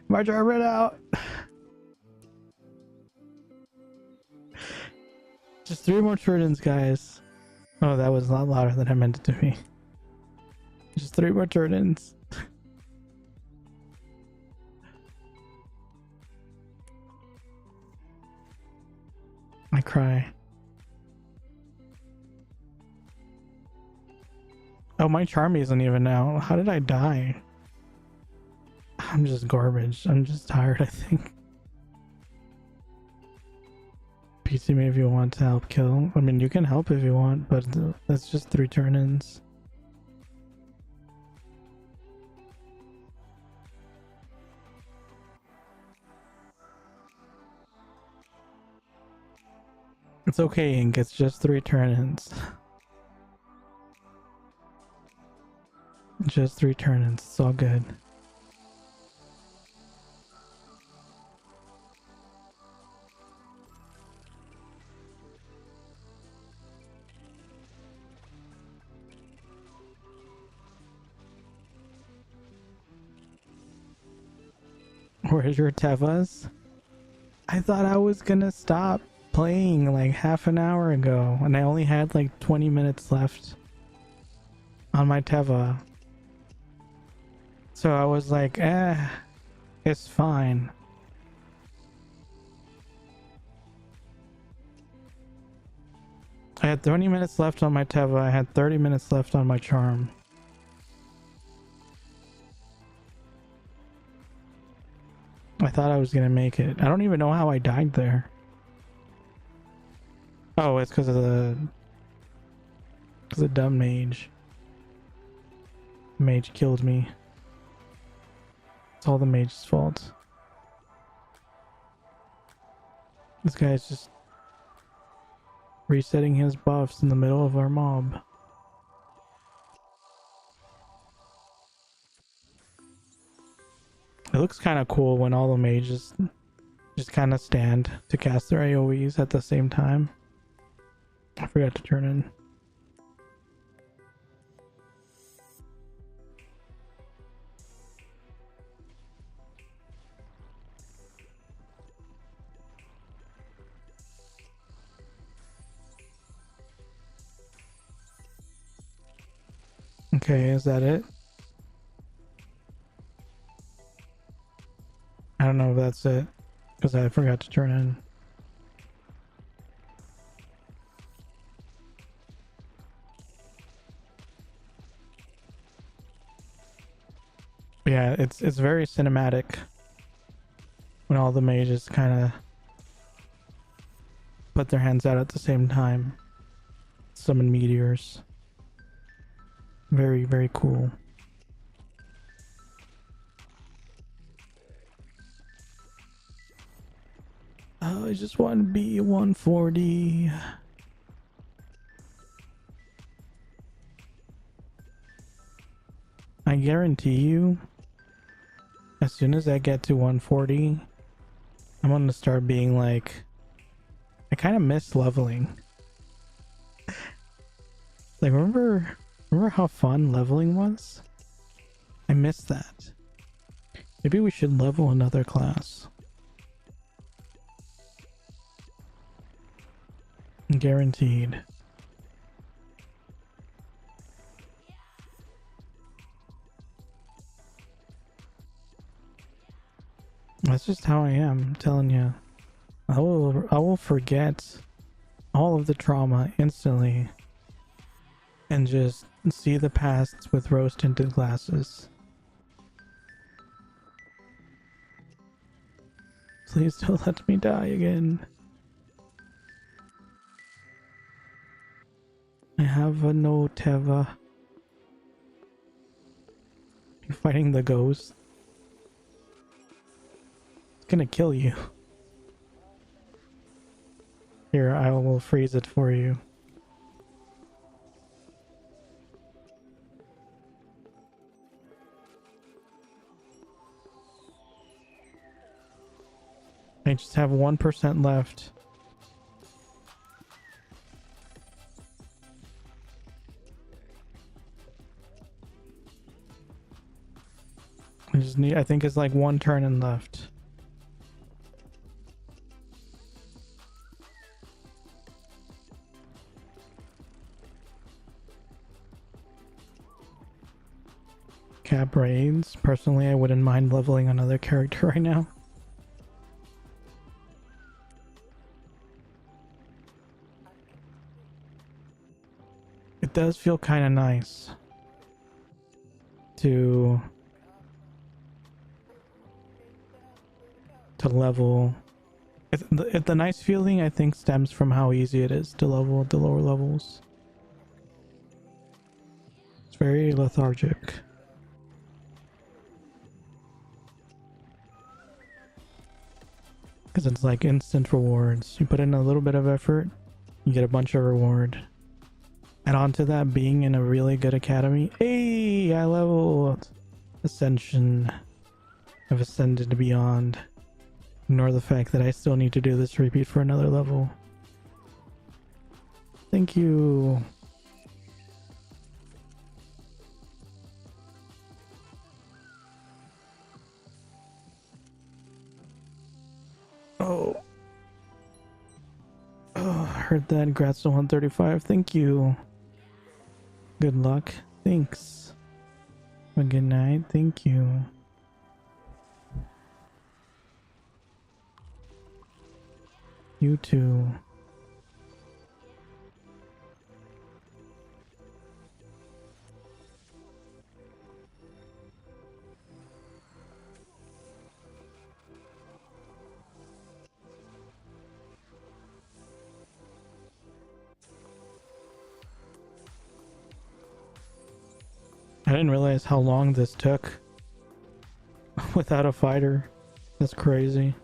[SPEAKER 1] My jar ran out. Just 3 more turn-ins, guys. Oh, that was a lot louder than I meant it to be. Just 3 more turn-ins. I cry. Oh, my charm isn't even out. How did I die? I'm just garbage. I'm just tired, I think. PT me if you want to help kill. I mean, you can help if you want, but that's just 3 turn-ins. It's okay, Ink. It's just 3 turn-ins. Just 3 turn-ins. It's all good. Where's your Tevas? I thought I was gonna stop playing like half an hour ago, and I only had like 20 minutes left on my Teva. So I was like, it's fine. I had 20 minutes left on my Teva, I had 30 minutes left on my charm. I thought I was gonna make it. I don't even know how I died there. Oh, it's because of the dumb mage. Mage killed me. It's all the mage's fault. This guy's just resetting his buffs in the middle of our mob. It looks kind of cool when all the mages just kind of stand to cast their AoEs at the same time. I forgot to turn in. Okay, is that it? I don't know if that's it, because I forgot to turn in. Yeah, it's very cinematic when all the mages kind of put their hands out at the same time. summon meteors. Very, very cool. Oh, I just want B140. I guarantee you, as soon as I get to 140, I'm gonna start being like, I kind of miss leveling. Like, remember how fun leveling was? I miss that. Maybe we should level another class. Guaranteed. That's just how I am, I'm telling you. I will forget all of the trauma instantly and just see the past with rose-tinted glasses. Please don't let me die again. I have a no Teva. You're fighting the ghost. It's gonna kill you. Here, I will freeze it for you. I just have 1% left. I just need, I think it's like 1 turn and left. Cap raids. Personally, I wouldn't mind leveling another character right now. It does feel kind of nice to level. The nice feeling, I think, stems from how easy it is to level at the lower levels. It's very lethargic. Because it's like instant rewards. You put in a little bit of effort, you get a bunch of reward. And on to that, being in a really good academy. Hey, I leveled. Ascension. I've ascended beyond. Ignore the fact that I still need to do this repeat for another level. Thank you. Oh. Oh, I heard that. Congrats to 135. Thank you. Good luck. Thanks. Have a good night. Thank you. You too. I didn't realize how long this took without a fighter. That's crazy.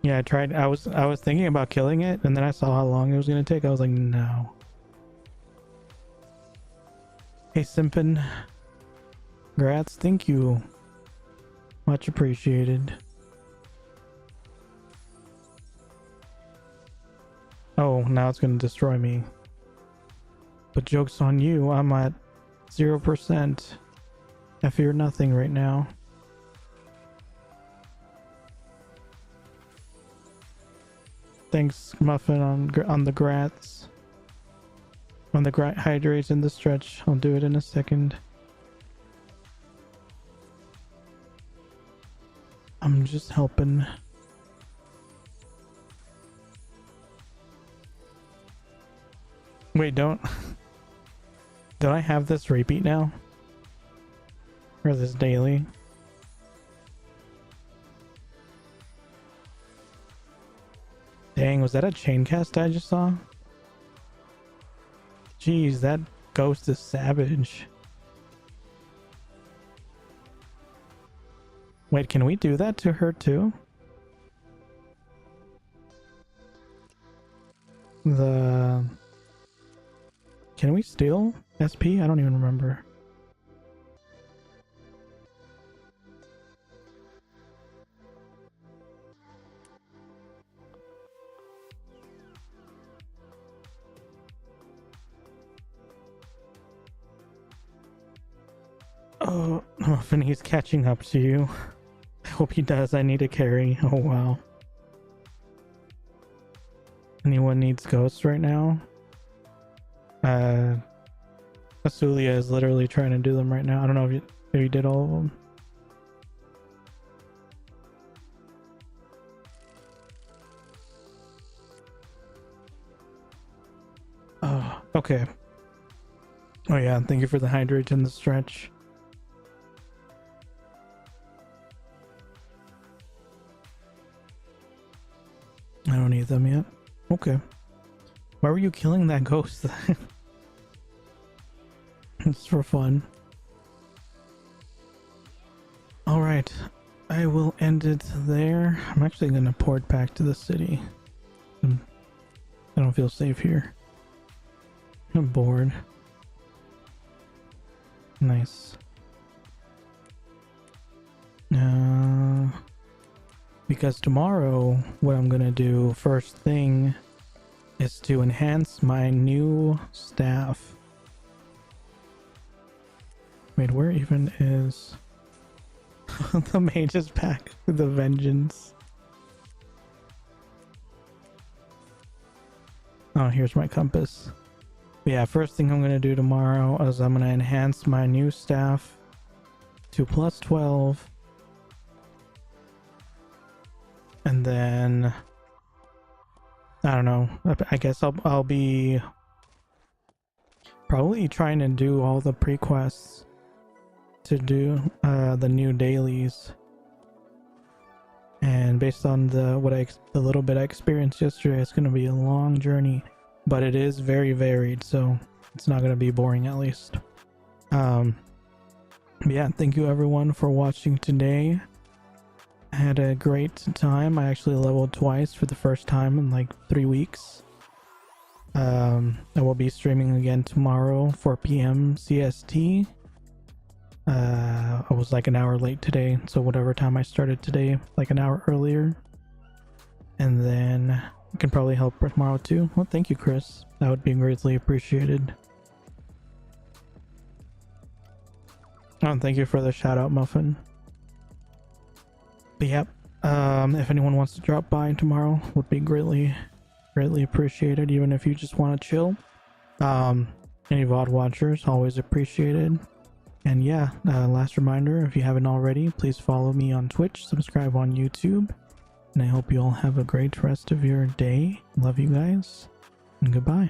[SPEAKER 1] Yeah, I tried. I was thinking about killing it, and then I saw how long it was gonna take. I was like, no. Hey, Simpin. Grats, thank you. Much appreciated. Oh, now it's gonna destroy me. But joke's on you, I'm at 0%. I fear nothing right now. Thanks, Muffin, on the grats. On the hydrates in the stretch. I'll do it in a second. I'm just helping. Wait, don't I have this repeat now? Or this daily? Dang, was that a chain cast I just saw? Jeez, that ghost is savage. Wait, can we do that to her too? Can we steal SP? I don't even remember. Oh, Muffin, he's catching up to you. I hope he does. I need a carry. Oh, wow. Anyone needs ghosts right now? Asulia is literally trying to do them right now. I don't know if you did all of them. Oh, okay. Oh yeah, thank you for the hydrate and the stretch. I don't need them yet. Okay. Why were you killing that ghost? It's for fun. Alright. I will end it there. I'm actually gonna port back to the city. I don't feel safe here. I'm bored. Nice. Because tomorrow, what I'm gonna do first thing is to enhance my new staff. Wait, where even is the mage is back with the vengeance? Oh, here's my compass. But yeah, first thing I'm gonna do tomorrow is I'm gonna enhance my new staff to +12. And then I don't know. I guess I'll be probably trying to do all the pre-quests to do the new dailies. And based on the little bit I experienced yesterday, it's gonna be a long journey, but it is very varied, so it's not gonna be boring at least. Yeah, thank you everyone for watching today. I had a great time. I actually leveled twice for the first time in like 3 weeks. I will be streaming again tomorrow, 4 p.m. CST. I was like an hour late today, so whatever time I started today, like an hour earlier. And then I can probably help tomorrow too. Well, thank you, Chris. That would be greatly appreciated. Oh, and thank you for the shout out, Muffin. But yep, if anyone wants to drop by tomorrow, would be greatly appreciated, even if you just want to chill. Any VOD watchers, always appreciated. And yeah, last reminder, if you haven't already, please follow me on Twitch, subscribe on YouTube, and I hope you all have a great rest of your day. Love you guys, and goodbye.